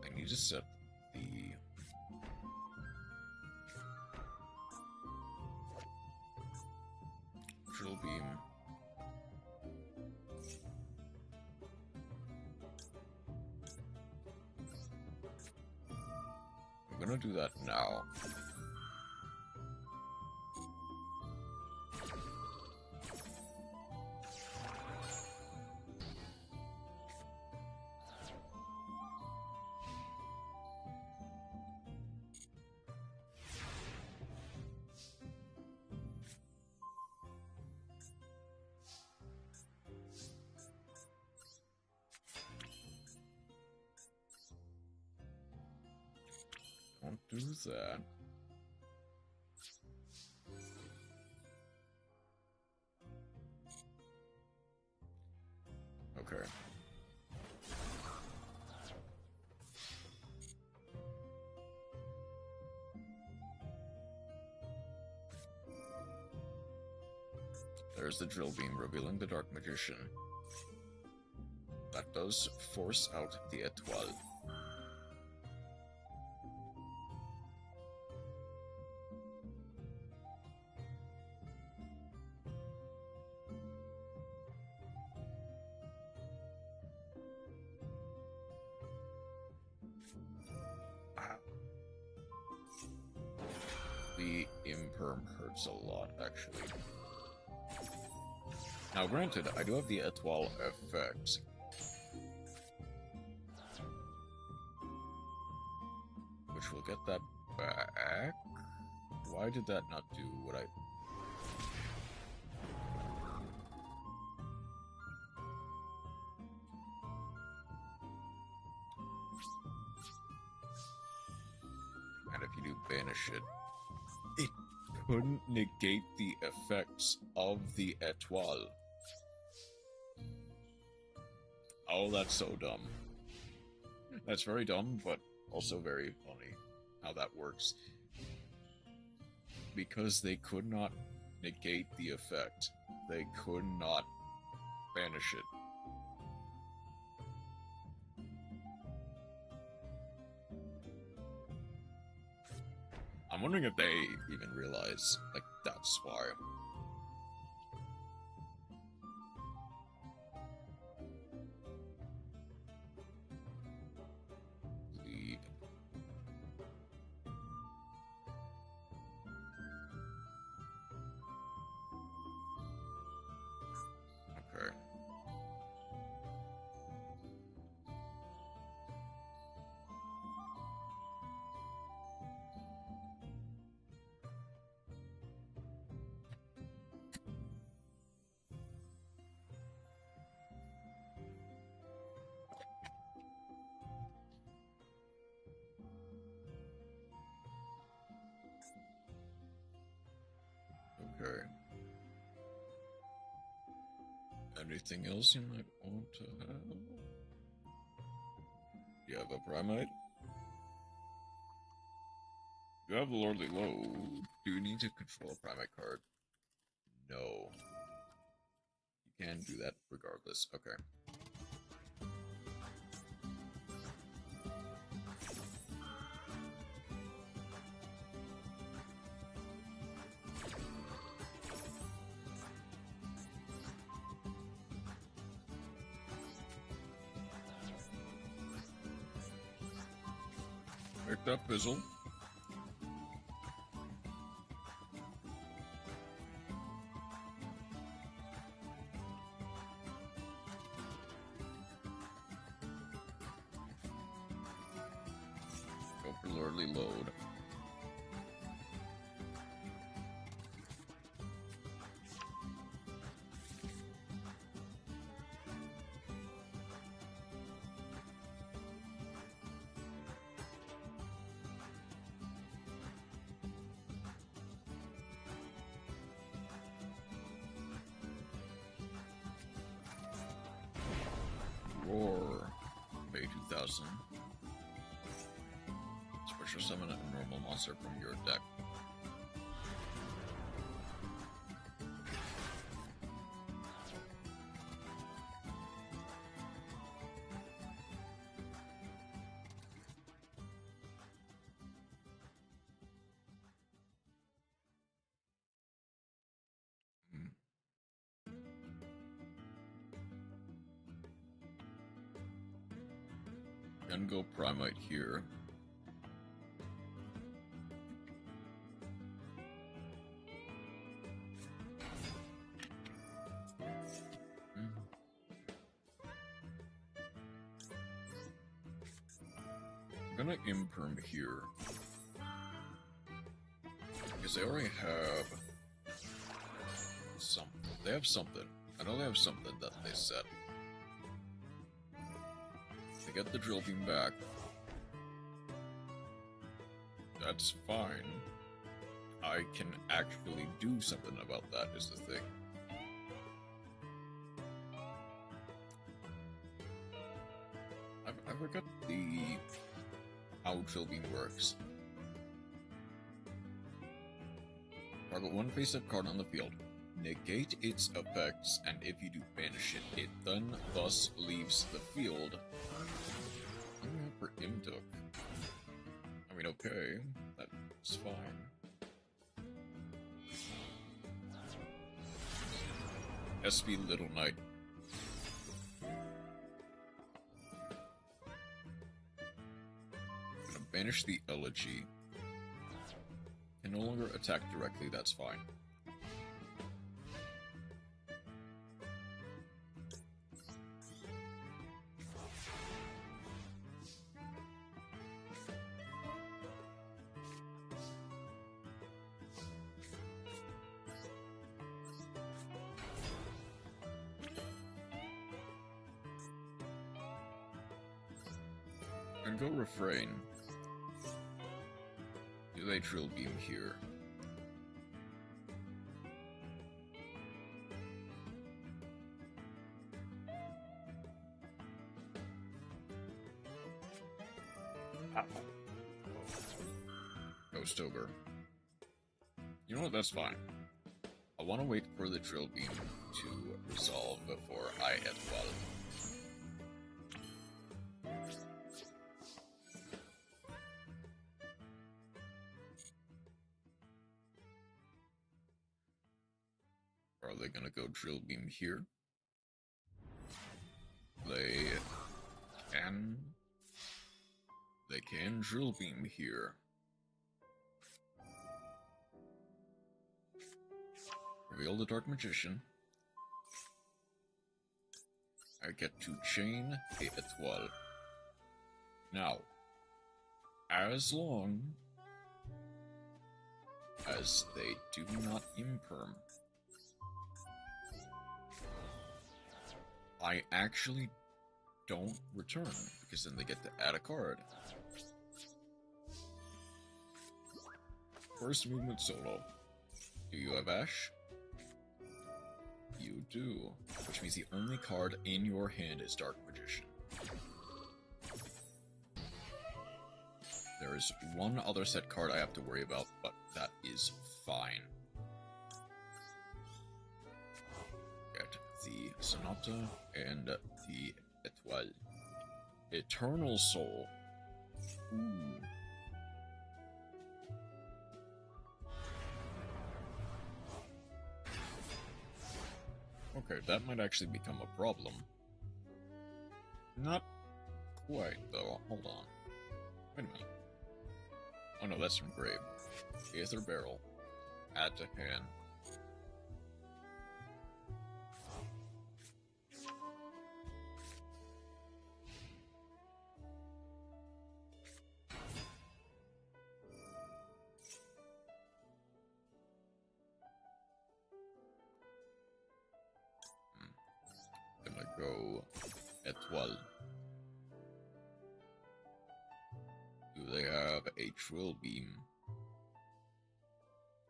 I need to set the drill beam. I'm gonna do that now. Don't do that. Okay. There's the drill beam revealing the Dark Magician. That does force out the étoile. The imperm hurts a lot, actually. Now, granted, I do have the étoile effect. Which will get that back? Why did that not do what I... And if you do banish it, it couldn't negate the effects of the étoile. Oh, that's so dumb. That's very dumb, but also very funny how that works. Because they could not negate the effect. They could not banish it. I'm wondering if they even realize, like, that's why. Lead. Okay. Okay. Anything else you might want to have? Do you have a Primate? Do you have a Lordly Low? Do you need to control a Primate card? No. You can do that regardless. Okay. Picked up Fizzle. regularly load. Roar. May 2000. Special summon a normal monster from your deck. Can go Primite here. I'm gonna imperm here. Because they already have some. They have something. I know they have something that they set. They get the drill beam back. That's fine. I can actually do something about that, is the thing. I forgot how drill beam works. Target one face-up card on the field. Negate its effects, and if you do banish it, it then thus leaves the field. For Imtook. I mean, okay, that's fine. SP Little Knight. I'm gonna banish the Elegy. Can no longer attack directly, that's fine. And go Refrain. Do they drill beam here? Ghost Ogre. You know what, that's fine. I want to wait for the drill beam to resolve before I hit well. Are they gonna go drill beam here? They can drill beam here. Reveal the Dark Magician. I get to chain a Étoile. Now, as long as they do not imperm, I actually don't return, because then they get to add a card. First movement solo. Do you have Ash? You do, which means the only card in your hand is Dark Magician. There is one other set card I have to worry about, but that is fine. Get the Sonata and the Étoile. Eternal Soul. Ooh. Okay, that might actually become a problem. Not quite, though. Hold on. Wait a minute. Oh no, that's from Grave. Aether Barrel. Add to hand. go étoile. Do they have a drill beam?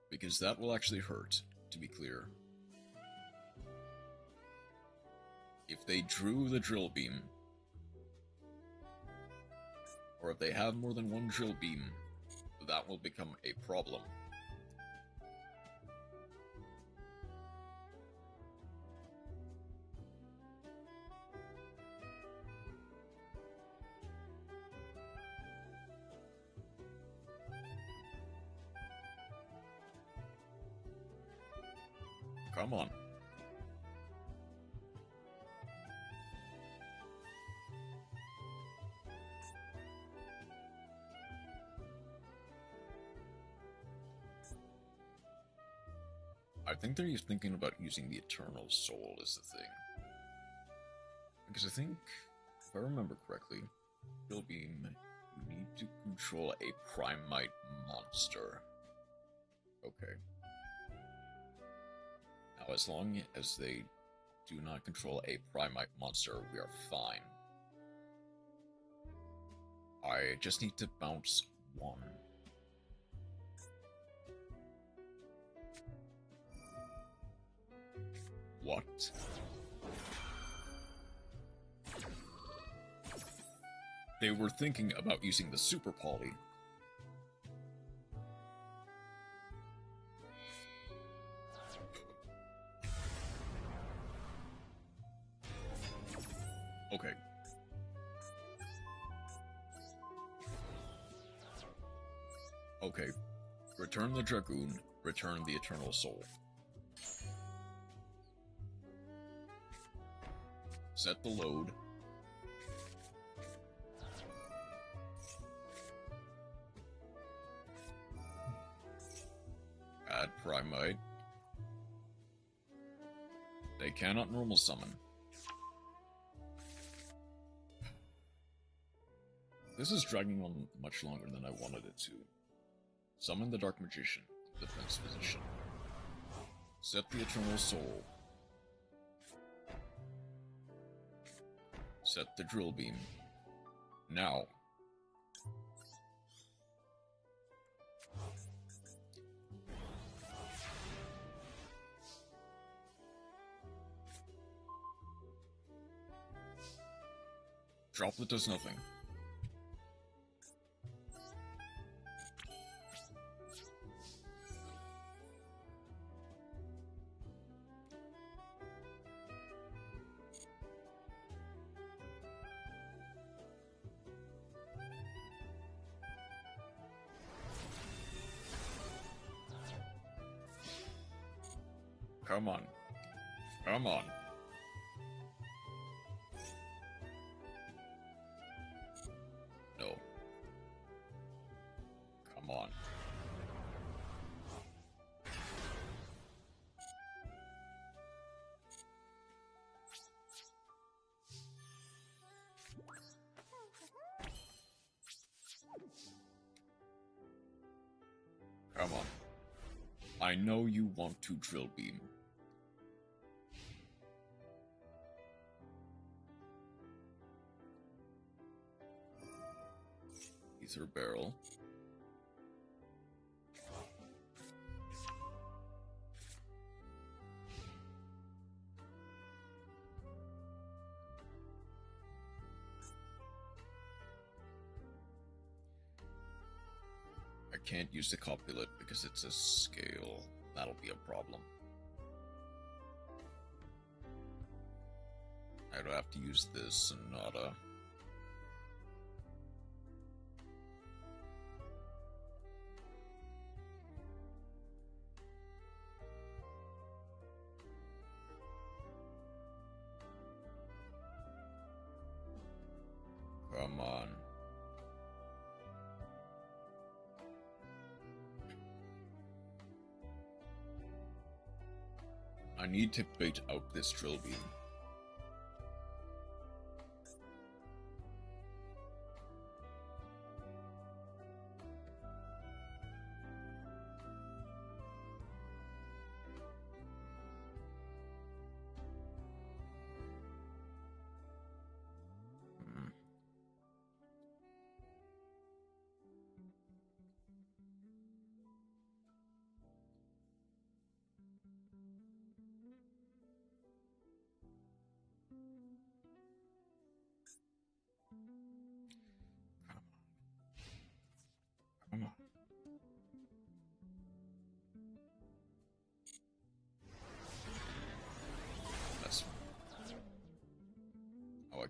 Because that will actually hurt, to be clear. If they drew the drill beam, or if they have more than one drill beam, that will become a problem. Come on. I think they're thinking about using the Eternal Soul as the thing. Because I think, if I remember correctly, Drill Beam, you need to control a Primite monster. Okay. Now, as long as they do not control a Primite monster, we are fine. I just need to bounce one. What? They were thinking about using the Super Poly. Okay. Okay. Return the Dragoon, return the Eternal Soul. Set the load. Add Primite. They cannot normal summon. This is dragging on much longer than I wanted it to. Summon the Dark Magician, defense position. Set the Eternal Soul. Set the Drill Beam. Now. Droplet does nothing. Come on. Come on. No. Come on. Come on. I know you want to Drill Beam. Ether Barrel. I can't use the Copulate because it's a scale. That'll be a problem. I'd have to use this Sonata. Come on. I need to bait out this Drill Beam.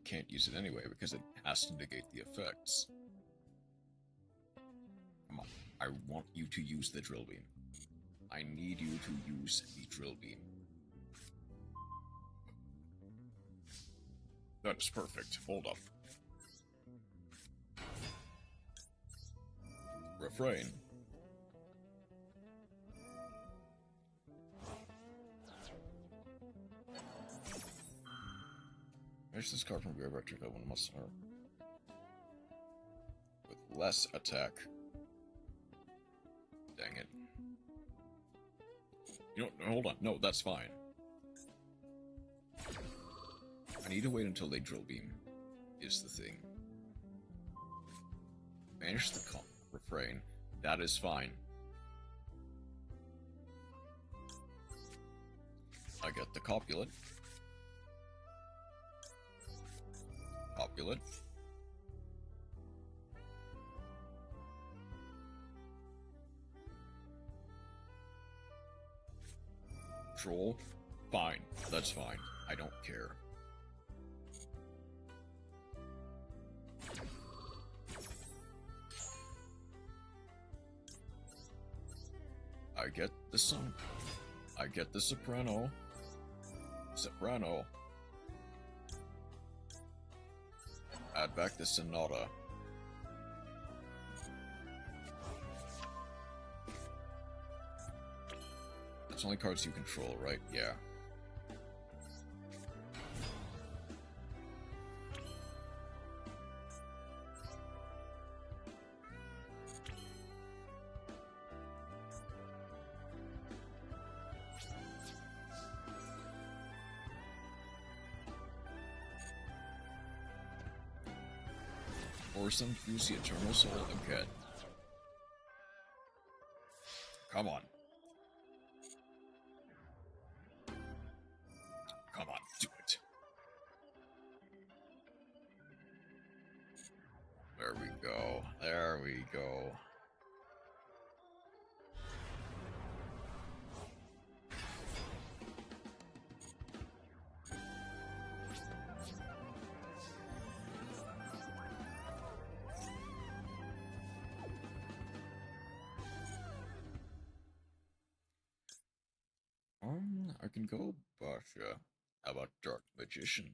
can't use it anyway because it has to negate the effects. Come on, I want you to use the drill beam. I need you to use the drill beam. That is perfect. Hold up. Refrain. Finish this card from your vector that one must start with less attack. Dang it. You know, hold on. No, that's fine. I need to wait until they drill beam, is the thing. Banish the refrain. That is fine. I get the copulate. Copulate. Troll. Fine. That's fine. I don't care. I get the son. I get the soprano. Soprano. Add back the sonata. That's only cards you control, right? Yeah. Force them to use the Eternal Soul again. Come on. Come on, do it. There we go. There we go. I can go Basha. How about Dark Magician?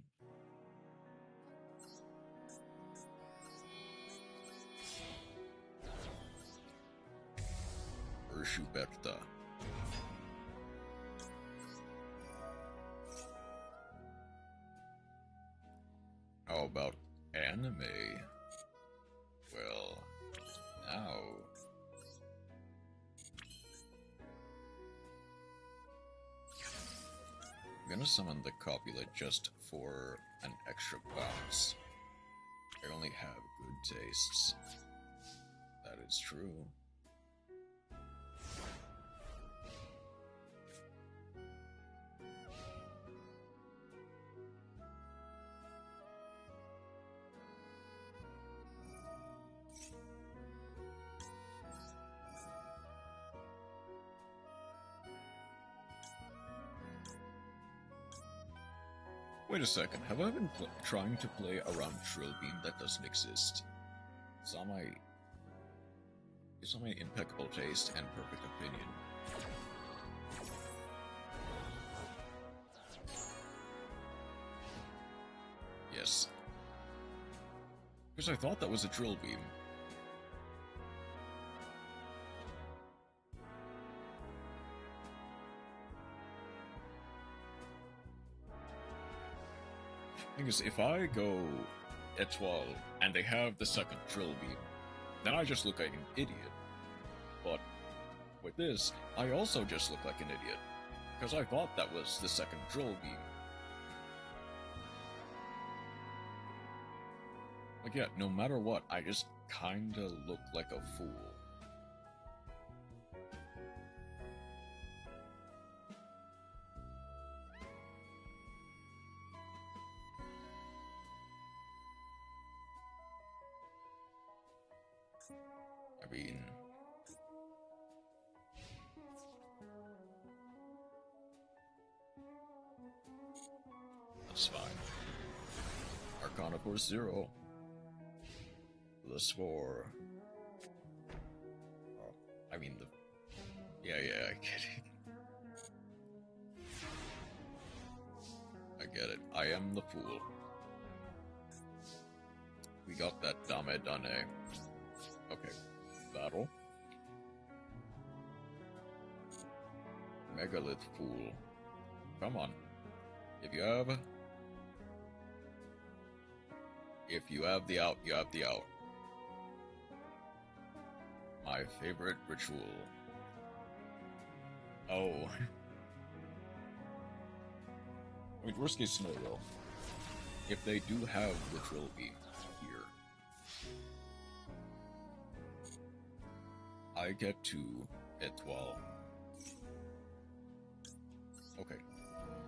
Urshuberta. How about anime? Well, now... I'm gonna summon the copulate just for an extra bounce. I only have good tastes. That is true. Wait a second, have I been trying to play around Drill Beam that doesn't exist? It's on my impeccable taste and perfect opinion. Yes. Because I thought that was a Drill Beam. Thing is, if I go Etoile and they have the second drill beam, then I just look like an idiot. But with this, I also just look like an idiot, because I thought that was the second drill beam. Like, yeah, no matter what, I just kinda look like a fool. I mean... that's fine. Our Arcana Force 0. +4. Oh, I mean the... Yeah, I get it. I get it. I am the fool. We got that Dame Dane. Okay. Battle. Megalith Fool. Come on. If you have the out, you have the out. My favorite ritual. Oh. I mean, worst case scenario, if they do have the drill beam here, I get to Étoile. Okay.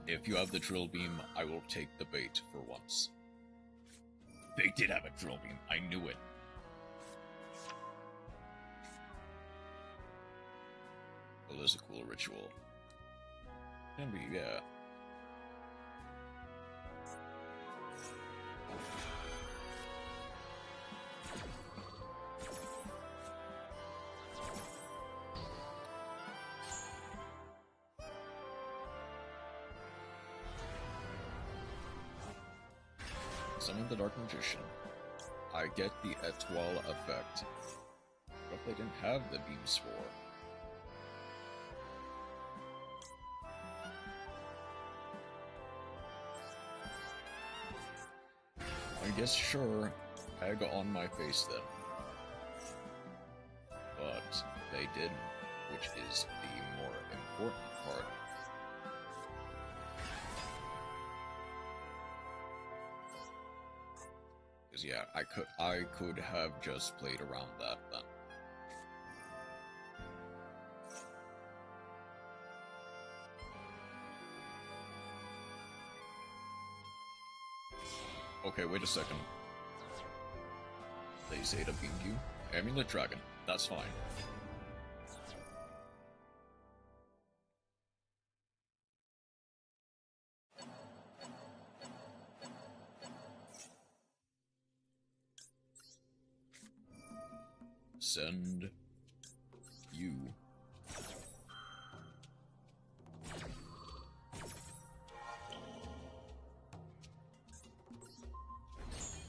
If you have the drill beam, I will take the bait for once. They did have a drill beam. I knew it. Well, there's a cool ritual. Can be, yeah. Summon the Dark Magician. I get the Étoile effect. But they didn't have the Beam Spore. I guess sure, egg on my face then. But they didn't, which is the more important part. Yeah, I could have just played around that then. Okay, wait a second. They say to beam you. Amulet Dragon, that's fine. Send you.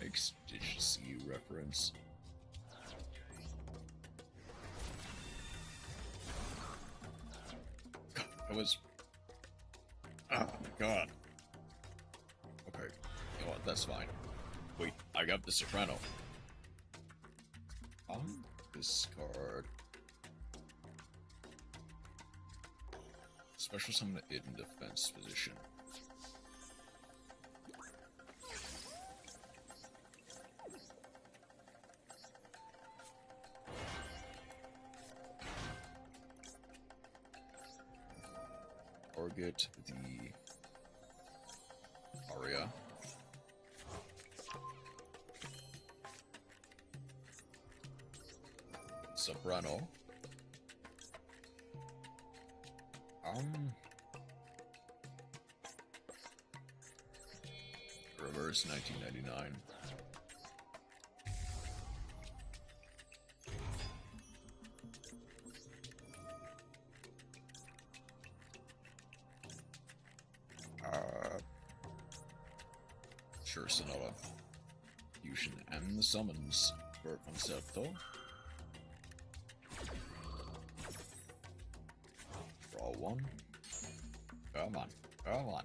Extigency reference. God, that was... Oh my god. Okay, you know what, that's fine. Wait, I got the Soprano. Discard. Special summon it in defense position. Target the Aria. Soprano. Reverse 1999. Sure, Sonata. Fusion and the summons for Concepto. Draw one. Come on, come on.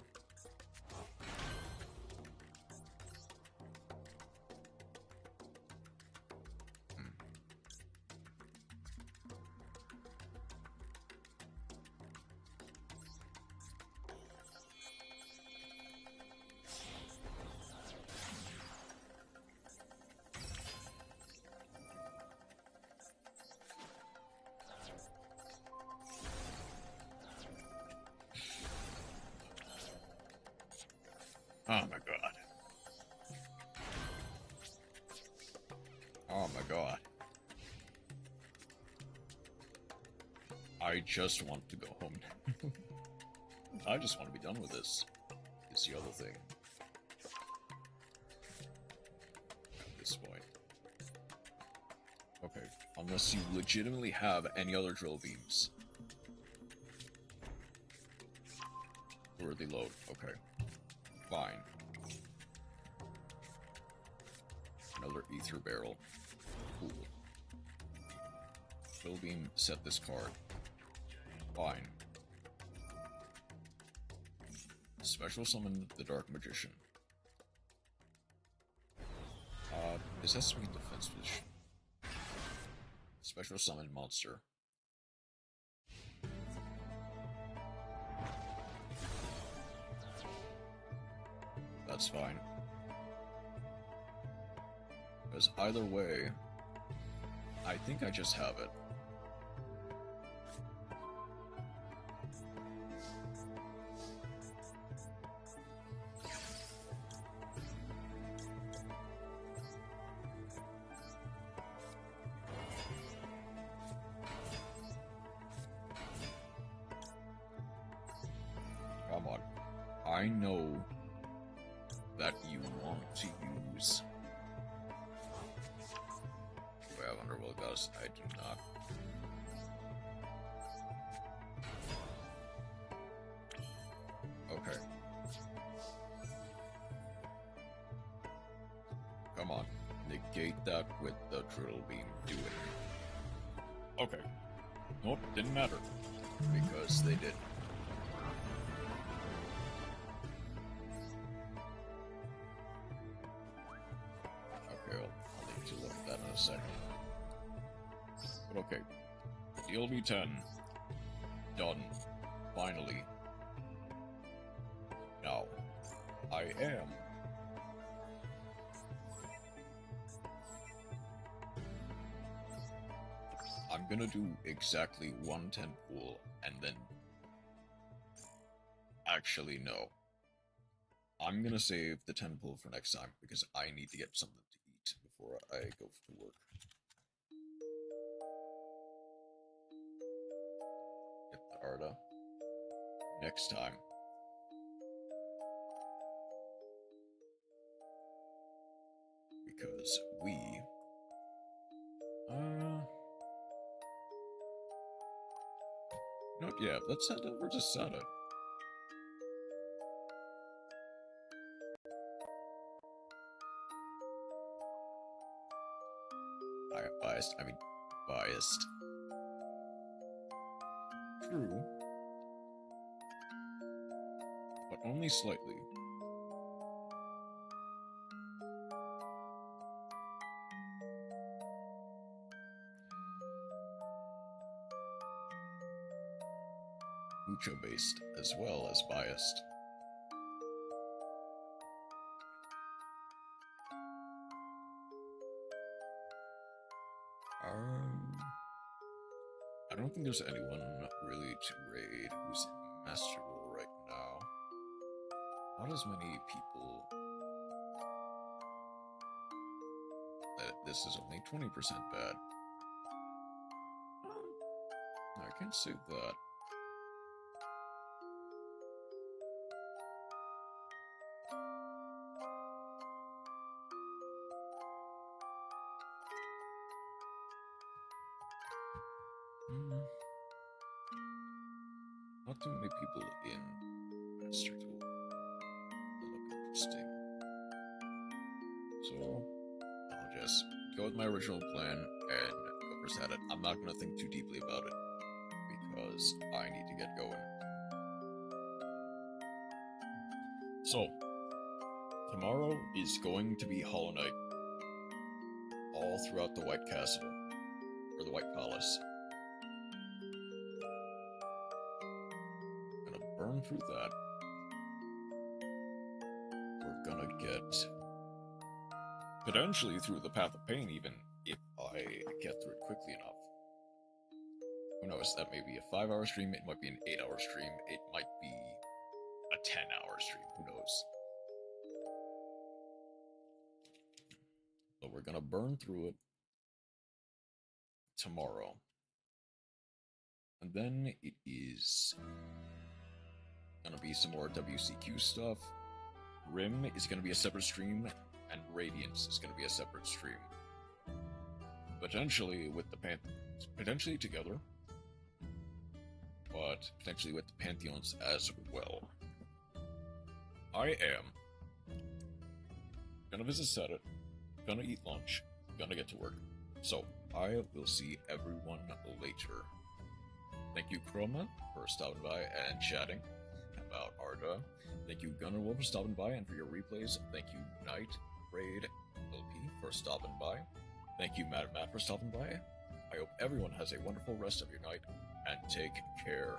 Oh my god. Oh my god. I just want to go home. I just want to be done with this. Is the other thing. Unless you legitimately have any other drill beams. Or they load. Okay. Fine. Another ether barrel. Cool. Drill beam, set this card. Fine. Special summon the Dark Magician. This has to be defense position. Special summon monster. That's fine. Because either way, I think I just have it. Come on. I know that you want to use... Wait, I wonder what it does. I do not. Okay. Come on. Negate that with the drill beam. Do it. Okay. Nope, didn't matter. Because they did. Okay, I'll need to look at that in a second. But okay. DLB-10. Done. Finally. Now, I am. I'm gonna do exactly 110 pool, and then... Actually, no. I'm gonna save the 10 pool for next time, because I need to get something to eat before I go to work. Get the Arda. Next time. Because we... Not yet. Let's head over to Sada. Biased. True. But only slightly. Mucho-based, as well as biased. I don't think there's anyone really to raid who's in Master Role right now. Not as many people. This is only 20% bad. I can't say that. Not too many people in Master Tool. That look interesting. So, I'll just go with my original plan and go for Saturday. I'm not going to think too deeply about it, because I need to get going. So, tomorrow is going to be Hollow Knight. All throughout the White Castle. Or the White Palace. Gonna burn through that. We're gonna get... potentially through the Path of Pain, even if I get through it quickly enough. Who knows, that may be a 5-hour stream, it might be an 8-hour stream, it might be a 10-hour stream, who knows. But we're gonna burn through it tomorrow. And then it is gonna be some more WCQ stuff. Rim is gonna be a separate stream, and Radiance is gonna be a separate stream. potentially with the potentially together, but potentially with the Pantheons as well. I am gonna visit Senate, gonna eat lunch, gonna get to work. So I will see everyone later. Thank you, Chroma, for stopping by and chatting about Arda. Thank you, Gunnerwolf, for stopping by and for your replays. Thank you, Knight, Raid, LP, for stopping by. Thank you, Matt, for stopping by. I hope everyone has a wonderful rest of your night, and take care.